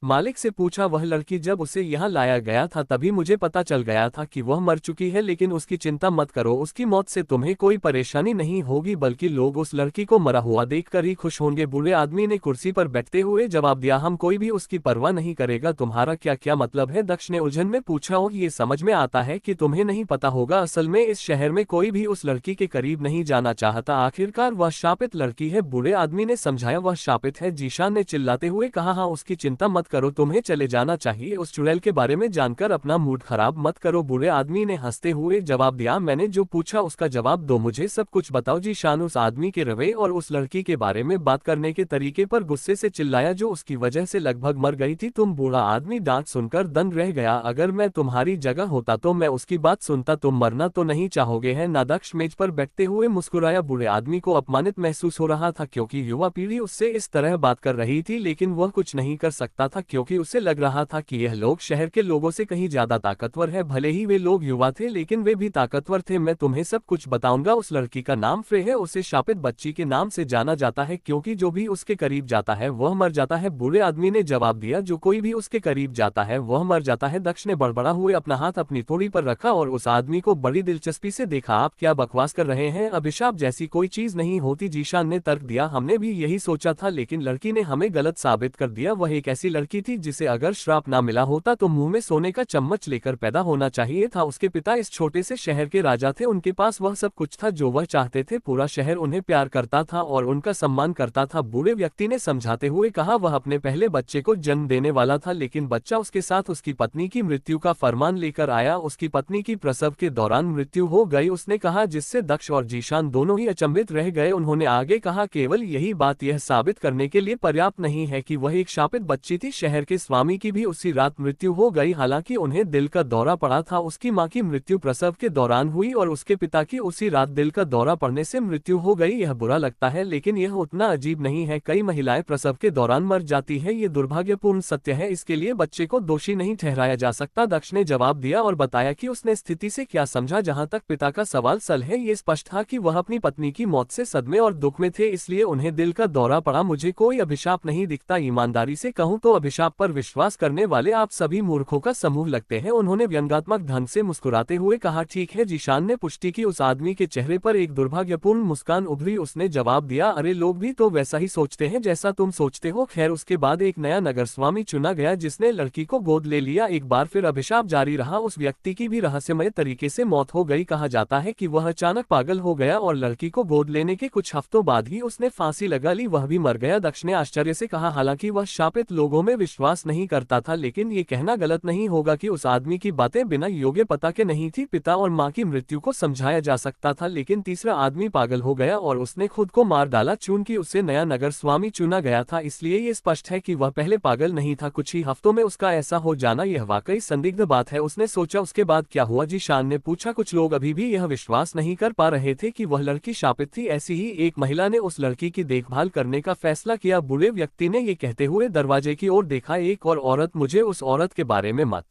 मालिक से पूछा। वह लड़की जब उसे यहाँ लाया गया था तभी मुझे पता चल गया था कि वह मर चुकी है, लेकिन उसकी चिंता मत करो, उसकी मौत से तुम्हें कोई परेशानी नहीं होगी, बल्कि लोग उस लड़की को मरा हुआ देखकर ही खुश होंगे। बूढ़े आदमी ने कुर्सी पर बैठते हुए जवाब दिया। हम कोई भी उसकी परवाह नहीं करेगा। तुम्हारा क्या क्या मतलब है? दक्ष ने उलझन में पूछा। और ये समझ में आता है कि तुम्हें नहीं पता होगा, असल में इस शहर में कोई भी उस लड़की के करीब नहीं जाना चाहता। आखिरकार वह शापित लड़की है, बूढ़े आदमी ने समझाया। वह शापित है? जीशान ने चिल्लाते हुए कहा। हाँ, उसकी चिंता मत करो, तुम्हें चले जाना चाहिए। उस चुड़ैल के बारे में जानकर अपना मूड खराब मत करो। बूढ़े आदमी ने हंसते हुए जवाब दिया, मैंने जो पूछा उसका जवाब दो, मुझे सब कुछ बताओ। जीशान उस आदमी के रवैये और उस लड़की के बारे में बात करने के तरीके पर गुस्से से चिल्लाया जो उसकी वजह से लगभग मर गई थी। तुम बूढ़ा आदमी डांट सुनकर दंग रह गया। अगर मैं तुम्हारी जगह होता तो मैं उसकी बात सुनता। तुम मरना तो नहीं चाहोगे है ना? दक्ष मेज पर बैठते हुए मुस्कुराया। बूढ़े आदमी को अपमानित महसूस हो रहा था क्योंकि युवा पीढ़ी उससे इस तरह बात कर रही थी, लेकिन वह कुछ नहीं कर सकता था क्योंकि उसे लग रहा था कि यह लोग शहर के लोगों से कहीं ज्यादा ताकतवर है। भले ही वे लोग युवा थे लेकिन वे भी ताकतवर थे। मैं तुम्हें सब कुछ बताऊंगा। उस लड़की का नाम फ्रे है, उसे शापित बच्ची के नाम से जाना जाता है क्योंकि जो भी उसके करीब जाता है वह मर जाता है। बूढ़े आदमी ने जवाब दिया, जो कोई भी उसके करीब जाता है वह मर जाता है। दक्ष ने बड़बड़ा हुए अपना हाथ अपनी थोड़ी पर रखा और उस आदमी को बड़ी दिलचस्पी से देखा। आप क्या बकवास कर रहे हैं? अभिशाप जैसी कोई चीज नहीं होती। जीशान ने तर्क दिया, हमने भी यही सोचा था लेकिन लड़की ने हमें गलत साबित कर दिया। वह एक ऐसी लड़की थी जिसे अगर श्राप ना मिला होता तो मुंह में सोने का चम्मच लेकर पैदा होना चाहिए था। उसके पिता इस छोटे से शहर के राजा थे, उनके पास वह सब कुछ था जो वह चाहते थे। पूरा शहर उन्हें प्यार करता था और उनका सम्मान करता था। बूढ़े व्यक्ति ने समझाते हुए कहा, वह अपने पहले बच्चे को जन्म देने वाला था लेकिन बच्चा उसके साथ उसकी पत्नी की मृत्यु का फरमान लेकर आया। उसकी पत्नी की प्रसव के दौरान मृत्यु हो गई, उसने कहा, जिससे दक्ष और जीशान दोनों ही अचंभित रह गए। उन्होंने आगे कहा, केवल यही बात यह साबित करने के लिए पर्याप्त नहीं है कि वह एक शापित बच्ची थी, शहर के स्वामी की भी उसी रात मृत्यु हो गई। हालांकि उन्हें दिल का दौरा पड़ा था। उसकी मां की मृत्यु प्रसव के दौरान हुई और उसके पिता की उसी रात दिल का दौरा पड़ने से मृत्यु हो गई। यह बुरा लगता है लेकिन यह उतना अजीब नहीं है। कई महिलाएं प्रसव के दौरान मर जाती है, ये दुर्भाग्यपूर्ण सत्य है। इसके लिए बच्चे को दोषी नहीं ठहराया जा सकता। दक्ष ने जवाब दिया और बताया कि उसने स्थिति से क्या समझा। जहां तक पिता का सवाल सल है, ये स्पष्ट था कि वह अपनी पत्नी की मौत से सदमे और दुख में थे, इसलिए उन्हें दिल का दौरा पड़ा। मुझे कोई अभिशाप नहीं दिखता। ईमानदारी से कहूं तो अभिशाप पर विश्वास करने वाले आप सभी मूर्खों का समूह लगते हैं। उन्होंने व्यंग्यात्मक ढंग से मुस्कुराते हुए कहा, ठीक है। जीशान ने पुष्टि की। उस आदमी के चेहरे पर एक दुर्भाग्यपूर्ण मुस्कान उभरी। उसने जवाब दिया, अरे लोग भी तो वैसा ही सोचते हैं जैसा तुम सोचते हो। खैर, उसके बाद एक नया नगर स्वामी चुना गया जिसने लड़की को गोद ले लिया। एक बार फिर अभिशाप जारी रहा। उस व्यक्ति की भी रहस्यमय तरीके से मौत हो गई। कहा जाता है कि वह अचानक पागल हो गया और लड़की को गोद लेने के कुछ हफ्तों बाद ही उसने फांसी लगा ली। वह भी मर गया। दक्ष ने आश्चर्य से कहा, हालांकि वह शापित लोगों में विश्वास नहीं करता था लेकिन ये कहना गलत नहीं होगा कि उस आदमी की बातें बिना योग्य पता के नहीं थी। पिता और मां की मृत्यु को समझाया जा सकता था लेकिन तीसरा आदमी पागल हो गया और उसने खुद को मार डाला। चूंकि उसे नया नगर स्वामी चुना गया था इसलिए ये स्पष्ट है कि वह पहले पागल नहीं था। कुछ ही हफ्तों में उसका ऐसा हो जाना यह वाकई संदिग्ध बात है। उसने सोचा, उसके बाद क्या हुआ? जीशान ने पूछा। कुछ लोग अभी भी यह विश्वास नहीं कर पा रहे थे कि वह लड़की शापित थी। ऐसी ही एक महिला ने उस लड़की की देखभाल करने का फैसला किया। बूढ़े व्यक्ति ने ये कहते हुए दरवाजे की ओर देखा, एक और औरत? मुझे उस औरत के बारे में मत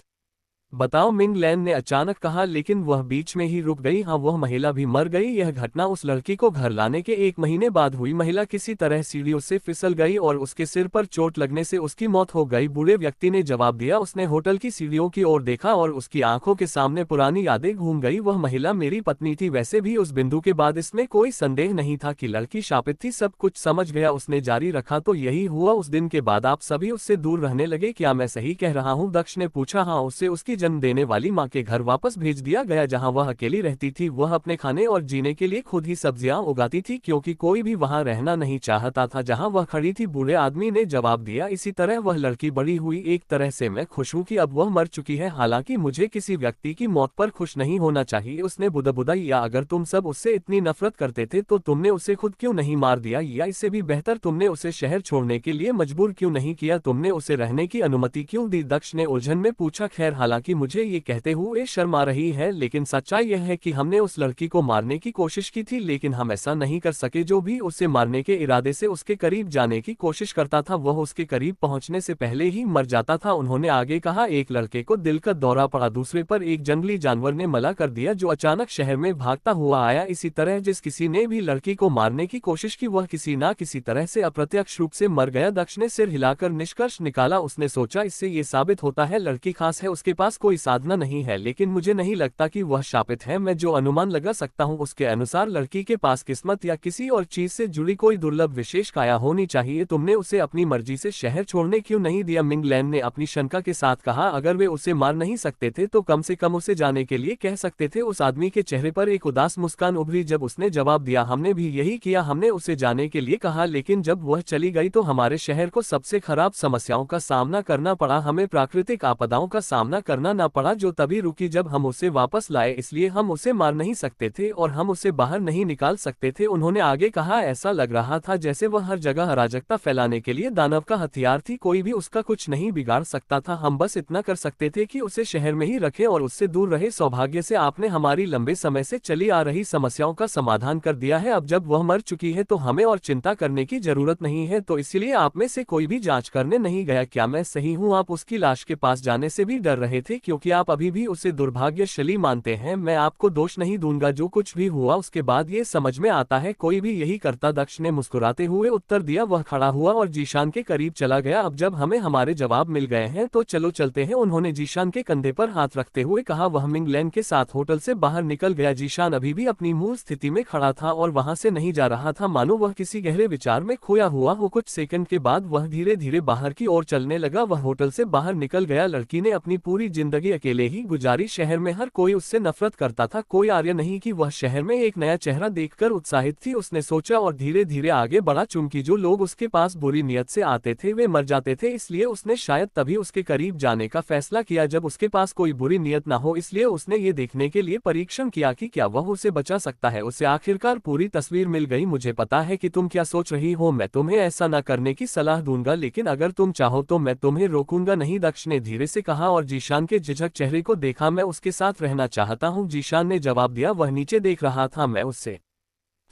बताओ, मिंग लैन ने अचानक कहा, लेकिन वह बीच में ही रुक गई। हाँ, वह महिला भी मर गई। यह घटना उस लड़की को घर लाने के 1 महीने बाद हुई। महिला किसी तरह सीढ़ियों से फिसल गई और उसके सिर पर चोट लगने से उसकी मौत हो गई। बूढ़े व्यक्ति ने जवाब दिया। उसने होटल की सीढ़ियों की ओर देखा और उसकी आंखों के सामने पुरानी यादें घूम गई। वह महिला मेरी पत्नी थी। वैसे भी उस बिंदु के बाद इसमें कोई संदेह नहीं था कि लड़की शापित थी। सब कुछ समझ गया। उसने जारी रखा, तो यही हुआ। उस दिन के बाद आप सभी उससे दूर रहने लगे। क्या मैं सही कह रहा हूँ? दक्ष ने पूछा। हाँ, उससे उसकी जन्म देने वाली मां के घर वापस भेज दिया गया जहां वह अकेली रहती थी। वह अपने खाने और जीने के लिए खुद ही सब्जियां उगाती थी क्योंकि कोई भी वहां रहना नहीं चाहता था जहां वह खड़ी थी। बूढ़े आदमी ने जवाब दिया, इसी तरह वह लड़की बड़ी हुई। एक तरह से मैं खुश हूं कि अब वह मर चुकी है। हालांकि मुझे किसी व्यक्ति की मौत पर खुश नहीं होना चाहिए। उसने बुदबुदाई, या अगर तुम सब उससे इतनी नफरत करते थे तो तुमने उसे खुद क्यों नहीं मार दिया? या इससे भी बेहतर, तुमने उसे शहर छोड़ने के लिए मजबूर क्यों नहीं किया? तुमने उसे रहने की अनुमति क्यों दी? दक्ष ने उलझन में पूछा। खैर, हालांकि मुझे ये कहते हुए शर्म आ रही है लेकिन सच्चाई यह है कि हमने उस लड़की को मारने की कोशिश की थी लेकिन हम ऐसा नहीं कर सके। जो भी उसे मारने के इरादे से उसके करीब जाने की कोशिश करता था वह उसके करीब पहुंचने से पहले ही मर जाता था। उन्होंने आगे कहा, एक लड़के को दिल का दौरा पड़ा, दूसरे पर एक जंगली जानवर ने हमला कर दिया जो अचानक शहर में भागता हुआ आया। इसी तरह जिस किसी ने भी लड़की को मारने की कोशिश की वह किसी ना किसी तरह से अप्रत्यक्ष रूप से मर गया। दक्ष ने सिर हिलाकर निष्कर्ष निकाला। उसने सोचा, इससे ये साबित होता है लड़की खास है, उसके पास कोई साधना नहीं है, लेकिन मुझे नहीं लगता कि वह शापित है। मैं जो अनुमान लगा सकता हूँ उसके अनुसार लड़की के पास किस्मत या किसी और चीज से जुड़ी कोई दुर्लभ विशेष काया होनी चाहिए। तुमने उसे अपनी मर्जी से शहर छोड़ने क्यों नहीं दिया? मिंग लैन ने अपनी शंका के साथ कहा। अगर वे उसे मार नहीं सकते थे तो कम से कम उसे जाने के लिए कह सकते थे। उस आदमी के चेहरे पर एक उदास मुस्कान उभरी जब उसने जवाब दिया, हमने भी यही किया, हमने उसे जाने के लिए कहा, लेकिन जब वह चली गई तो हमारे शहर को सबसे खराब समस्याओं का सामना करना पड़ा। हमें प्राकृतिक आपदाओं का सामना करना न पड़ा जो तभी रुकी जब हम उसे वापस लाए, इसलिए हम उसे मार नहीं सकते थे और हम उसे बाहर नहीं निकाल सकते थे। उन्होंने आगे कहा, ऐसा लग रहा था जैसे वह हर जगह अराजकता फैलाने के लिए दानव का हथियार थी। कोई भी उसका कुछ नहीं बिगाड़ सकता था। हम बस इतना कर सकते थे कि उसे शहर में ही रखें और उससे दूर रहे। सौभाग्य से आपने हमारी लंबे समय से चली आ रही समस्याओं का समाधान कर दिया है। अब जब वह मर चुकी है तो हमें और चिंता करने की जरूरत नहीं है। तो इसलिए आप में से कोई भी जांच करने नहीं गया। क्या मैं सही हूं? आप उसकी लाश के पास जाने से भी डर रहे थे क्योंकि आप अभी भी उसे दुर्भाग्यशाली मानते हैं। मैं आपको दोष नहीं दूंगा, जो कुछ भी हुआ उसके बाद ये समझ में आता है कोई भी यही करता। दक्ष ने मुस्कुराते हुए उत्तर दिया। वह खड़ा हुआ और जीशान के करीब चला गया। अब जब हमें हमारे जवाब मिल गए हैं तो चलो चलते हैं, उन्होंने जीशान के कंधे पर हाथ रखते हुए कहा। वह मिंग लैन के साथ होटल से बाहर निकल गया। जीशान अभी भी अपनी मूल स्थिति में खड़ा था और वहां से नहीं जा रहा था, मानो वह किसी गहरे विचार में खोया हुआ हो। कुछ सेकंड के बाद वह धीरे धीरे बाहर की ओर चलने लगा। वह होटल से बाहर निकल गया। लड़की ने अपनी पूरी जिंदगी अकेले ही गुजारी। शहर में हर कोई उससे नफरत करता था। कोई आर्य नहीं कि वह शहर में एक नया चेहरा देखकर उत्साहित थी। उसने सोचा और धीरे धीरे आगे बढ़ा। चूंकि जो लोग उसके पास बुरी नियत से आते थे वे मर जाते थे, इसलिए उसने शायद तभी उसके करीब जाने का फैसला किया जब उसके पास कोई बुरी नियत ना हो। इसलिए उसने ये देखने के लिए परीक्षण किया कि क्या वह उसे बचा सकता है। उसे आखिरकार पूरी तस्वीर मिल गई। मुझे पता है कि तुम क्या सोच रही हो, मैं तुम्हें ऐसा न करने की सलाह दूंगा, लेकिन अगर तुम चाहो तो मैं तुम्हें रोकूंगा नहीं, दक्ष ने धीरे से कहा और जीशान के झिझक चेहरे को देखा। मैं उसके साथ रहना चाहता हूँ, जीशान ने जवाब दिया। वह नीचे देख रहा था। मैं उससे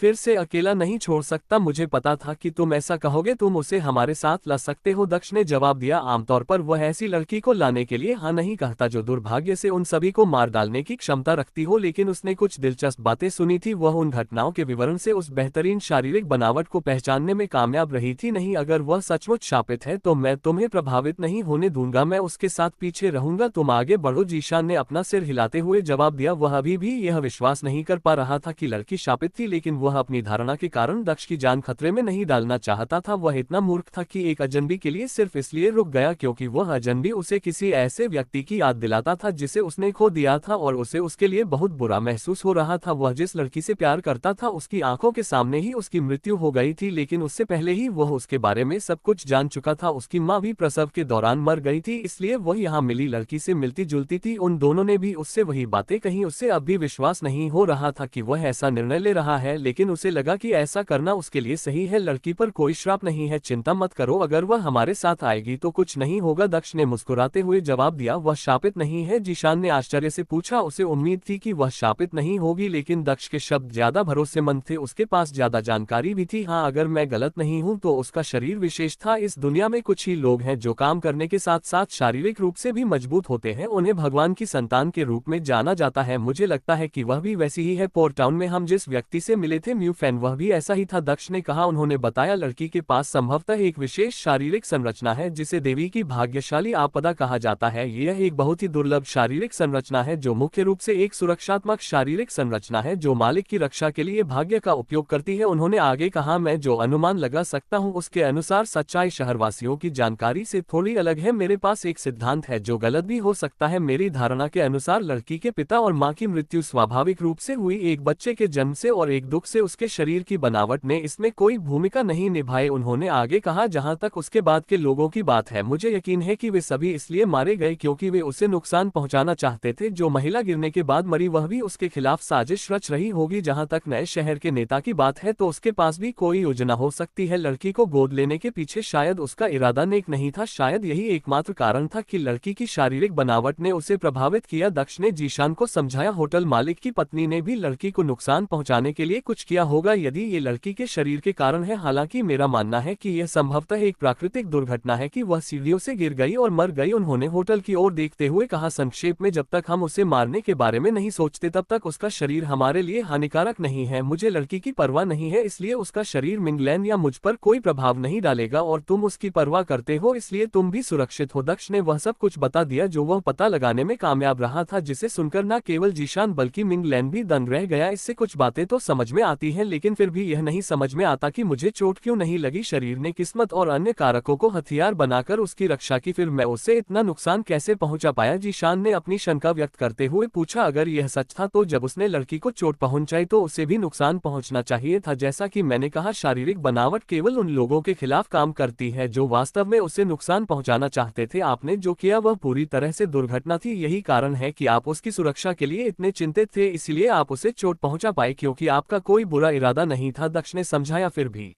फिर से अकेला नहीं छोड़ सकता। मुझे पता था कि तुम ऐसा कहोगे, तुम उसे हमारे साथ ला सकते हो, दक्ष ने जवाब दिया। आमतौर पर वह ऐसी लड़की को लाने के लिए हाँ नहीं कहता जो दुर्भाग्य से उन सभी को मार डालने की क्षमता रखती हो, लेकिन उसने कुछ दिलचस्प बातें सुनी थी। वह उन घटनाओं के विवरण से उस बेहतरीन शारीरिक बनावट को पहचानने में कामयाब रही थी। नहीं, अगर वह सचमुच शापित है तो मैं तुम्हें प्रभावित नहीं होने दूंगा, मैं उसके साथ पीछे रहूंगा। तुम आगे बढ़ो, जीशान ने अपना सिर हिलाते हुए जवाब दिया। वह अभी भी यह विश्वास नहीं कर पा रहा था कि लड़की शापित थी, लेकिन वह अपनी धारणा के कारण दक्ष की जान खतरे में नहीं डालना चाहता था। वह इतना मूर्ख था कि एक अजनबी के लिए सिर्फ इसलिए रुक गया क्योंकि वह अजनबी उसे किसी ऐसे व्यक्ति की याद दिलाता था जिसे उसने खो दिया था और उसे उसके लिए बहुत बुरा महसूस हो रहा था। वह जिस लड़की से प्यार करता था उसकी आंखों के सामने ही उसकी मृत्यु हो गई थी, लेकिन उससे पहले ही वह उसके बारे में सब कुछ जान चुका था। उसकी माँ भी प्रसव के दौरान मर गई थी, इसलिए वह यहाँ मिली लड़की से मिलती जुलती थी। उन दोनों ने भी उससे वही बातें कही। उससे अब भी विश्वास नहीं हो रहा था कि वह ऐसा निर्णय ले रहा है, लेकिन उसे लगा कि ऐसा करना उसके लिए सही है। लड़की पर कोई श्राप नहीं है, चिंता मत करो, अगर वह हमारे साथ आएगी तो कुछ नहीं होगा, दक्ष ने मुस्कुराते हुए जवाब दिया। वह शापित नहीं है? जीशान ने आश्चर्य से पूछा। उसे उम्मीद थी कि वह शापित नहीं होगी, लेकिन दक्ष के शब्द ज्यादा भरोसेमंद थे। उसके पास ज्यादा जानकारी भी थी। हाँ, अगर मैं गलत नहीं हूँ तो उसका शरीर विशेष था। इस दुनिया में कुछ ही लोग हैं जो काम करने के साथ साथ शारीरिक रूप से भी मजबूत होते हैं। उन्हें भगवान की संतान के रूप में जाना जाता है। मुझे लगता है कि वह भी वैसी ही है। पोर्ट टाउन में हम जिस व्यक्ति से मिले थे म्यूफेन, वह भी ऐसा ही था, दक्ष ने कहा। उन्होंने बताया लड़की के पास संभवतः एक विशेष शारीरिक संरचना है जिसे देवी की भाग्यशाली आपदा कहा जाता है। यह एक बहुत ही दुर्लभ शारीरिक संरचना है जो मुख्य रूप से एक सुरक्षात्मक शारीरिक संरचना है जो मालिक की रक्षा के लिए भाग्य का उपयोग करती है। उन्होंने आगे कहा, मैं जो अनुमान लगा सकता हूँ उसके अनुसार सच्चाई शहरवासियों की जानकारी से थोड़ी अलग है। मेरे पास एक सिद्धांत है जो गलत भी हो सकता है। मेरी धारणा के अनुसार लड़की के पिता और माँ की मृत्यु स्वाभाविक रूप से हुई, एक बच्चे के जन्म से और एक दुख से उसके शरीर की बनावट ने इसमें कोई भूमिका नहीं निभाई। उन्होंने आगे कहा, जहां तक उसके बाद के लोगों की बात है, मुझे यकीन है कि वे सभी इसलिए मारे गए क्योंकि वे उसे नुकसान पहुंचाना चाहते थे। जो महिला गिरने के बाद मरी वह भी उसके खिलाफ साजिश रच रही होगी। जहां तक नए शहर के नेता की बात है तो उसके पास भी कोई योजना हो सकती है। लड़की को गोद लेने के पीछे शायद उसका इरादा नेक नहीं था, शायद यही एकमात्र कारण था कि लड़की की शारीरिक बनावट ने उसे प्रभावित किया, दक्ष ने जीशान को समझाया। होटल मालिक की पत्नी ने भी लड़की को नुकसान पहुंचाने के लिए कुछ कुछ किया होगा यदि ये लड़की के शरीर के कारण है। हालांकि मेरा मानना है कि यह संभवतः एक प्राकृतिक दुर्घटना है कि वह सीढ़ियों से गिर गई और मर गई। उन्होंने होटल की ओर देखते हुए कहा, संक्षेप में, जब तक हम उसे मारने के बारे में नहीं सोचते तब तक उसका शरीर हमारे लिए हानिकारक नहीं है। मुझे लड़की की परवाह नहीं है, इसलिए उसका शरीर मिंगलैन या मुझ पर कोई प्रभाव नहीं डालेगा, और तुम उसकी परवाह करते हो इसलिए तुम भी सुरक्षित हो। दक्ष ने वह सब कुछ बता दिया जो वह पता लगाने में कामयाब रहा था, जिसे सुनकर न केवल जीशान बल्कि मिंगलैन भी दंग रह गया। इससे कुछ बातें तो समझ में आती हैं, लेकिन फिर भी यह नहीं समझ में आता कि मुझे चोट क्यों नहीं लगी। शरीर ने किस्मत और अन्य कारकों को हथियार बनाकर उसकी रक्षा की, फिर मैं उसे इतना नुकसान कैसे पहुंचा पाया? जीशान ने अपनी शंका व्यक्त करते हुए पूछा। अगर यह सच था तो जब उसने लड़की को चोट पहुंचाई तो उसे भी नुकसान पहुंचना चाहिए था। जैसा कि मैंने कहा, शारीरिक बनावट केवल उन लोगों के खिलाफ काम करती है जो वास्तव में उसे नुकसान पहुंचाना चाहते थे। आपने जो किया वह पूरी तरह से दुर्घटना थी, यही कारण है कि आप उसकी सुरक्षा के लिए इतने चिंतित थे, इसलिए आप उसे चोट पहुंचा पाए, क्योंकि आपका कोई बुरा इरादा नहीं था, दक्ष ने समझाया। फिर भी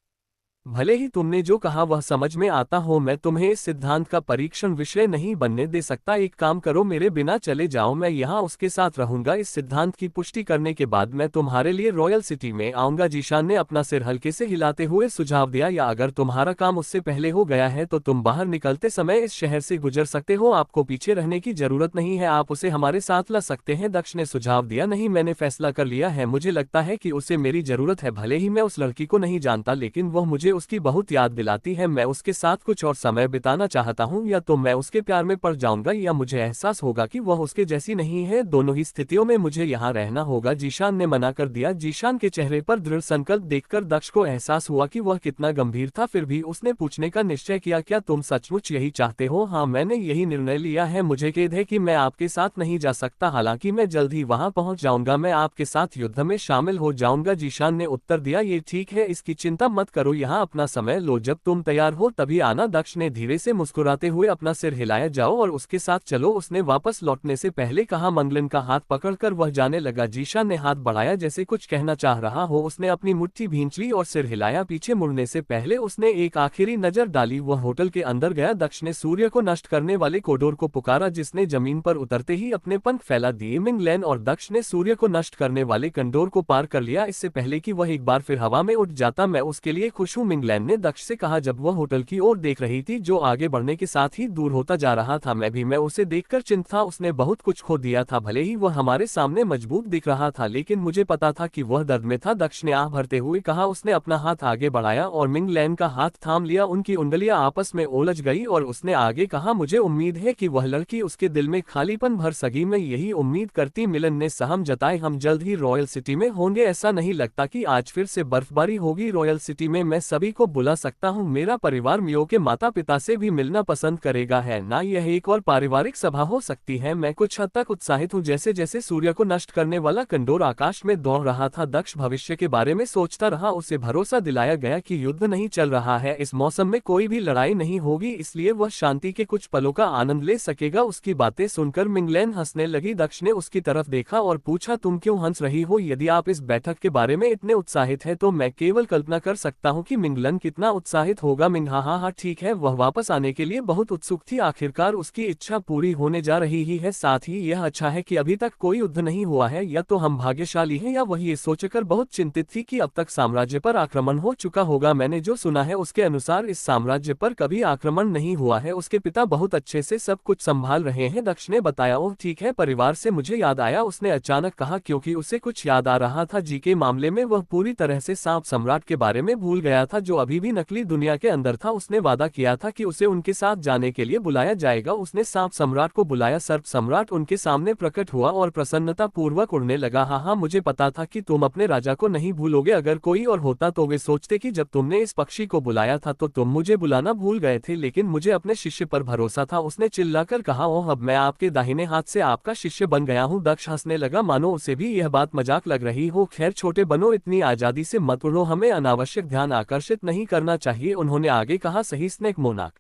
भले ही तुमने जो कहा वह समझ में आता हो, मैं तुम्हें इस सिद्धांत का परीक्षण विषय नहीं बनने दे सकता। एक काम करो, मेरे बिना चले जाओ, मैं यहाँ उसके साथ रहूंगा। इस सिद्धांत की पुष्टि करने के बाद मैं तुम्हारे लिए रॉयल सिटी में आऊंगा। जीशान ने अपना सिर हल्के से हिलाते हुए सुझाव दिया, या अगर तुम्हारा काम उससे पहले हो गया है तो तुम बाहर निकलते समय इस शहर से गुजर सकते हो, आपको पीछे रहने की जरूरत नहीं है, आप उसे हमारे साथ ला सकते हैं। दक्ष ने सुझाव दिया, नहीं, मैंने फैसला कर लिया है, मुझे लगता है कि उसे मेरी जरूरत है। भले ही मैं उस लड़की को नहीं जानता, लेकिन वह मुझे उसकी बहुत याद दिलाती है। मैं उसके साथ कुछ और समय बिताना चाहता हूं, या तो मैं उसके प्यार में पड़ जाऊंगा या मुझे एहसास होगा कि वह उसके जैसी नहीं है। दोनों ही स्थितियों में मुझे यहाँ रहना होगा। जीशान ने मना कर दिया। जीशान के चेहरे पर दृढ़ संकल्प देखकर दक्ष को एहसास हुआ कि वह कितना गंभीर था। फिर भी उसने पूछने का निश्चय किया, क्या तुम सचमुच यही चाहते हो? हाँ, मैंने यही निर्णय लिया है। मुझे खेद है कि मैं आपके साथ नहीं जा सकता, हालांकि मैं जल्द ही वहां पहुंच जाऊंगा। मैं आपके साथ युद्ध में शामिल हो जाऊंगा। जीशान ने उत्तर दिया, ये ठीक है, इसकी चिंता मत करो, यहाँ अपना समय लो, जब तुम तैयार हो तभी आना। दक्ष ने धीरे से मुस्कुराते हुए अपना सिर हिलाया, जाओ और उसके साथ चलो, उसने वापस लौटने से पहले कहा। मंगलन का हाथ पकड़कर वह जाने लगा। जीशान ने हाथ बढ़ाया जैसे कुछ कहना चाह रहा हो, उसने अपनी मुट्ठी भींच ली और सिर हिलाया। पीछे मुड़ने से पहले उसने एक आखिरी नजर डाली। वह होटल के अंदर गया। दक्ष ने सूर्य को नष्ट करने वाले कोडोर को पुकारा, जिसने जमीन पर उतरते ही अपने पंख फैला दिए। मिंगलैन और दक्ष ने सूर्य को नष्ट करने वाले कंडोर को पार कर लिया, इससे पहले कि वह एक बार फिर हवा में उठ जाता। मैं उसके लिए खुश हूँ, मिंगलैन ने दक्ष से कहा जब वह होटल की ओर देख रही थी जो आगे बढ़ने के साथ ही दूर होता जा रहा था। मैं उसे देखकर चिंतित था। उसने बहुत कुछ खो दिया था। भले ही वह हमारे सामने मजबूत दिख रहा था, लेकिन मुझे पता था कि वह दर्द में था। दक्ष ने आह भरते हुए कहा। उसने अपना हाथ आगे बढ़ाया और मिंगलैन का हाथ थाम लिया। उनकी उंगलियां आपस में उलझ गई और उसने आगे कहा, मुझे उम्मीद है कि वह लड़की उसके दिल में खालीपन भर सकी। मैं यही उम्मीद करती। मिलन ने सहम जताए, हम जल्द ही रॉयल सिटी में होंगे। ऐसा नहीं लगता कि आज फिर से बर्फबारी होगी। रॉयल सिटी में मैं सभी को बुला सकता हूँ। मेरा परिवार मियो के माता पिता से भी मिलना पसंद करेगा। है ना, यह एक और पारिवारिक सभा हो सकती है। मैं कुछ हद तक उत्साहित हूँ। जैसे जैसे सूर्य को नष्ट करने वाला कंडोर आकाश में दौड़ रहा था, दक्ष भविष्य के बारे में सोचता रहा। उसे भरोसा दिलाया गया कि युद्ध नहीं चल रहा है, इस मौसम में कोई भी लड़ाई नहीं होगी, इसलिए वह शांति के कुछ पलों का आनंद ले सकेगा। उसकी बातें सुनकर मिंगलैन हंसने लगी। दक्ष ने उसकी तरफ देखा और पूछा, तुम क्यों हंस रही हो? यदि आप इस बैठक के बारे में इतने उत्साहित हैं तो मैं केवल कल्पना कर सकता हूँ कि मिंगलन कितना उत्साहित होगा। मिंग हाँ, ठीक है, वह वापस आने के लिए बहुत उत्सुक थी। आखिरकार उसकी इच्छा पूरी होने जा रही ही है। साथ ही यह अच्छा है कि अभी तक कोई युद्ध नहीं हुआ है, या तो हम भाग्यशाली हैं या वह ये सोचकर बहुत चिंतित थी कि अब तक साम्राज्य पर आक्रमण हो चुका होगा। मैंने जो सुना है उसके अनुसार इस साम्राज्य पर कभी आक्रमण नहीं हुआ है। उसके पिता बहुत अच्छे से सब कुछ संभाल रहे हैं, दक्ष ने बताया। ओह ठीक है, परिवार से मुझे याद आया, उसने अचानक कहा, क्योंकि उसे कुछ याद आ रहा था। जी के मामले में वह पूरी तरह से सांप सम्राट के बारे में भूल गया था, जो अभी भी नकली दुनिया के अंदर था। उसने वादा किया था कि उसे उनके साथ जाने के लिए बुलाया जाएगा। उसने सांप सम्राट को बुलाया। सर्प सम्राट उनके सामने प्रकट हुआ और प्रसन्नता पूर्वक उड़ने लगा। हाँ, मुझे पता था कि तुम अपने राजा को नहीं भूलोगे। अगर कोई और होता तो वे सोचते कि जब तुमने इस पक्षी को बुलाया था तो तुम मुझे बुलाना भूल गए थे, लेकिन मुझे अपने शिष्य पर भरोसा था। उसने चिल्लाकर कहा, ओह, अब मैं आपके दाहिने हाथ से आपका शिष्य बन गया हूँ। दक्ष हंसने लगा, मानो उसे भी यह बात मजाक लग रही हो। खैर छोटे बनो, इतनी आजादी से मत उड़ो, हमें अनावश्यक ध्यान आकर्षित नहीं करना चाहिए। उन्होंने आगे कहा, सही स्नेक मोनाक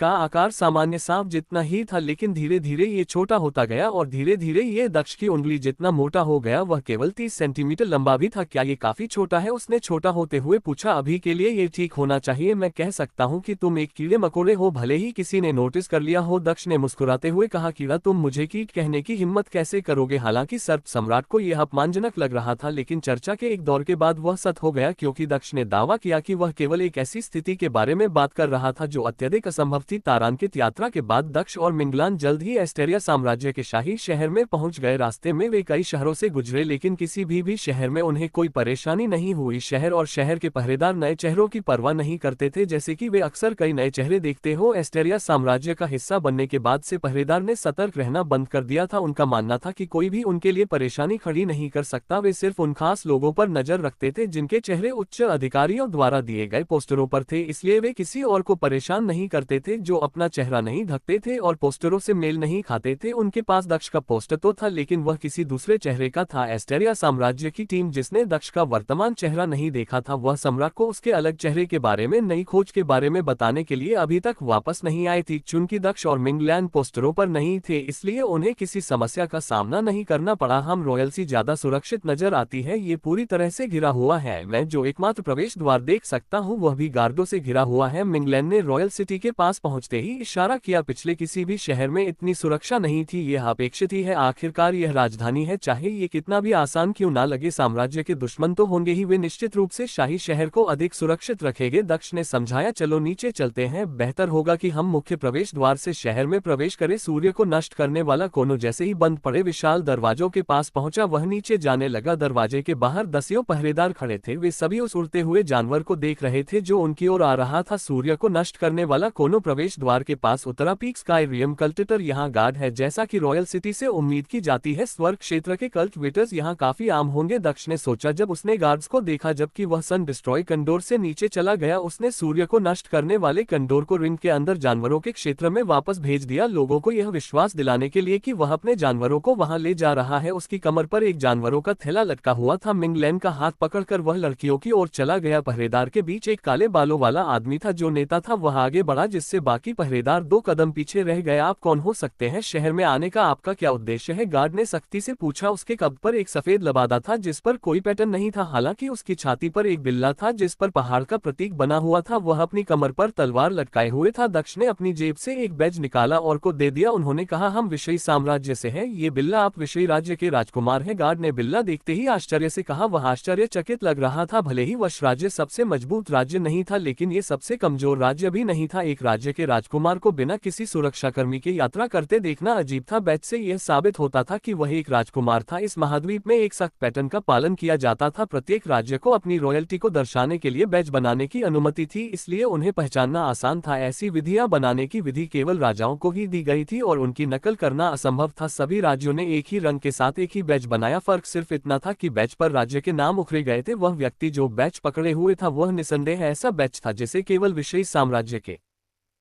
इसका आकार सामान्य सांप जितना ही था, लेकिन धीरे धीरे ये छोटा होता गया और धीरे धीरे ये दक्ष की उंगली जितना मोटा हो गया। वह केवल 30 सेंटीमीटर लंबा भी था। क्या ये काफी छोटा है? उसने छोटा होते हुए पूछा। अभी के लिए ये ठीक होना चाहिए। मैं कह सकता हूँ कि तुम एक कीड़े मकोड़े हो, भले ही किसी ने नोटिस कर लिया हो। दक्ष ने मुस्कुराते हुए कहा, कीड़ा? तुम मुझे कीट कहने की हिम्मत कैसे करोगे? हालांकि सर्प सम्राट को यह अपमानजनक लग रहा था, लेकिन चर्चा के एक दौर के बाद वह सच हो गया, क्योंकि दक्ष ने दावा किया कि वह केवल एक ऐसी स्थिति के बारे में बात कर रहा था जो अत्यधिक असंभव थी। तारांकित यात्रा के बाद दक्ष और मिंगलान जल्द ही एस्टेरिया साम्राज्य के शाही शहर में पहुंच गए। रास्ते में वे कई शहरों से गुजरे, लेकिन किसी भी शहर में उन्हें कोई परेशानी नहीं हुई। शहर और शहर के पहरेदार नए चेहरों की परवाह नहीं करते थे, जैसे कि वे अक्सर कई नए चेहरे देखते हो। एस्टेरिया साम्राज्य का हिस्सा बनने के बाद से पहरेदार ने सतर्क रहना बंद कर दिया था। उनका मानना था कि कोई भी उनके लिए परेशानी खड़ी नहीं कर सकता। वे सिर्फ उन खास लोगों पर नजर रखते थे जिनके चेहरे उच्च अधिकारियों द्वारा दिए गए पोस्टरों पर थे, इसलिए वे किसी और को परेशान नहीं करते थे जो अपना चेहरा नहीं ढकते थे और पोस्टरों से मेल नहीं खाते थे। उनके पास दक्ष का पोस्टर तो था, लेकिन वह किसी दूसरे चेहरे का था। एस्टेरिया साम्राज्य की टीम जिसने दक्ष का वर्तमान चेहरा नहीं देखा था, वह सम्राट को उसके अलग चेहरे के बारे में नई खोज के बारे में बताने के लिए अभी तक वापस नहीं आई थी। चूंकि दक्ष और मिंगलैंड पोस्टरों पर नहीं थे, इसलिए उन्हें किसी समस्या का सामना नहीं करना पड़ा। हम रॉयल सी ज्यादा सुरक्षित नजर आती है। ये पूरी तरह से घिरा हुआ है। मैं जो एकमात्र प्रवेश द्वार देख सकता हूँ वह भी गार्डों से घिरा हुआ है। मिंगलैंड ने रॉयल सिटी के पास पहुंचते ही इशारा किया। पिछले किसी भी शहर में इतनी सुरक्षा नहीं थी। यह अपेक्षित ही है, आखिरकार यह राजधानी है। चाहे ये कितना भी आसान क्यों ना लगे, साम्राज्य के दुश्मन तो होंगे ही, वे निश्चित रूप से शाही शहर को अधिक सुरक्षित रखेंगे। दक्ष ने समझाया। चलो नीचे चलते हैं। बेहतर होगा कि हम मुख्य प्रवेश द्वार से शहर में प्रवेश करें। सूर्य को नष्ट करने वाला कोनों जैसे ही बंद पड़े विशाल दरवाजों के पास पहुंचा, वह नीचे जाने लगा। दरवाजे के बाहर दसियों पहरेदार खड़े थे। वे सभी उस उड़ते हुए जानवर को देख रहे थे जो उनकी ओर आ रहा था। सूर्य को नष्ट करने वाला कोनों प्रवेश द्वार के पास उतरा। पीक स्काईरियम कल्टिवेटर यहाँ गार्ड है, जैसा कि रॉयल सिटी से उम्मीद की जाती है। स्वर्ग क्षेत्र के कल्टिवेटर्स यहाँ काफी आम होंगे, दक्ष ने सोचा जब उसने गार्ड्स को देखा। जबकि वह सन डिस्ट्रॉय कंडोर से नीचे चला गया, उसने सूर्य को नष्ट करने वाले कंडोर को रिंग के अंदर जानवरों के क्षेत्र में वापस भेज दिया, लोगों को यह विश्वास दिलाने के लिए कि वह अपने जानवरों को वहां ले जा रहा है। उसकी कमर पर एक जानवरों का थैला लटका हुआ था। मिंगलैंड का हाथ पकड़कर वह लड़कियों की ओर चला गया। पहरेदार के बीच एक काले बालों वाला आदमी था जो नेता था। वह आगे बढ़ा, जिससे बाकी पहरेदार 2 कदम पीछे रह गए। आप कौन हो सकते हैं? शहर में आने का आपका क्या उद्देश्य है? गार्ड ने सख्ती से पूछा। उसके कब्र पर एक सफेद लबादा था जिस पर कोई पैटर्न नहीं था, हालांकि उसकी छाती पर एक बिल्ला था जिस पर पहाड़ का प्रतीक बना हुआ था। वह अपनी कमर पर तलवार लटकाए हुए था। दक्ष ने अपनी जेब से एक बैज निकाला और को दे दिया। उन्होंने कहा, हम विषयी साम्राज्य से हैं। ये बिल्ला आप विषयी राज्य के राजकुमार हैं? गार्ड ने बिल्ला देखते ही आश्चर्य से कहा। वह आश्चर्यचकित लग रहा था। भले ही वश राज्य सबसे मजबूत राज्य नहीं था, लेकिन ये सबसे कमजोर राज्य भी नहीं था। एक राज्य के राजकुमार को बिना किसी सुरक्षाकर्मी के यात्रा करते देखना अजीब था। बैच से यह साबित होता था कि वह एक राजकुमार था। इस महाद्वीप में एक सख्त पैटर्न का पालन किया जाता था। प्रत्येक राज्य को अपनी रॉयल्टी को दर्शाने के लिए बैच बनाने की अनुमति थी, इसलिए उन्हें पहचानना आसान था। ऐसी विधियां बनाने की विधि केवल राजाओं को ही दी गई थी और उनकी नकल करना असंभव था। सभी राज्यों ने एक ही रंग के साथ एक ही बैच बनाया। फर्क सिर्फ इतना था कि बैच पर राज्य के नाम उखरे गए थे। वह व्यक्ति जो बैच पकड़े हुए था वह निसंदेह ऐसा बैच था जिसे केवल विषयी साम्राज्य के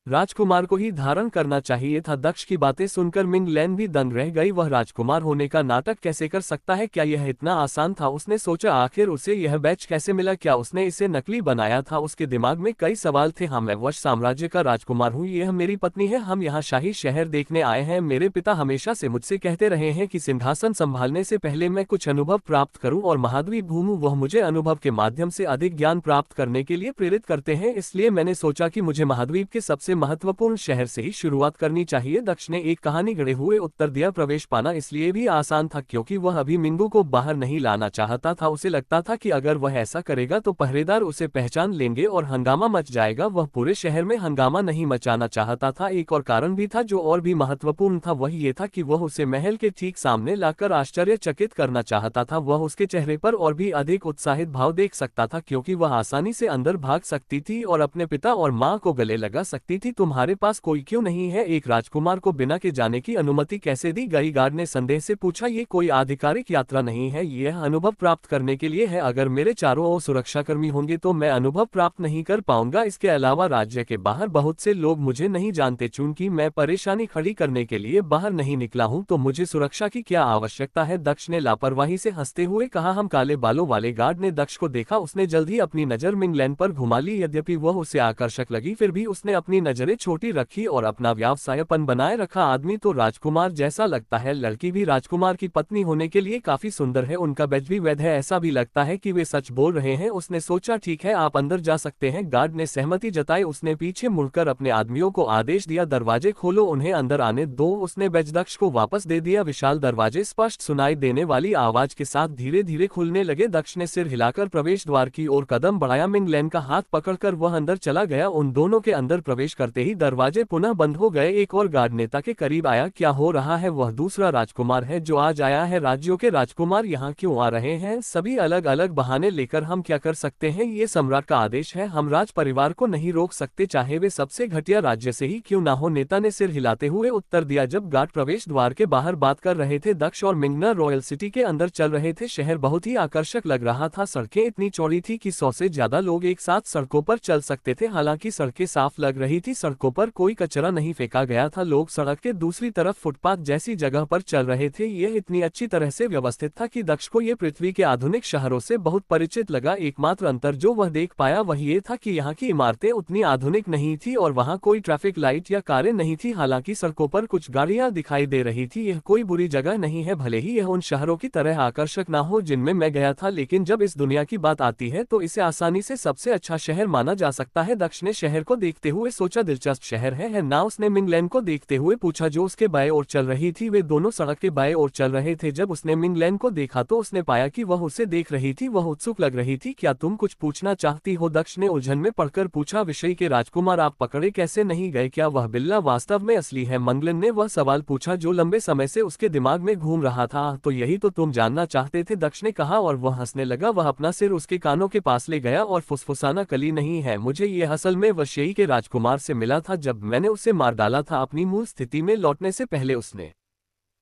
राजकुमार को ही धारण करना चाहिए था। दक्ष की बातें सुनकर मिंगलैंड भी दंग रह गई। वह राजकुमार होने का नाटक कैसे कर सकता है? क्या यह इतना आसान था? उसने सोचा। आखिर उसे यह बैच कैसे मिला? क्या उसने इसे नकली बनाया था? उसके दिमाग में कई सवाल थे। हाँ, मैं वश साम्राज्य का राजकुमार हूँ। यह मेरी पत्नी है। हम यहाँ शाही शहर देखने आए हैं। मेरे पिता हमेशा से मुझसे कहते रहे हैं कि सिंहासन संभालने से पहले मैं कुछ अनुभव प्राप्त करूँ और महाद्वीप घूमूं। वह मुझे अनुभव के माध्यम से अधिक ज्ञान प्राप्त करने के लिए प्रेरित करते हैं, इसलिए मैंने सोचा कि मुझे महाद्वीप के सबसे महत्वपूर्ण शहर से ही शुरुआत करनी चाहिए। दक्ष ने एक कहानी गढ़े हुए उत्तर दिया। प्रवेश पाना इसलिए भी आसान था क्योंकि वह अभी मिंगू को बाहर नहीं लाना चाहता था। उसे लगता था कि अगर वह ऐसा करेगा तो पहरेदार उसे पहचान लेंगे और हंगामा मच जाएगा। वह पूरे शहर में हंगामा नहीं मचाना चाहता था। एक और कारण भी था जो और भी महत्वपूर्ण था, वह ये था कि वह उसे महल के ठीक सामने लाकर आश्चर्यचकित करना चाहता था। वह उसके चेहरे पर और भी अधिक उत्साहित भाव देख सकता था क्योंकि वह आसानी से अंदर भाग सकती थी और अपने पिता और माँ को गले लगा सकती थी। तुम्हारे पास कोई क्यों नहीं है? एक राजकुमार को बिना के जाने की अनुमति कैसे दी गई? गार्ड ने संदेह से पूछा। ये कोई आधिकारिक यात्रा नहीं है, यह अनुभव प्राप्त करने के लिए है। अगर मेरे चारों ओर सुरक्षाकर्मी होंगे तो मैं अनुभव प्राप्त नहीं कर पाऊंगा। इसके अलावा राज्य के बाहर बहुत से लोग मुझे नहीं जानते। चूंकि मैं परेशानी खड़ी करने के लिए बाहर नहीं निकला हूं तो मुझे सुरक्षा की क्या आवश्यकता है? दक्ष ने लापरवाही से हंसते हुए कहा। हम काले बालों वाले गार्ड ने दक्ष को देखा। उसने जल्द ही अपनी नजर मिंगलैंड पर घुमा ली। यद्यपि वह उसे आकर्षक लगी, फिर भी उसने अपनी नजरें छोटी रखी और अपना व्यवसायपन बनाए रखा। आदमी तो राजकुमार जैसा लगता है, लड़की भी राजकुमार की पत्नी होने के लिए काफी सुंदर है, उनका बैज भी वैध है, ऐसा भी लगता है कि वे सच बोल रहे हैं। उसने सोचा ठीक है आप अंदर जा सकते हैं। गार्ड ने सहमति जताई। उसने पीछे मुड़कर अपने आदमियों को आदेश दिया, दरवाजे खोलो, उन्हें अंदर आने दो। उसने बैज दक्ष को वापस दे दिया। विशाल दरवाजे स्पष्ट सुनाई देने वाली आवाज के साथ धीरे धीरे खुलने लगे। दक्ष ने सिर हिलाकर प्रवेश द्वार की ओर कदम बढ़ाया। मिंग लैन का हाथ पकड़कर वह अंदर चला गया। उन दोनों के अंदर प्रवेश करते ही दरवाजे पुनः बंद हो गए। एक और गार्ड नेता के करीब आया। क्या हो रहा है? वह दूसरा राजकुमार है जो आज आया है। राज्यों के राजकुमार यहाँ क्यों आ रहे हैं? सभी अलग अलग बहाने लेकर। हम क्या कर सकते हैं? ये सम्राट का आदेश है, हम राज परिवार को नहीं रोक सकते, चाहे वे सबसे घटिया राज्य से ही क्यों ना हो। नेता ने सिर हिलाते हुए उत्तर दिया। जब गार्ड प्रवेश द्वार के बाहर बात कर रहे थे, दक्ष और मिंगना रॉयल सिटी के अंदर चल रहे थे। शहर बहुत ही आकर्षक लग रहा था। सड़कें इतनी चौड़ी थी कि 100 से ज्यादा लोग एक साथ सड़कों पर चल सकते थे। हालांकि सड़कें साफ लग रही थी, सड़कों पर कोई कचरा नहीं फेंका गया था। लोग सड़क के दूसरी तरफ फुटपाथ जैसी जगह पर चल रहे थे। यह इतनी अच्छी तरह से व्यवस्थित था कि दक्ष को यह पृथ्वी के आधुनिक शहरों से बहुत परिचित लगा। एकमात्र अंतर जो वह देख पाया वह ये था कि यहाँ की इमारतें उतनी आधुनिक नहीं थी और वहाँ कोई ट्रैफिक लाइट या कारें नहीं थी। हालांकि सड़कों पर कुछ गाड़ियां दिखाई दे रही थी। यह कोई बुरी जगह नहीं है, भले ही यह उन शहरों की तरह आकर्षक ना हो जिनमें मैं गया था, लेकिन जब इस दुनिया की बात आती है तो इसे आसानी से सबसे अच्छा शहर माना जा सकता है। दक्ष ने शहर को देखते हुए सोचा दिलचस्प शहर है ना। उसने मिंग लैन को देखते हुए पूछा जो उसके बाएं ओर चल रही थी। वे दोनों सड़क के बाएं ओर चल रहे थे। जब उसने मिंग लैन को देखा तो उसने पाया कि वह उसे देख रही थी। वह उत्सुक लग रही थी। क्या तुम कुछ पूछना चाहती हो? दक्ष ने उलझन में पड़कर पूछा। विषय के राजकुमार आप पकड़े कैसे नहीं गए? क्या वह बिल्ला वास्तव में असली है? मंगलन ने वह सवाल पूछा जो लंबे समय से उसके दिमाग में घूम रहा था। तो यही तो तुम जानना चाहते थे, दक्ष ने कहा और वह हंसने लगा। वह अपना सिर उसके कानों के पास ले गया और फुसफुसाना कली नहीं है, मुझे ये असल में वशेई के राजकुमार से मिला था जब मैंने उसे मार डाला था। अपनी मूल स्थिति में लौटने से पहले उसने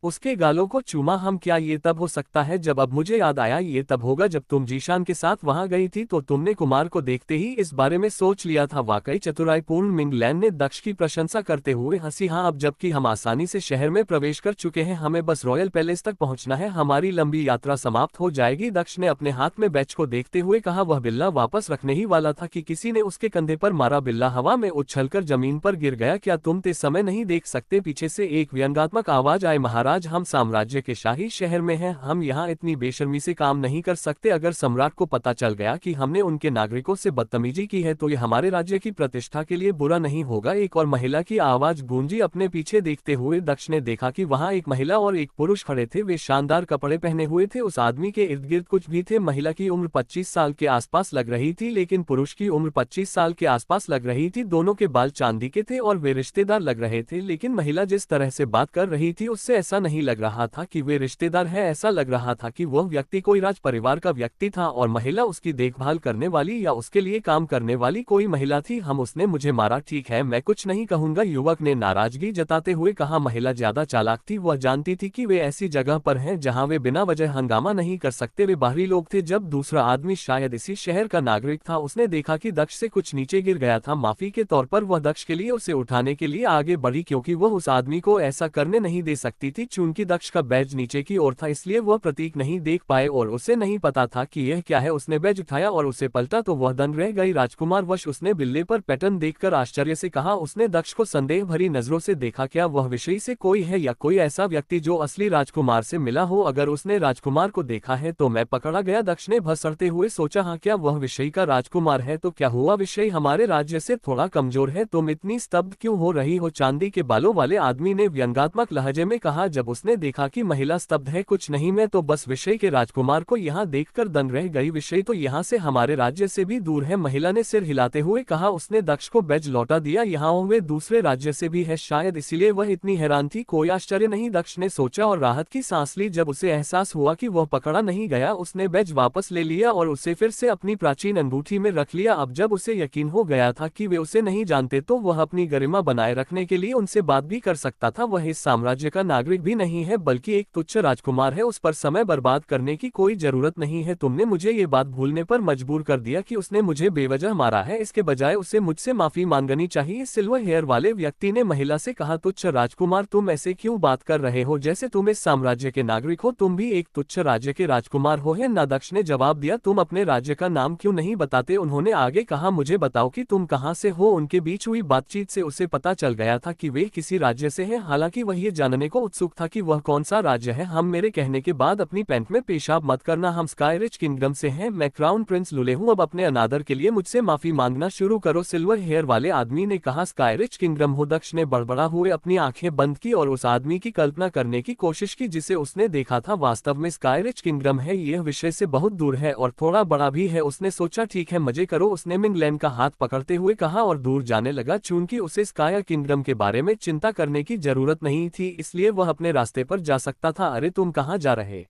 उसके गालों को चूमा। हम क्या ये तब हो सकता है जब अब मुझे याद आया, ये तब होगा जब तुम जीशान के साथ वहां गई थी तो तुमने कुमार को देखते ही इस बारे में सोच लिया था। वाकई चतुराईपूर्ण। मिंग लैन ने दक्ष की प्रशंसा करते हुए हंसी। हाँ, अब जबकि हम आसानी से शहर में प्रवेश कर चुके हैं, हमें बस रॉयल पैलेस तक पहुंचना है, हमारी लंबी यात्रा समाप्त हो जाएगी। दक्ष ने अपने हाथ में बैच को देखते हुए कहा। वह बिल्ला वापस रखने ही वाला था कि किसी ने उसके कंधे पर मारा। बिल्ला हवा में उछलकर जमीन पर गिर गया। क्या तुम ते समय नहीं देख सकते? पीछे से एक व्यंग्यात्मक आवाज आई। महाराज, हम साम्राज्य के शाही शहर में हैं, हम यहाँ इतनी बेशर्मी से काम नहीं कर सकते। अगर सम्राट को पता चल गया कि हमने उनके नागरिकों से बदतमीजी की है तो ये हमारे राज्य की प्रतिष्ठा के लिए बुरा नहीं होगा। एक और महिला की आवाज गूंजी। अपने पीछे देखते हुए दक्ष ने देखा कि वहाँ एक महिला और एक पुरुष खड़े थे। वे शानदार कपड़े पहने हुए थे। उस आदमी के इर्द गिर्द कुछ भी थे। महिला की उम्र 25 साल के आसपास लग रही थी, लेकिन पुरुष की उम्र 25 साल के आसपास लग रही थी। दोनों के बाल चांदी के थे और वे रिश्तेदार लग रहे थे, लेकिन महिला जिस तरह से बात कर रही थी उससे ऐसा नहीं लग रहा था कि वे रिश्तेदार है। ऐसा लग रहा था कि वह व्यक्ति कोई राज परिवार का व्यक्ति था और महिला उसकी देखभाल करने वाली या उसके लिए काम करने वाली कोई महिला थी। हम उसने मुझे मारा, ठीक है, मैं कुछ नहीं कहूंगा, युवक ने नाराजगी जताते हुए कहा। महिला ज्यादा चालाक थी, वह जानती थी कि वे ऐसी जगह पर हैं जहां वे बिना वजह हंगामा नहीं कर सकते। वे बाहरी लोग थे। जब दूसरा आदमी शायद इसी शहर का नागरिक था, उसने देखा कि दक्ष से कुछ नीचे गिर गया था। माफी के तौर पर वह दक्ष के लिए उसे उठाने के लिए आगे बढ़ी क्योंकि वह उस आदमी को ऐसा करने नहीं दे सकती थी। चूंकि दक्ष का बैज नीचे की ओर था इसलिए वह प्रतीक नहीं देख पाए और उसे नहीं पता था कि यह क्या है। उसने बैज उठाया और उसे पलटा तो वह दंग रह गई। राजकुमार वश उसने बिल्ले पर पैटर्न देखकर आश्चर्य से कहा। उसने दक्ष को संदेह भरी नजरों से देखा। क्या वह विषयी से कोई है या कोई ऐसा व्यक्ति जो असली राजकुमार से मिला हो? अगर उसने राजकुमार को देखा है तो मैं पकड़ा गया। दक्ष ने भसड़ते हुए सोचा। हाँ, क्या वह विषयी का राजकुमार है? तो क्या हुआ? विषयी हमारे राज्य से थोड़ा कमजोर है। तुम इतनी स्तब्ध क्यों हो रही हो? चांदी के बालों वाले आदमी ने व्यंग्यात्मक लहजे में कहा। जब उसने देखा कि महिला स्तब्ध है, कुछ नहीं, मैं तो बस विषय के राजकुमार को यहाँ देखकर दंग रह गई। विषय तो यहाँ से हमारे राज्य से भी दूर है, महिला ने सिर हिलाते हुए कहा। उसने दक्ष को बैज लौटा दिया। यहाँ वे दूसरे राज्य से भी है, शायद इसीलिए वह इतनी हैरान थी। कोई आश्चर्य नहीं, दक्ष ने सोचा और राहत की सांस ली। जब उसे एहसास हुआ कि वह पकड़ा नहीं गया, उसने बैज वापस ले लिया और उसे फिर से अपनी प्राचीन अंगूठी में रख लिया। अब जब उसे यकीन हो गया था कि वे उसे नहीं जानते तो वह अपनी गरिमा बनाए रखने के लिए उनसे बात भी कर सकता था। वह इस साम्राज्य का नागरिक भी भी नहीं है बल्कि एक तुच्छ राजकुमार है, उस पर समय बर्बाद करने की कोई जरूरत नहीं है। तुमने मुझे ये बात भूलने पर मजबूर कर दिया कि उसने मुझे बेवजह मारा है, इसके बजाय उसे मुझसे माफी मांगनी चाहिए। सिल्वर हेयर वाले व्यक्ति ने महिला से कहा, तुच्छ राजकुमार, तुम ऐसे क्यों बात कर रहे हो जैसे तुम इस साम्राज्य के नागरिक हो, तुम भी एक तुच्छ राज्य के राजकुमार हो। है ना? दक्ष ने जवाब दिया, तुम अपने राज्य का नाम क्यों नहीं बताते? उन्होंने आगे कहा, मुझे बताओ कि तुम कहाँ से हो। उनके बीच हुई बातचीत से उसे पता चल गया था कि वे किसी राज्य से हैं, हालांकि वह ये जानने को उत्सुक था कि वह कौन सा राज्य है। हम मेरे कहने के बाद अपनी पैंट में पेशाब मत करना, हम स्काईरिच किंगडम से हैं, मैं क्राउन प्रिंस लुले हूँ, अब अपने अनादर के लिए मुझसे माफी मांगना शुरू करो। सिल्वर हेयर वाले आदमी ने कहा, स्काईरिच किंगडम हो? दक्ष ने बड़बड़ा हुए अपनी आंखें बंद की और उस आदमी की कल्पना करने की कोशिश की जिसे उसने देखा था। वास्तव में स्काईरिच किंगडम है, यह विषय से बहुत दूर है और थोड़ा बड़ा भी है। उसने सोचा, ठीक है, मजे करो। उसने मिंगलैन का हाथ पकड़ते हुए कहा और दूर जाने लगा। चूंकि उसे स्काई किंगडम के बारे में चिंता करने की जरूरत नहीं थी, इसलिए वह अपने रास्ते पर जा सकता था। अरे तुम कहाँ जा रहे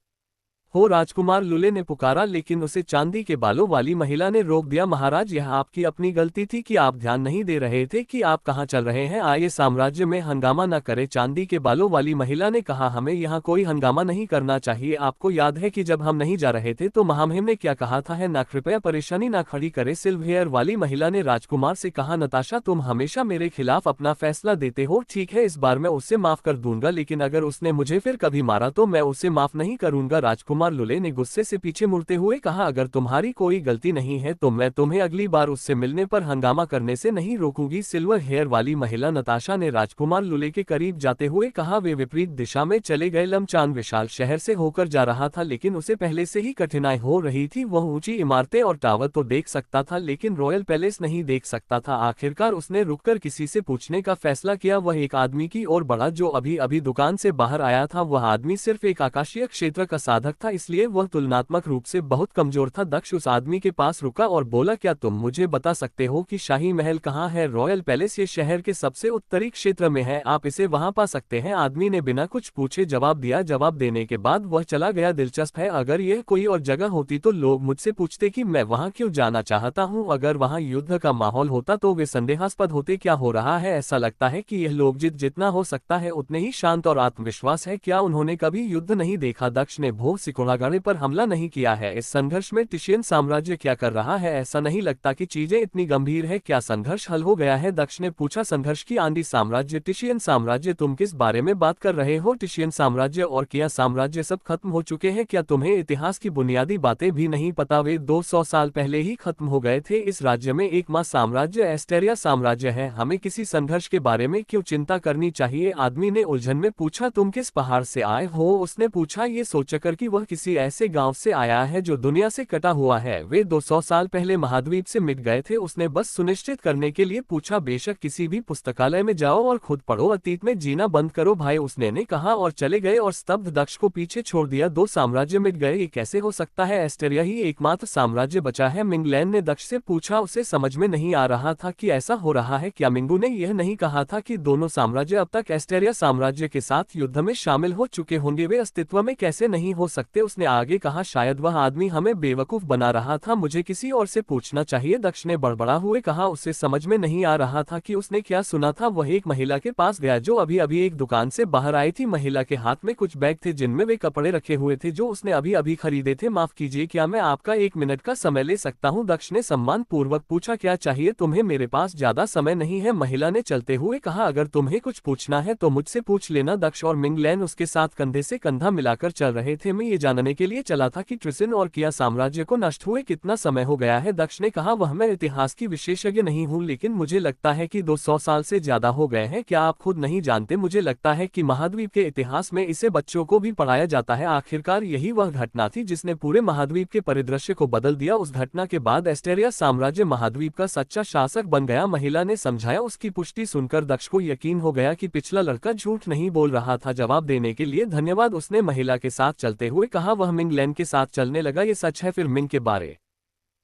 हो? राजकुमार लुले ने पुकारा, लेकिन उसे चांदी के बालों वाली महिला ने रोक दिया। महाराज, यह आपकी अपनी गलती थी कि आप ध्यान नहीं दे रहे थे कि आप कहाँ चल रहे हैं। आइए साम्राज्य में हंगामा न करें। चांदी के बालों वाली महिला ने कहा, हमें यहाँ कोई हंगामा नहीं करना चाहिए। आपको याद है कि जब हम नहीं जा रहे थे तो महामहिम ने क्या कहा था? है ना? कृपया परेशानी ना खड़ी करे। सिल्वर हेयर वाली महिला ने राजकुमार से कहा, नताशा, तुम हमेशा मेरे खिलाफ अपना फैसला देते हो। ठीक है, इस बार मैं उसे माफ कर दूंगा, लेकिन अगर उसने मुझे फिर कभी मारा तो मैं उसे माफ नहीं करूंगा। राजकुमार लुले ने गुस्से से पीछे मुड़ते हुए कहा, अगर तुम्हारी कोई गलती नहीं है तो मैं तुम्हें अगली बार उससे मिलने पर हंगामा करने से नहीं रोकूंगी। सिल्वर हेयर वाली महिला नताशा ने राजकुमार लुले के करीब जाते हुए कहा। वे विपरीत दिशा में चले गए। लमचान विशाल शहर से होकर जा रहा था, लेकिन उसे पहले से ही कठिनाई हो रही थी। वह ऊंची इमारतें और टावर तो देख सकता था, लेकिन रॉयल पैलेस नहीं देख सकता था। आखिरकार उसने रुककर किसी से पूछने का फैसला किया। वह एक आदमी की ओर बढ़ा जो अभी अभी दुकान से बाहर आया था। वह आदमी सिर्फ एक आकाशीय क्षेत्र का साधक था, इसलिए वह तुलनात्मक रूप से बहुत कमजोर था। दक्ष उस आदमी के पास रुका और बोला, क्या तुम मुझे बता सकते हो कि शाही महल कहाँ है? रॉयल पैलेस ये शहर के सबसे उत्तरी क्षेत्र में है, आप इसे वहां पा सकते हैं। आदमी ने बिना कुछ पूछे जवाब दिया। जवाब देने के बाद वह चला गया। दिलचस्प है, अगर यह कोई और जगह होती तो लोग मुझसे पूछते कि मैं वहां क्यों जाना चाहता हूं। अगर वहां युद्ध का माहौल होता तो वे संदेहास्पद होते। क्या हो रहा है? ऐसा लगता है कि यह लोग जितना हो सकता है उतने ही शांत और आत्मविश्वास है। क्या उन्होंने कभी युद्ध नहीं देखा? दक्ष ने भोग सिकोड़ागाड़े पर हमला नहीं किया है। इस संघर्ष में टिशियन साम्राज्य क्या कर रहा है? ऐसा नहीं लगता कि चीजें इतनी गंभीर है। क्या संघर्ष हल हो गया है? दक्ष ने पूछा। संघर्ष की आंधी साम्राज्य, टिशियन साम्राज्य, तुम किस बारे में बात कर रहे हो? टिशियन साम्राज्य और किया साम्राज्य सब खत्म हो चुके हैं। क्या तुम्हें इतिहास की बुनियादी बातें भी नहीं पता? वे 200 साल पहले ही खत्म हो गए थे। इस राज्य में एकमात्र साम्राज्य एस्टेरिया साम्राज्य है। हमें किसी संघर्ष के बारे में क्यों चिंता करनी चाहिए? आदमी ने उलझन में पूछा। तुम किस पहाड़ से आए हो? उसने पूछा, ये सोचकर कि वह किसी ऐसे गांव से आया है जो दुनिया से कटा हुआ है। वे 200 साल पहले महाद्वीप से मिट गए थे। उसने बस सुनिश्चित करने के लिए पूछा। बेशक, किसी भी पुस्तकालय में जाओ और खुद पढ़ो, अतीत में जीना बंद करो भाई, उसने ने कहा और चले गए और स्तब्ध दक्ष को पीछे छोड़ दिया। 2 साम्राज्य मिट गए, ये कैसे हो सकता है? एस्टेरिया ही एकमात्र साम्राज्य बचा है। मिंगलैन ने दक्ष से पूछा। उसे समझ में नहीं आ रहा था कि ऐसा हो रहा है। क्या मिंगू ने यह नहीं कहा था कि दोनों साम्राज्य अब तक एस्टेरिया साम्राज्य के साथ युद्ध में शामिल हो चुके होंगे? वे अस्तित्व में कैसे नहीं हो सकते? उसने आगे कहा, शायद वह आदमी हमें बेवकूफ बना रहा था, मुझे किसी और से पूछना चाहिए। दक्ष ने बड़बड़ा हुए कहा। उसे समझ में नहीं आ रहा था कि उसने क्या सुना था। वह एक महिला के पास गया जो अभी अभी एक दुकान से बाहर आई थी। महिला के हाथ में कुछ बैग थे जिनमें वे कपड़े रखे हुए थे जो उसने अभी अभी खरीदे थे। माफ कीजिए, क्या मैं आपका 1 मिनट का समय ले सकता हूँ? दक्ष ने सम्मान पूर्वक पूछा। क्या चाहिए तुम्हें? मेरे पास ज्यादा समय नहीं है, महिला ने चलते हुए कहा। अगर तुम्हें कुछ पूछना है तो मुझसे पूछ लेना। दक्ष और मिंगलैन उसके साथ कंधे से कंधा मिलाकर चल रहे थे। मैं ये जानने के लिए चला था कि ट्रिसिन और किया साम्राज्य को नष्ट हुए कितना समय हो गया है? दक्ष ने कहा, वह मैं इतिहास की विशेषज्ञ नहीं हूँ, लेकिन मुझे लगता है कि 200 साल से ज्यादा हो गए हैं। क्या आप खुद नहीं जानते? मुझे लगता है कि महाद्वीप के इतिहास में इसे बच्चों को भी पढ़ाया जाता है। आखिरकार यही वह घटना थी जिसने पूरे महाद्वीप के परिदृश्य को बदल दिया। उस घटना के बाद एस्टेरिया साम्राज्य महाद्वीप का सच्चा शासक बन गया, महिला ने समझाया। उसकी पुष्टि सुनकर दक्ष को यकीन हो गया कि पिछला लड़का झूठ नहीं बोल रहा था। जवाब देने के लिए धन्यवाद, उसने महिला के साथ चलते हुए कहा। वह मिंगलैन के साथ चलने लगा। ये सच है? फिर मिंग के बारे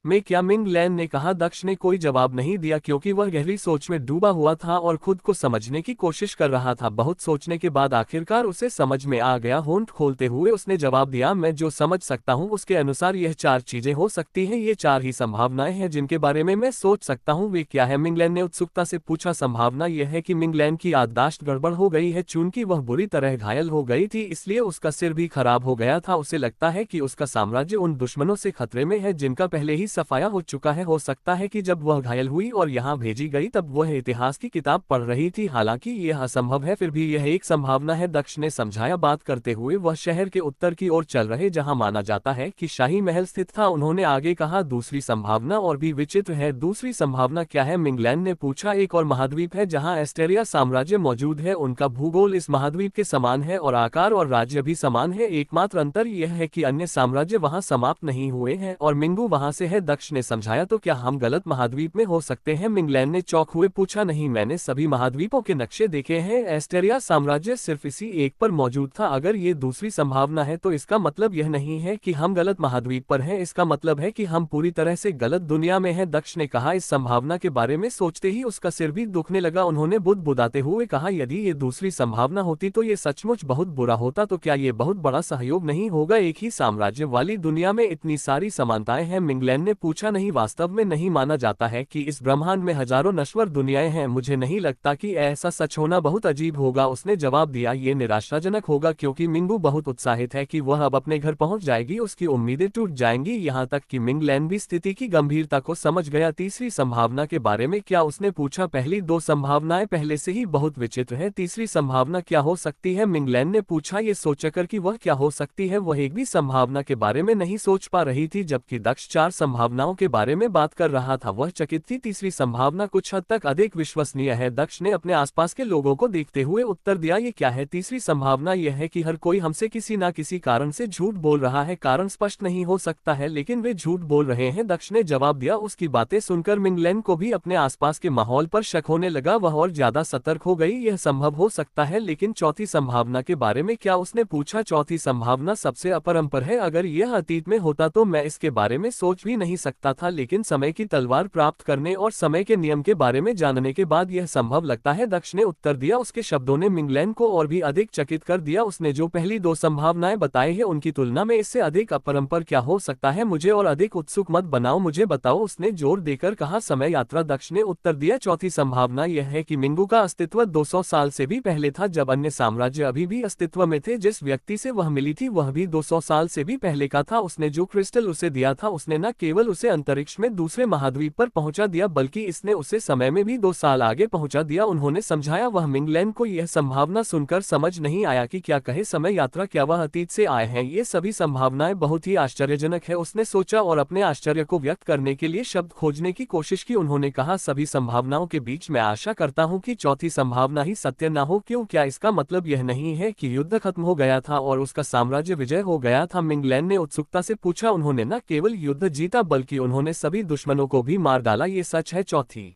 मैं क्या, मिंग लैन ने कहा। दक्ष ने कोई जवाब नहीं दिया क्योंकि वह गहरी सोच में डूबा हुआ था और खुद को समझने की कोशिश कर रहा था। बहुत सोचने के बाद आखिरकार उसे समझ में आ गया। होंठ खोलते हुए उसने जवाब दिया, मैं जो समझ सकता हूँ उसके अनुसार यह 4 चीजें हो सकती हैं। ये 4 ही संभावनाएं हैं जिनके बारे में मैं सोच सकता हूँ। वे क्या है? मिंग लैन ने उत्सुकता से पूछा। संभावना यह है कि मिंग लैन की याददाश्त गड़बड़ हो गई है। चूंकि वह बुरी तरह घायल हो गई थी इसलिए उसका सिर भी खराब हो गया था। उसे लगता है कि उसका साम्राज्य उन दुश्मनों से खतरे में है जिनका पहले ही सफाया हो चुका है। हो सकता है कि जब वह घायल हुई और यहाँ भेजी गई तब वह इतिहास की किताब पढ़ रही थी। हालांकि यह असंभव है, फिर भी यह एक संभावना है, दक्ष ने समझाया। बात करते हुए वह शहर के उत्तर की ओर चल रहे जहां माना जाता है कि शाही महल स्थित था। उन्होंने आगे कहा, दूसरी संभावना और भी विचित्र है। दूसरी संभावना क्या है? मिंग लैन ने पूछा। एक और महाद्वीप है जहां एस्टेरिया साम्राज्य मौजूद है। उनका भूगोल इस महाद्वीप के समान है और आकार और राज्य भी समान है। एकमात्र अंतर यह है कि अन्य साम्राज्य वहां समाप्त नहीं हुए हैं और मिंगू वहां से है, दक्ष ने समझाया। तो क्या हम गलत महाद्वीप में हो सकते हैं? मिंग लैन ने चौंक हुए पूछा। नहीं, मैंने सभी महाद्वीपों के नक्शे देखे हैं। एस्टेरिया साम्राज्य सिर्फ इसी एक पर मौजूद था। अगर ये दूसरी संभावना है तो इसका मतलब यह नहीं है कि हम गलत महाद्वीप पर हैं, इसका मतलब है कि हम पूरी तरह से गलत दुनिया में हैं, दक्ष ने कहा। इस संभावना के बारे में सोचते ही उसका सिर भी दुखने लगा। उन्होंने बुदबुदाते हुए कहा, यदि ये दूसरी संभावना होती तो ये सचमुच बहुत बुरा होता। तो क्या ये बहुत बड़ा सहयोग नहीं होगा? एक ही साम्राज्य वाली दुनिया में इतनी सारी समानताएं हैं, मिंग लैन ने पूछा। नहीं, वास्तव में नहीं माना जाता है कि इस ब्रह्मांड में हजारों नश्वर दुनियाएं हैं। मुझे नहीं लगता कि ऐसा सच होना बहुत अजीब होगा, उसने जवाब दिया। ये निराशाजनक होगा क्योंकि मिंगू बहुत उत्साहित है कि वह अब अपने घर पहुंच जाएगी। उसकी उम्मीदें टूट जाएंगी। यहाँ तक कि मिंग लैन भी स्थिति की गंभीरता को समझ गया। तीसरी संभावना के बारे में क्या? उसने पूछा। पहली 2 संभावनाएं पहले से ही बहुत विचित्र है, तीसरी संभावना क्या हो सकती है? मिंग लैन ने पूछा, ये सोचकर कि वह क्या हो सकती है। वह एक भी संभावना के बारे में नहीं सोच पा रही थी, जबकि दक्ष 4 संभावनाओं के बारे में बात कर रहा था। वह चकित थी। तीसरी संभावना कुछ हद तक अधिक विश्वसनीय है, दक्ष ने अपने आसपास के लोगों को देखते हुए उत्तर दिया। ये क्या है? तीसरी संभावना यह है कि हर कोई हमसे किसी न किसी कारण से झूठ बोल रहा है। कारण स्पष्ट नहीं हो सकता है लेकिन वे झूठ बोल रहे हैं, दक्ष ने जवाब दिया। उसकी बातें सुनकर मिंग लैन को भी अपने आसपास के माहौल पर शक होने लगा। वह और ज्यादा सतर्क हो गई। यह संभव हो सकता है, लेकिन चौथी संभावना के बारे में क्या? उसने पूछा। चौथी संभावना सबसे अपरंपर है। अगर यह अतीत में होता तो मैं इसके बारे में सोच भी नहीं सकता था, लेकिन समय की तलवार प्राप्त करने और समय के नियम के बारे में जानने के बाद यह संभव लगता है, दक्ष ने उत्तर दिया। उसके शब्दों ने मिंग लैन को और भी अधिक चकित कर दिया। उसने जो पहली 2 संभावनाएं बताई हैं उनकी तुलना में इससे अधिक अपरंपर क्या हो सकता है? मुझे और अधिक उत्सुक मत बनाओ, मुझे बताओ, उसने जोर देकर कहा। समय यात्रा, दक्ष ने उत्तर दिया। चौथी संभावना यह है कि मिंगू का अस्तित्व 200 साल से भी पहले था, जब अन्य साम्राज्य अभी भी अस्तित्व में थे। जिस व्यक्ति से वह मिली थी वह भी 200 साल से भी पहले का था। उसने जो क्रिस्टल उसे दिया था उसने न केवल उसे अंतरिक्ष में दूसरे महाद्वीप पर पहुंचा दिया बल्कि इसने उसे समय में भी 2 साल आगे पहुंचा दिया, उन्होंने समझाया। वह मिंग लैन को यह संभावना सुनकर समझ नहीं आया कि क्या कहे। समय यात्रा, क्या वह अतीत से आए हैं? ये सभी संभावनाएं बहुत ही आश्चर्यजनक है, उसने सोचा और अपने आश्चर्य को व्यक्त करने के लिए शब्द खोजने की कोशिश की। उन्होंने कहा, सभी संभावनाओं के बीच मैं आशा करता हूं कि चौथी संभावना ही सत्य न हो। क्यों? क्या इसका मतलब यह नहीं है कि युद्ध खत्म हो गया था और उसका साम्राज्य विजय हो गया था? मिंग लैन ने उत्सुकता से पूछा। उन्होंने न केवल युद्ध जीता बल्कि उन्होंने सभी दुश्मनों को भी मार डाला, ये सच है? चौथी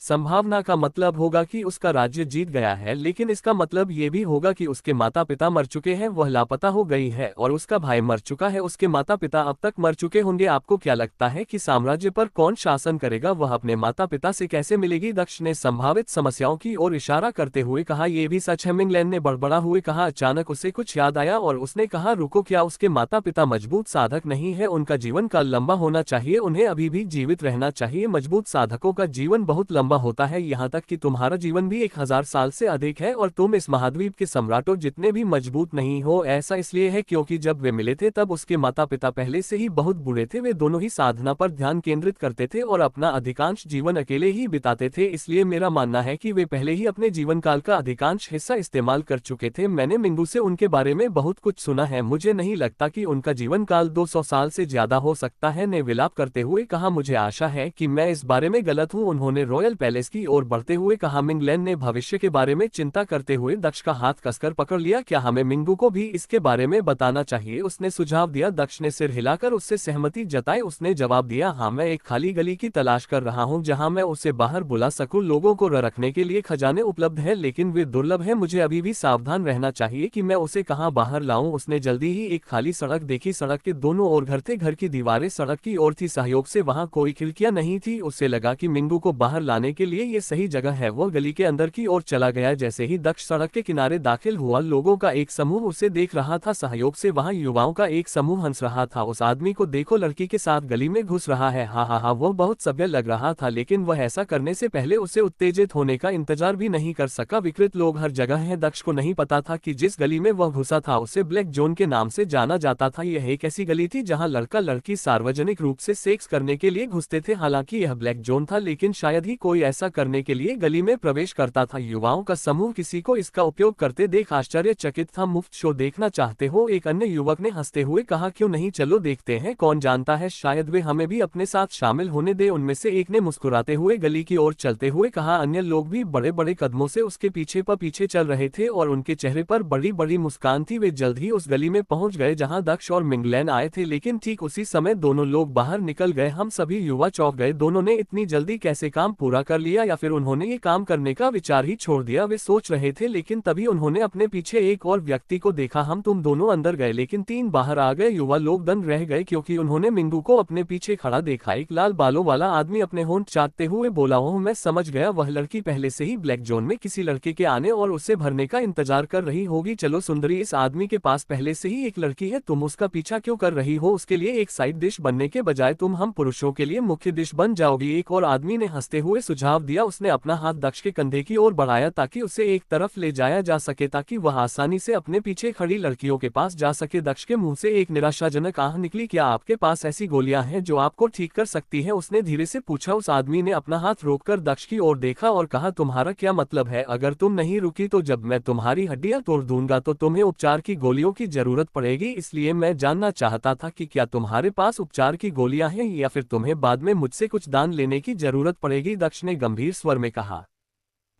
संभावना का मतलब होगा कि उसका राज्य जीत गया है, लेकिन इसका मतलब ये भी होगा कि उसके माता पिता मर चुके हैं, वह लापता हो गई है और उसका भाई मर चुका है। उसके माता पिता अब तक मर चुके होंगे। आपको क्या लगता है कि साम्राज्य पर कौन शासन करेगा? वह अपने माता पिता से कैसे मिलेगी? दक्ष ने संभावित समस्याओं की ओर इशारा करते हुए कहा। यह भी सच है, मिंग लैन ने बड़बड़ा हुए कहा। अचानक उसे कुछ याद आया और उसने कहा, रुको, क्या उसके माता पिता मजबूत साधक नहीं है? उनका जीवन काल लंबा होना चाहिए, उन्हें अभी भी जीवित रहना चाहिए। मजबूत साधकों का जीवन बहुत लंबा होता है, यहाँ तक कि तुम्हारा जीवन भी 1000 साल से अधिक है और तुम इस महाद्वीप के सम्राटों जितने भी मजबूत नहीं हो। ऐसा इसलिए है क्योंकि जब वे मिले थे तब उसके माता पिता पहले से ही बहुत बूढ़े थे। वे दोनों ही साधना पर ध्यान केंद्रित करते थे और अपना अधिकांश जीवन अकेले ही बिताते थे। इसलिए मेरा मानना है कि वे पहले ही अपने जीवन काल का अधिकांश हिस्सा इस्तेमाल कर चुके थे। मैंने मिंगू से उनके बारे में बहुत कुछ सुना है, मुझे नहीं लगता कि उनका जीवन काल 200 साल से ज्यादा हो सकता है, ने विलाप करते हुए कहा। मुझे आशा है कि मैं इस बारे में गलत हूँ। उन्होंने रॉयल पैलेस की ओर बढ़ते हुए कहा। मिंगलैन ने भविष्य के बारे में चिंता करते हुए दक्ष का हाथ कसकर पकड़ लिया। क्या हमें मिंगू को भी इसके बारे में बताना चाहिए, उसने सुझाव दिया। दक्ष ने सिर हिलाकर उससे सहमति जताई। उसने जवाब दिया, हाँ, मैं एक खाली गली की तलाश कर रहा हूँ जहाँ मैं उसे बाहर बुला सकूँ। लोगों को रखने के लिए खजाने उपलब्ध है लेकिन वे दुर्लभ है। मुझे अभी भी सावधान रहना चाहिए कि मैं उसे कहाँ बाहर लाऊं। उसने जल्दी ही एक खाली सड़क देखी। सड़क के दोनों ओर घर थे, घर की दीवारें सड़क की ओर थी। सहयोग से वहां कोई खिड़कियां नहीं थी। उसे लगा कि मिंगू को बाहर लाने के लिए ये सही जगह है। वो गली के अंदर की ओर चला गया। जैसे ही दक्ष सड़क के किनारे दाखिल हुआ, लोगों का एक समूह उसे देख रहा था। सहयोग से वहां युवाओं का एक समूह हंस रहा था। उस आदमी को देखो, लड़की के साथ गली में घुस रहा है। हाँ हाँ हाँ, वो बहुत सभ्य लग रहा था लेकिन वह ऐसा करने से पहले उसे उत्तेजित होने का इंतजार भी नहीं कर सका। विकृत लोग हर जगह हैं। दक्ष को नहीं पता था कि जिस गली में वह घुसा था उसे ब्लैक जोन के नाम से जाना जाता था। यह एक ऐसी गली थी जहां लड़का लड़की सार्वजनिक रूप से सेक्स करने के लिए घुसते थे। हालांकि यह ब्लैक जोन था लेकिन शायद ही कोई ऐसा करने के लिए गली में प्रवेश करता था। युवाओं का समूह किसी को इसका उपयोग करते देख आश्चर्यचकित था। मुफ्त शो देखना चाहते हो? एक अन्य युवक ने हंसते हुए कहा। क्यों नहीं, चलो देखते हैं, कौन जानता है शायद वे हमें भी अपने साथ शामिल होने दे। उनमें से एक ने मुस्कुराते हुए गली की ओर चलते हुए कहा। अन्य लोग भी बड़े बड़े कदमों से उसके पीछे चल रहे थे और उनके चेहरे पर बड़ी बड़ी मुस्कान थी। वे जल्द ही उस गली में पहुंच गए जहां दक्ष और मिंगलैन आए थे, लेकिन ठीक उसी समय दोनों लोग बाहर निकल गए। हम सभी युवा चौंक गए। दोनों ने इतनी जल्दी कैसे काम पूरा कर लिया, या फिर उन्होंने ये काम करने का विचार ही छोड़ दिया। वे सोच रहे थे लेकिन तभी उन्होंने अपने पीछे एक और व्यक्ति को देखा। हम तुम दोनों अंदर गए लेकिन तीन बाहर आ गए। युवा लोग दंग रह गए क्योंकि उन्होंने मिंगू को अपने पीछे खड़ा देखा। एक लाल बालों वाला आदमी अपने होंठ चाटते हुए बोला, ओह, मैं समझ गया, वह लड़की पहले से ही ब्लैक जोन में किसी लड़के के आने और उसे भरने का इंतजार कर रही होगी। चलो सुंदरी, इस आदमी के पास पहले से ही एक लड़की है, तुम उसका पीछा क्यों कर रही हो? उसके लिए एक साइड डिश बनने के बजाय तुम हम पुरुषों के लिए मुख्य डिश बन जाओगी। एक और आदमी ने हंसते हुए सुझाव दिया। उसने अपना हाथ दक्ष के कंधे की ओर बढ़ाया ताकि उसे एक तरफ ले जाया जा सके ताकि वह आसानी से अपने पीछे खड़ी लड़कियों के पास जा सके। दक्ष के मुंह से एक निराशाजनक आह निकली। क्या आपके पास ऐसी गोलियां हैं जो आपको ठीक कर सकती है? उसने धीरे से पूछा। उस आदमी ने अपना हाथ रोककर दक्ष की ओर देखा और कहा, तुम्हारा क्या मतलब है? अगर तुम नहीं रुकी तो जब मैं तुम्हारी हड्डियां तोड़ दूंगा तो तुम्हें उपचार की गोलियों की जरूरत पड़ेगी। इसलिए मैं जानना चाहता था कि क्या तुम्हारे पास उपचार की गोलियां हैं या फिर तुम्हें बाद में मुझसे कुछ दान लेने की जरूरत पड़ेगी? दक्ष ने गंभीर स्वर में कहा।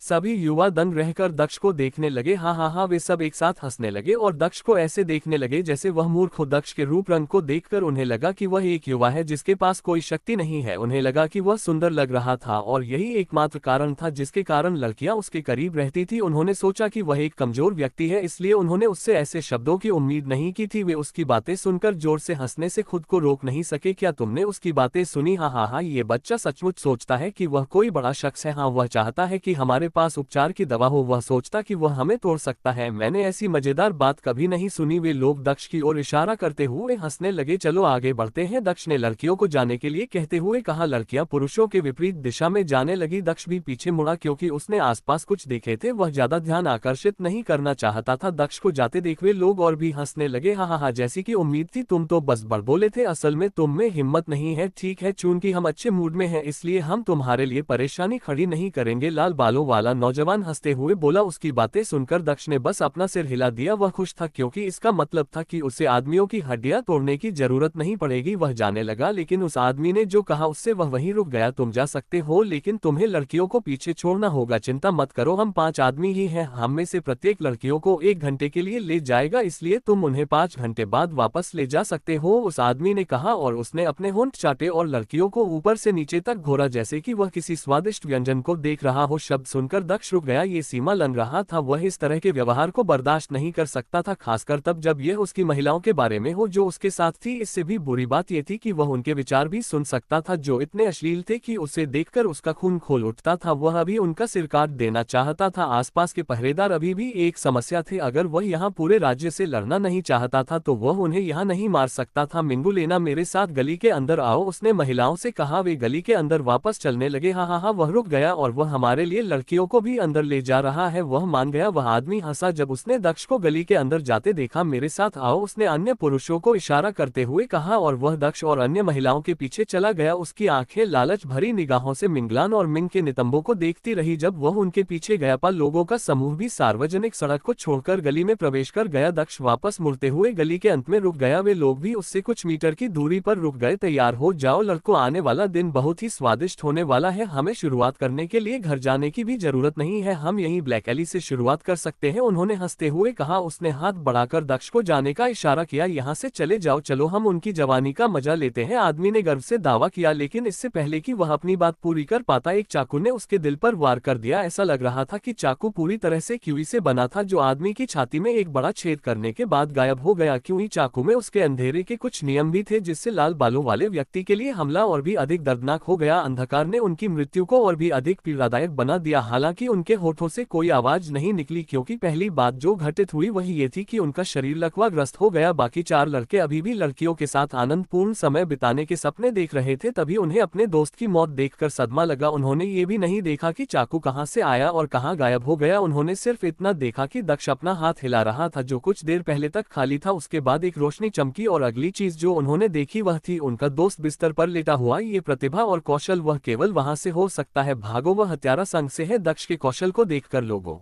सभी युवा दंग रहकर दक्ष को देखने लगे। हाँ हाँ हाँ, वे सब एक साथ हंसने लगे और दक्ष को ऐसे देखने लगे जैसे वह मूर्ख हो। दक्ष के रूप रंग को देखकर उन्हें लगा कि वह एक युवा है जिसके पास कोई शक्ति नहीं है। उन्हें लगा कि वह सुंदर लग रहा था और यही एकमात्र कारण था जिसके कारण लड़कियां उसके करीब रहती थी। उन्होंने सोचा कि वह एक कमजोर व्यक्ति है, इसलिए उन्होंने उससे ऐसे शब्दों की उम्मीद नहीं की थी। वे उसकी बातें सुनकर जोर से हंसने से खुद को रोक नहीं सके। क्या तुमने उसकी बातें सुनी? हाँ हाँ हाँ, ये बच्चा सचमुच सोचता है कि वह कोई बड़ा शख्स है। हाँ, वह चाहता है कि हमारे पास उपचार की दवा हो। वह सोचता कि वह हमें तोड़ सकता है। मैंने ऐसी मजेदार बात कभी नहीं सुनी। वे लोग दक्ष की ओर इशारा करते हुए हंसने लगे। चलो आगे बढ़ते हैं, दक्ष ने लड़कियों को जाने के लिए कहते हुए कहा। लड़कियां पुरुषों के विपरीत दिशा में जाने लगी। दक्ष भी पीछे मुड़ा क्योंकि उसने आसपास कुछ देखे थे। वह ज्यादा ध्यान आकर्षित नहीं करना चाहता था। दक्ष को जाते देख वे लोग और भी हंसने लगे। हाँ हाँ हाँ, जैसी की उम्मीद थी, तुम तो बस बड़बोले थे, असल में तुम में हिम्मत नहीं है। ठीक है, चूंकि हम अच्छे मूड में हैं इसलिए हम तुम्हारे लिए परेशानी खड़ी नहीं करेंगे। लाल बालों वाला नौजवान हंसते हुए बोला। उसकी बातें सुनकर दक्ष ने बस अपना सिर हिला दिया। वह खुश था क्योंकि इसका मतलब था कि उसे आदमियों की हड्डियां तोड़ने की जरूरत नहीं पड़ेगी। वह जाने लगा लेकिन उस आदमी ने जो कहा उससे वह वहीं रुक गया। तुम जा सकते हो लेकिन तुम्हें लड़कियों को पीछे छोड़ना होगा। चिंता मत करो, हम 5 आदमी ही हैं। हम में से प्रत्येक लड़कियों को 1 घंटे के लिए ले जाएगा, इसलिए तुम उन्हें 5 घंटे बाद वापस ले जा सकते हो, उस आदमी ने कहा और उसने अपने होंठ चाटे और लड़कियों को ऊपर से नीचे तक घोरा जैसे कि वह किसी स्वादिष्ट व्यंजन को देख रहा हो। शब्द सुनकर दक्ष रुक गया। ये सीमा लंघ रहा था। वह इस तरह के व्यवहार को बर्दाश्त नहीं कर सकता था, खासकर तब जब यह उसकी महिलाओं के बारे में हो जो उसके साथ थी। इससे भी बुरी बात यह थी कि वह उनके विचार भी सुन सकता था जो इतने अश्लील थे कि उसे देखकर उसका खून खोल उठता था। वह अभी उनका सिर काट देना चाहता था। आसपास के पहरेदार अभी भी एक समस्या थे। अगर वह यहाँ पूरे राज्य से लड़ना नहीं चाहता था तो वह उन्हें यहाँ नहीं मार सकता था। मिंगू लेना, मेरे साथ गली के अंदर आओ, उसने महिलाओं से कहा। वे गली के अंदर वापस चलने लगे। हाँ हाँ हाँ, वह रुक गया और वह हमारे लिए लड़कियों लड़कियों को भी अंदर ले जा रहा है। वह मान गया। वह आदमी हंसा जब उसने दक्ष को गली के अंदर जाते देखा। मेरे साथ आओ, उसने अन्य पुरुषों को इशारा करते हुए कहा और वह दक्ष और अन्य महिलाओं के पीछे चला गया। उसकी आंखें लालच भरी निगाहों से मिंगलान और मिंग के नितंबों को देखती रही। जब वह उनके पीछे गया, पर लोगों का समूह भी सार्वजनिक सड़क को छोड़कर गली में प्रवेश कर गया। दक्ष वापस मुड़ते हुए गली के अंत में रुक गया। वे लोग भी उससे कुछ मीटर की दूरी पर रुक गए। तैयार हो जाओ लड़कों, आने वाला दिन बहुत ही स्वादिष्ट होने वाला है। हमें शुरुआत करने के लिए घर जाने की भी जरूरत नहीं है, हम यहीं ब्लैक एली से शुरुआत कर सकते हैं, उन्होंने हंसते हुए कहा। उसने हाथ बढ़ाकर दक्ष को जाने का इशारा किया। यहाँ से चले जाओ, चलो हम उनकी जवानी का मजा लेते हैं, आदमी ने गर्व से दावा किया। लेकिन इससे पहले कि वह अपनी बात पूरी कर पाता, एक चाकू ने उसके दिल पर वार कर दिया। ऐसा लग रहा था कि चाकू पूरी तरह से क्यूई से बना था, जो आदमी की छाती में एक बड़ा छेद करने के बाद गायब हो गया। क्यूई चाकू में उसके अंधेरे के कुछ नियम भी थे, जिससे लाल बालों वाले व्यक्ति के लिए हमला और भी अधिक दर्दनाक हो गया। अंधकार ने उनकी मृत्यु को और भी अधिक पीड़ादायक बना दिया। हालांकि उनके होठों से कोई आवाज नहीं निकली, क्योंकि पहली बात जो घटित हुई वही ये थी कि उनका शरीर लकवाग्रस्त हो गया। बाकी 4 लड़के अभी भी लड़कियों के साथ आनंदपूर्ण समय बिताने के सपने देख रहे थे। तभी उन्हें अपने दोस्त की मौत देखकर सदमा लगा। उन्होंने ये भी नहीं देखा कि चाकू कहां से आया और कहां गायब हो गया। उन्होंने सिर्फ इतना देखा कि दक्ष अपना हाथ हिला रहा था, जो कुछ देर पहले तक खाली था। उसके बाद एक रोशनी चमकी और अगली चीज जो उन्होंने देखी वह थी उनका दोस्त बिस्तर पर लेटा हुआ। ये प्रतिभा और कौशल वह केवल वहां से हो सकता है। भागो, वह हत्यारा संघ से है। दक्ष के कौशल को देखकर लोगों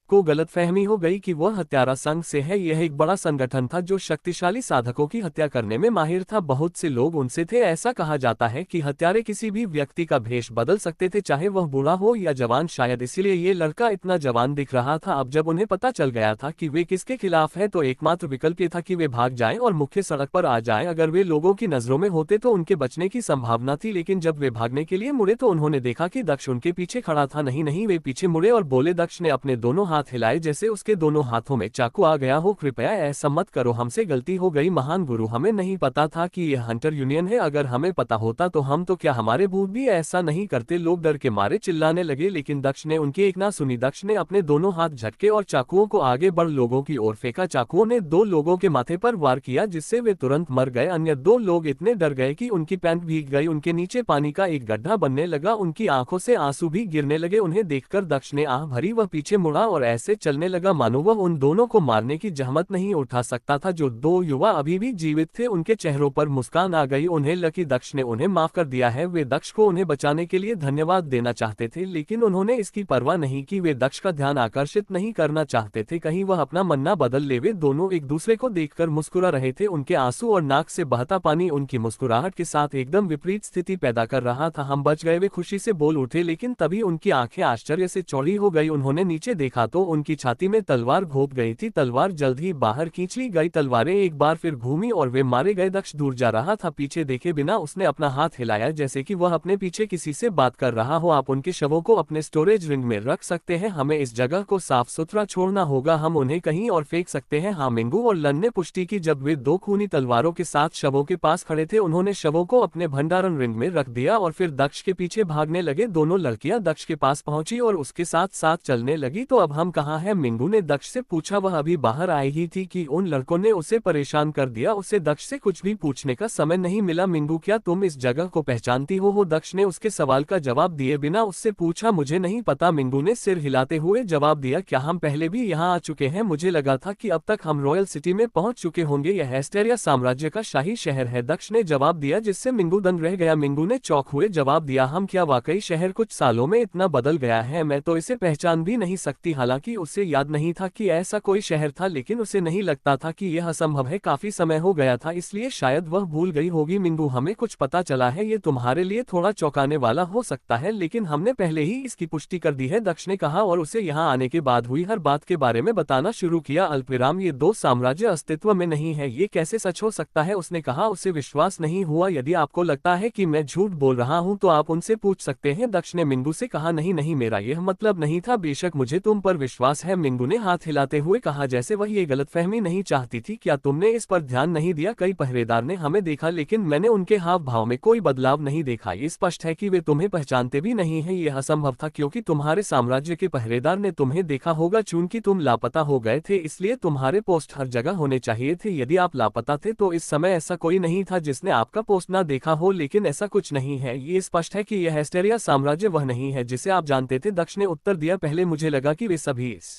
को गलतफहमी हो गई कि वह हत्यारा संघ से है। यह एक बड़ा संगठन था जो शक्तिशाली साधकों की हत्या करने में माहिर था। बहुत से लोग उनसे थे। ऐसा कहा जाता है कि हत्यारे किसी भी व्यक्ति का भेष बदल सकते थे, चाहे वह बूढ़ा हो या जवान। शायद इसीलिए ये लड़का इतना जवान दिख रहा था। अब जब उन्हें पता चल गया था कि वे किसके खिलाफ है, तो एकमात्र विकल्प ये था कि वे भाग जाएं और मुख्य सड़क पर आ जाएं। अगर वे लोगों की नजरों में होते तो उनके बचने की संभावना थी, लेकिन जब वे भागने के लिए मुड़े तो उन्होंने देखा कि दक्ष उनके पीछे खड़ा था। नहीं, वे पीछे मुड़े और बोले। दक्ष ने अपने दोनों हाथ हिलाए जैसे उसके दोनों हाथों में चाकू आ गया हो। कृपया ऐसा मत करो, हमसे गलती हो गई महान गुरु, हमें नहीं पता था कि यह हंटर यूनियन है। अगर हमें पता होता तो हम तो क्या, हमारे भूत भी ऐसा नहीं करते। लोग डर के मारे चिल्लाने लगे, लेकिन दक्ष ने उनकी एक ना सुनी। दक्ष ने अपने दोनों हाथ झटके और चाकुओं को आगे बढ़ लोगों की ओर फेंका। चाकुओं ने 2 लोगों के माथे पर वार किया, जिससे वे तुरंत मर गए। अन्य 2 लोग इतने डर गए कि उनकी पैंट भीग गई। उनके नीचे पानी का एक गड्ढा बनने लगा। उनकी आंखों से आंसू भी गिरने लगे। उन्हें देखकर दक्ष ने आह भरी। वह पीछे मुड़ा और ऐसे चलने लगा मानो वह उन दोनों को मारने की जहमत नहीं उठा सकता था। जो 2 युवा अभी भी जीवित थे, उनके चेहरों पर मुस्कान आ गई। उन्हें लकी दक्ष ने उन्हें माफ कर दिया है। वे दक्ष को उन्हें बचाने के लिए धन्यवाद देना चाहते थे, लेकिन उन्होंने इसकी परवाह नहीं की। वे दक्ष का ध्यान आकर्षित नहीं करना चाहते थे, कहीं वह अपना मन ना बदल ले। वे दोनों एक दूसरे को देखकर मुस्कुरा रहे थे। उनके आंसू और नाक से बहता पानी उनकी मुस्कुराहट के साथ एकदम विपरीत स्थिति पैदा कर रहा था। हम बच गए, वे खुशी से बोल उठे, लेकिन तभी उनकी आंखें आश्चर्य से चौड़ी हो गई। उन्होंने नीचे देखा तो उनकी छाती में तलवार घोंप गई थी। तलवार जल्द ही बाहर खींच ली गई। तलवारें एक बार फिर घूमी और वे मारे गए। दक्ष दूर जा रहा था, पीछे देखे बिना उसने अपना हाथ हिलाया जैसे कि वह अपने पीछे किसी से बात कर रहा हो। आप उनके शवों को अपने स्टोरेज रिंग में रख सकते हैं, हमें इस जगह को साफ सुथरा छोड़ना होगा, हम उन्हें कहीं और फेंक सकते हैं। हाँ, मिंगू और लन ने पुष्टि की। जब वे 2 खूनी तलवारों के साथ शवों के पास खड़े थे, उन्होंने शवों को अपने भंडारण रिंग में रख दिया और फिर दक्ष के पीछे भागने लगे। दोनों लड़कियां दक्ष के पास पहुंची और उसके साथ साथ चलने लगी। तो अब हम कहाँ हैं? मिंगू ने दक्ष से पूछा। वह अभी बाहर आई ही थी कि उन लड़कों ने उसे परेशान कर दिया। उसे दक्ष से कुछ भी पूछने का समय नहीं मिला। मिंगू, क्या तुम इस जगह को पहचानती हो? दक्ष ने उसके सवाल का जवाब दिए बिना उससे पूछा। मुझे नहीं पता, मिंगू ने सिर हिलाते हुए जवाब दिया। क्या हम पहले भी यहाँ आ चुके हैं? मुझे लगा था कि अब तक हम रॉयल सिटी में पहुंच चुके होंगे। यह एस्टेरिया साम्राज्य का शाही शहर है, दक्ष ने जवाब दिया, जिससे मिंगू दंग रह गया। मिंगू ने चौंक हुए जवाब दिया, हम क्या वाकई शहर कुछ सालों में इतना बदल गया है? मैं तो इसे पहचान भी नहीं सकती। हालांकि उसे याद नहीं था कि ऐसा कोई शहर था, लेकिन उसे नहीं लगता था कि यह असंभव है। काफी समय हो गया था, इसलिए शायद वह भूल गई होगी। मिंगू, हमें कुछ पता चला है, ये तुम्हारे लिए थोड़ा चौंकाने वाला हो सकता है, लेकिन हमने पहले ही इसकी पुष्टि कर दी है, दक्ष ने कहा और उसे यहाँ आने के बाद हुई हर बात के बारे में बताना शुरू किया। अल्पविराम, ये 2 साम्राज्य अस्तित्व में नहीं है, ये कैसे सच हो सकता है? उसने कहा। उसे विश्वास नहीं हुआ। यदि आपको लगता है कि मैं झूठ बोल रहा हूँ तो आप उनसे पूछ सकते हैं, दक्ष ने मिंगू से कहा। नहीं, मेरा यह मतलब नहीं था। बेशक मुझे तुम पर विश्वास है, मिंगू ने हाथ हिलाते हुए कहा, जैसे वह ये गलतफहमी नहीं चाहती थी। क्या तुमने इस पर ध्यान नहीं दिया? कई पहरेदार ने हमें देखा, लेकिन मैंने उनके हाव भाव में कोई बदलाव नहीं देखा। ये स्पष्ट है कि वे तुम्हें पहचानते भी नहीं है। यह असंभव था, क्योंकि तुम्हारे साम्राज्य के पहरेदार ने तुम्हें देखा होगा। चूंकि तुम लापता हो गए थे, इसलिए तुम्हारे पोस्ट हर जगह होने चाहिए थे। यदि आप लापता थे तो इस समय ऐसा कोई नहीं था जिसने आपका पोस्ट ना देखा हो, लेकिन ऐसा कुछ नहीं है। ये स्पष्ट है कि यह एस्टेरिया साम्राज्य वह नहीं है जिसे आप जानते थे। दक्ष ने उत्तर दिया, पहले मुझे लगा कि वे सभी इस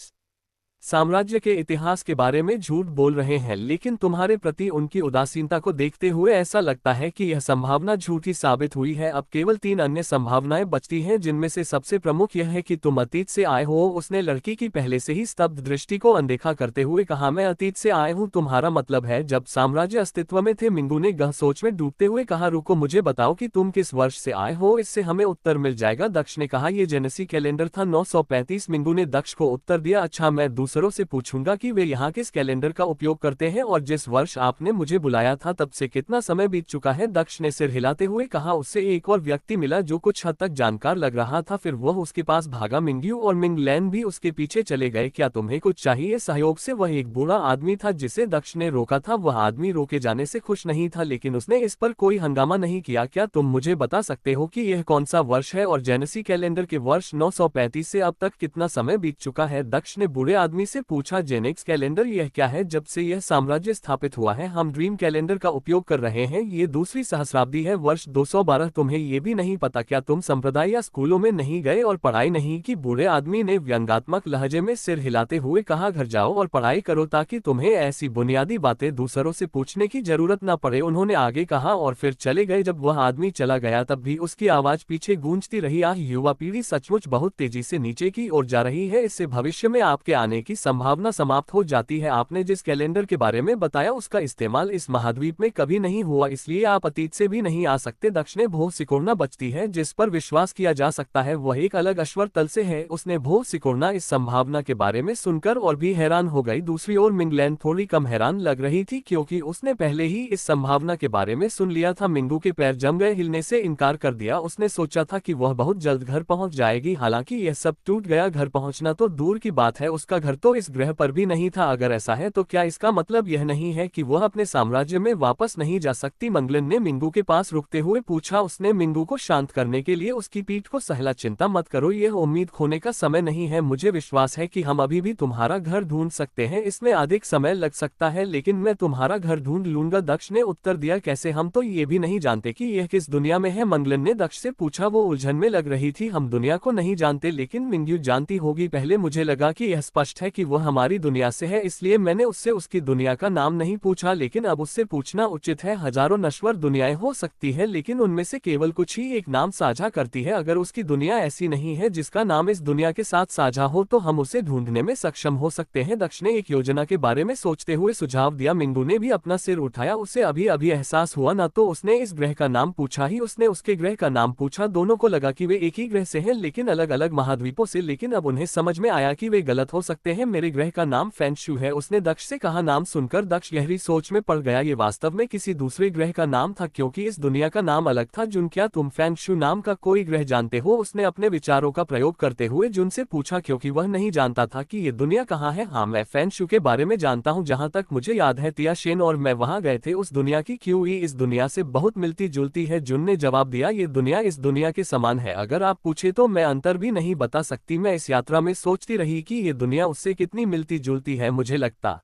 साम्राज्य के इतिहास के बारे में झूठ बोल रहे हैं, लेकिन तुम्हारे प्रति उनकी उदासीनता को देखते हुए ऐसा लगता है कि यह संभावना झूठी साबित हुई है। अब केवल 3 अन्य संभावनाएं बचती हैं, जिनमें से सबसे प्रमुख यह है कि तुम अतीत से आए हो। उसने लड़की की पहले से ही स्तब्ध दृष्टि को अनदेखा करते हुए कहा, मैं अतीत से आए हूँ। तुम्हारा मतलब है जब साम्राज्य अस्तित्व में थे? मिंगू ने गहन सोच में डूबते हुए कहा, रुको, मुझे बताओ कि तुम किस वर्ष से आए हो, इससे हमें उत्तर मिल जाएगा। दक्ष ने कहा, यह जेनेसी कैलेंडर था, 935। मिंगू ने दक्ष को उत्तर दिया, अच्छा, मैं दूसरों से पूछूंगा कि वे यहाँ किस कैलेंडर का उपयोग करते हैं, और जिस वर्ष आपने मुझे बुलाया था तब से कितना समय बीत चुका है? दक्ष ने सिर हिलाते हुए कहा, उससे एक और व्यक्ति मिला जो कुछ हद तक जानकार लग रहा था, फिर वह उसके पास भागा। मिंग्यू और मिंगलैन भी उसके पीछे चले गए। क्या तुम्हें कुछ चाहिए? सहयोग से वह एक बूढ़ा आदमी था जिसे दक्ष ने रोका था। वह आदमी रोके जाने से खुश नहीं था, लेकिन उसने इस पर कोई हंगामा नहीं किया। क्या तुम मुझे बता सकते हो कि यह कौन सा वर्ष है और जेनेसी कैलेंडर के वर्ष 935 से अब तक कितना समय बीत चुका है? दक्ष ने बूढ़े आदमी से पूछा, जेनेक्स कैलेंडर? यह क्या है? जब से यह साम्राज्य स्थापित हुआ है हम ड्रीम कैलेंडर का उपयोग कर रहे हैं। ये दूसरी सहस्राब्दी है, वर्ष 212। तुम्हें ये भी नहीं पता? क्या तुम संप्रदाय या स्कूलों में नहीं गए और पढ़ाई नहीं की? बूढ़े आदमी ने व्यंग्यात्मक लहजे में सिर हिलाते हुए कहा, घर जाओ और पढ़ाई करो ताकि तुम्हें ऐसी बुनियादी बातें दूसरों से पूछने की जरूरत न पड़े, उन्होंने आगे कहा, और फिर चले गए। जब वह आदमी चला गया तब भी उसकी आवाज पीछे गूंजती रही, आह, युवा पीढ़ी सचमुच बहुत तेजी से नीचे की ओर जा रही है। इससे भविष्य में आपके आने की संभावना समाप्त हो जाती है। आपने जिस कैलेंडर के बारे में बताया उसका इस्तेमाल इस महाद्वीप में कभी नहीं हुआ, इसलिए आप अतीत से भी नहीं आ सकते। दक्ष ने भों सिकोड़ना बचती है जिस पर विश्वास किया जा सकता है वह एक अलग अश्वर तल से है। उसने भों सिकोड़ना इस संभावना के बारे में सुनकर और भी हैरान हो गई। दूसरी ओर मिंगलैन थोड़ी कम हैरान लग रही थी, क्योंकि उसने पहले ही इस संभावना के बारे में सुन लिया था। मिंगू के पैर जम गए, हिलने से इनकार कर दिया। उसने सोचा था कि वह बहुत जल्द घर पहुंच जाएगी, हालांकि यह सब टूट गया। घर पहुंचना तो दूर की बात है, उसका घर तो इस ग्रह पर भी नहीं था। अगर ऐसा है तो क्या इसका मतलब यह नहीं है कि वह अपने साम्राज्य में वापस नहीं जा सकती? मंगलन ने मिंगू के पास रुकते हुए पूछा। उसने मिंगू को शांत करने के लिए उसकी पीठ को सहला, चिंता मत करो, यह उम्मीद खोने का समय नहीं है। मुझे विश्वास है कि हम अभी भी तुम्हारा घर ढूंढ सकते हैं। इसमें अधिक समय लग सकता है, लेकिन मैं तुम्हारा घर ढूंढ लूंगा। दक्ष ने उत्तर दिया, कैसे? हम तो ये भी नहीं जानते कि यह किस दुनिया में है। मंगलन ने दक्ष से पूछा। वो उलझन में लग रही थी, हम दुनिया को नहीं जानते, लेकिन मिंगू जानती होगी। पहले मुझे लगा कि यह स्पष्ट है कि वह हमारी दुनिया से है, इसलिए मैंने उससे उसकी दुनिया का नाम नहीं पूछा, लेकिन अब उससे पूछना उचित है। हजारों नश्वर दुनियाएं हो सकती है, लेकिन उनमें से केवल कुछ ही एक नाम साझा करती है। अगर उसकी दुनिया ऐसी नहीं है जिसका नाम इस दुनिया के साथ साझा हो, तो हम उसे ढूंढने में सक्षम हो सकते हैं। दक्ष ने एक योजना के बारे में सोचते हुए सुझाव दिया। मिंगू ने भी अपना सिर उठाया। उसे अभी अभी एहसास हुआ, न तो उसने इस ग्रह का नाम पूछा ही उसने उसके ग्रह का नाम पूछा। दोनों को लगा कि वे एक ही ग्रह से हैं, लेकिन अलग अलग महाद्वीपों से। लेकिन अब उन्हें समझ में आया कि वे गलत हो सकते हैं। मेरे ग्रह का नाम फेंगशू है, उसने दक्ष से कहा। नाम सुनकर दक्ष गहरी सोच में पड़ गया। ये वास्तव में किसी दूसरे ग्रह का नाम था, क्योंकि इस दुनिया का नाम अलग था। जुन, क्या तुम फेंगशू नाम का कोई ग्रह जानते हो? उसने अपने विचारों का प्रयोग करते हुए जुन से पूछा, क्योंकि वह नहीं जानता था कि ये दुनिया कहाँ है। हाँ, मैं फेंगशू के बारे में जानता हूँ, जहाँ तक मुझे याद है तिया शेन और मैं वहाँ गए थे। उस दुनिया की क्यूई इस दुनिया से बहुत मिलती जुलती है। जुन ने जवाब दिया, ये दुनिया इस दुनिया के समान है। अगर आप पूछे तो मैं अंतर भी नहीं बता सकती। मैं इस यात्रा में सोचती रही कि ये दुनिया उससे कितनी मिलती जुलती है। मुझे लगता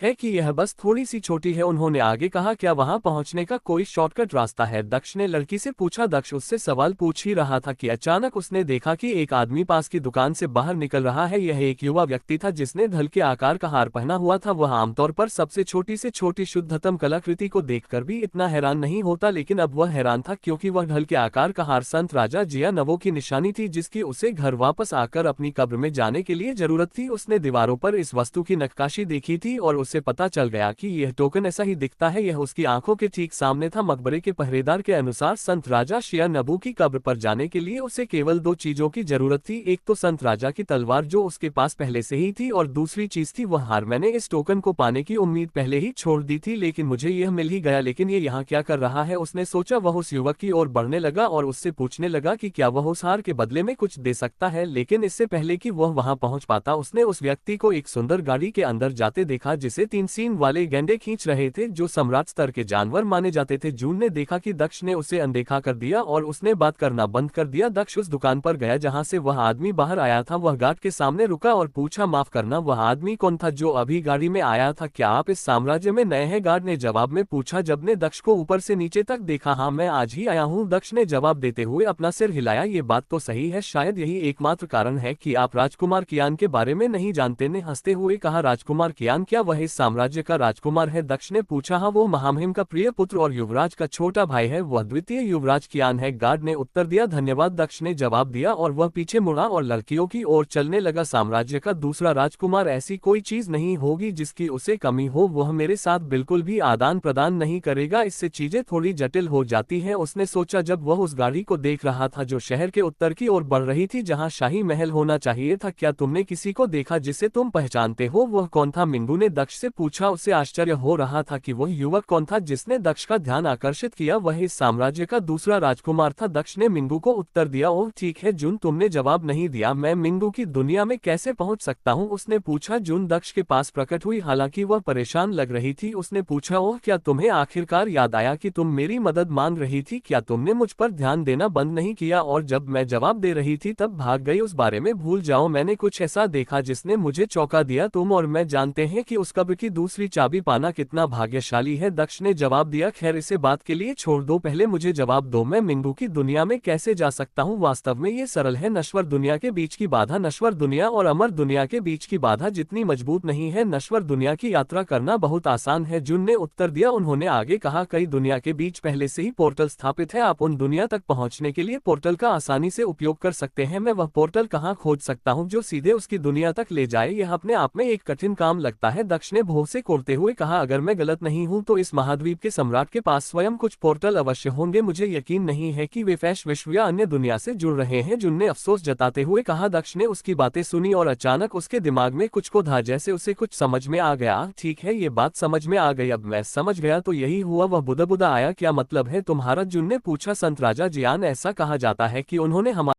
है कि यह बस थोड़ी सी छोटी है, उन्होंने आगे कहा। क्या वहां पहुंचने का कोई शॉर्टकट रास्ता है? दक्ष ने लड़की से पूछा। दक्ष उससे सवाल पूछ ही रहा था कि अचानक उसने देखा कि एक आदमी पास की दुकान से बाहर निकल रहा है। यह एक युवा व्यक्ति था जिसने धल के आकार का हार पहना हुआ था। वह आमतौर पर सबसे छोटी से छोटी शुद्धतम कलाकृति को देखकर भी इतना हैरान नहीं होता, लेकिन अब वह हैरान था क्योंकि वह ढल के आकार का हार संत राजा जिया नवो की निशानी थी, जिसकी उसे घर वापस आकर अपनी कब्र में जाने के लिए जरूरत थी। उसने दीवारों पर इस वस्तु की नक्काशी देखी थी और उसे पता चल गया कि यह टोकन ऐसा ही दिखता है। यह उसकी आंखों के ठीक सामने था। मकबरे के पहरेदार के अनुसार संत राजा शिया नबू की कब्र पर जाने के लिए उसे केवल 2 चीजों की जरूरत थी, एक तो संत राजा की तलवार जो उसके पास पहले से ही थी और दूसरी चीज थी वह हार। मैंने इस टोकन को पाने की उम्मीद पहले ही छोड़ दी थी, लेकिन मुझे यह मिल ही गया। लेकिन ये यहाँ क्या कर रहा है? उसने सोचा। वह उस युवक की ओर बढ़ने लगा और उससे पूछने लगा कि क्या वह उस हार के बदले में कुछ दे सकता है। लेकिन इससे पहले कि वह वहां पहुंच पाता, उसने उस व्यक्ति को एक सुंदर गाड़ी के अंदर जाते देखा जिसे 3 सींग वाले गैंडे खींच रहे थे, जो सम्राट स्तर के जानवर माने जाते थे। जून ने देखा कि दक्ष ने उसे अनदेखा कर दिया और उसने बात करना बंद कर दिया। दक्ष उस दुकान पर गया जहां से वह आदमी बाहर आया था। वह गार्ड के सामने रुका और पूछा, माफ करना, वह आदमी कौन था जो अभी गाड़ी में आया था? क्या आप इस साम्राज्य में नए हैं? गार्ड ने जवाब में पूछा। जब ने दक्ष को ऊपर से नीचे तक देखा, हाँ मैं आज ही आया हूँ, दक्ष ने जवाब देते हुए अपना सिर हिलाया। ये बात तो सही है, शायद यही एकमात्र कारण है कि आप राजकुमार कियान के बारे में नहीं जानते, ने हंसते हुए कहा। राजकुमार कियान? क्या वह इस साम्राज्य का राजकुमार है? दक्ष ने पूछा। हाँ, वो महामहिम का प्रिय पुत्र और युवराज का छोटा भाई है, वह द्वितीय युवराज कियान है, गार्ड ने उत्तर दिया। धन्यवाद, दक्ष ने जवाब दिया और वह पीछे मुड़ा और लड़कियों की ओर चलने लगा। साम्राज्य का दूसरा राजकुमार? ऐसी कोई चीज नहीं होगी जिसकी उसे कमी हो, वह मेरे साथ बिल्कुल भी आदान प्रदान नहीं करेगा, इससे चीजें थोड़ी जटिल हो जाती हैं, उसने सोचा। जब वह उस गाड़ी को देख रहा था जो शहर के उत्तर की ओर बढ़ रही थी जहां शाही महल होना चाहिए था। क्या तुमने किसी को देखा जिसे तुम पहचानते हो? वह कौन था? मिंगू ने दक्ष से पूछा। उसे आश्चर्य हो रहा था कि वह युवक कौन था जिसने दक्ष का ध्यान आकर्षित किया। वह इस साम्राज्य का दूसरा राजकुमार था, दक्ष ने मिंगू को उत्तर दिया। ओह ठीक है जून, तुमने जवाब नहीं दिया, मैं मिंगू की दुनिया में कैसे पहुंच सकता हूं? उसने पूछा। जून दक्ष के पास प्रकट हुई, हालांकि वह परेशान लग रही थी। उसने पूछा, ओह क्या तुम्हें आखिरकार याद आया कि तुम मेरी मदद मांग रही थी? क्या तुमने मुझ पर ध्यान देना बंद नहीं किया और जब मैं जवाब दे रही थी तब भाग गई? उस बारे में भूल जाओ, मैंने कुछ ऐसा देखा जिसने मुझे चौंका दिया। तुम और मैं जानते हैं कि उस कब्र की दूसरी चाबी पाना कितना भाग्यशाली है, दक्ष ने जवाब दिया। खैर इसे बात के लिए छोड़ दो, पहले मुझे जवाब दो, मैं मिंगू की दुनिया में कैसे जा सकता हूँ? वास्तव में ये सरल है, नश्वर दुनिया के बीच की बाधा, नश्वर दुनिया और अमर दुनिया के बीच की बाधा जितनी मजबूत नहीं है, नश्वर दुनिया की यात्रा करना बहुत आसान है, जुन ने उत्तर दिया। उन्होंने आगे कहा, कई दुनिया के बीच पहले से ही पोर्टल स्थापित है, आप उन दुनिया तक पहुंचने के लिए पोर्टल का आसानी से उपयोग कर सकते हैं। मैं वह पोर्टल कहाँ खोज सकता हूँ जो सीधे उसकी दुनिया तक ले जाए? यह अपने आप में एक कठिन काम लगता है, दक्ष ने भौं से कोड़ते हुए कहा। अगर मैं गलत नहीं हूँ तो इस महाद्वीप के सम्राट के पास स्वयं कुछ पोर्टल अवश्य होंगे, मुझे यकीन नहीं है कि वे फैश विश्व या अन्य दुनिया से जुड़ रहे हैं, जुन ने अफसोस जताते हुए कहा। दक्ष ने उसकी बातें सुनी और अचानक उसके दिमाग में कुछ को था, जैसे उसे कुछ समझ में आ गया। ठीक है, ये बात समझ में आ गई, अब मैं समझ गया तो यही हुआ। वह बुदा बुदा आया, क्या मतलब है तुम्हारा? जुन ने पूछा। संत राजा जियान, ऐसा कहा जाता है कि उन्होंने हमारे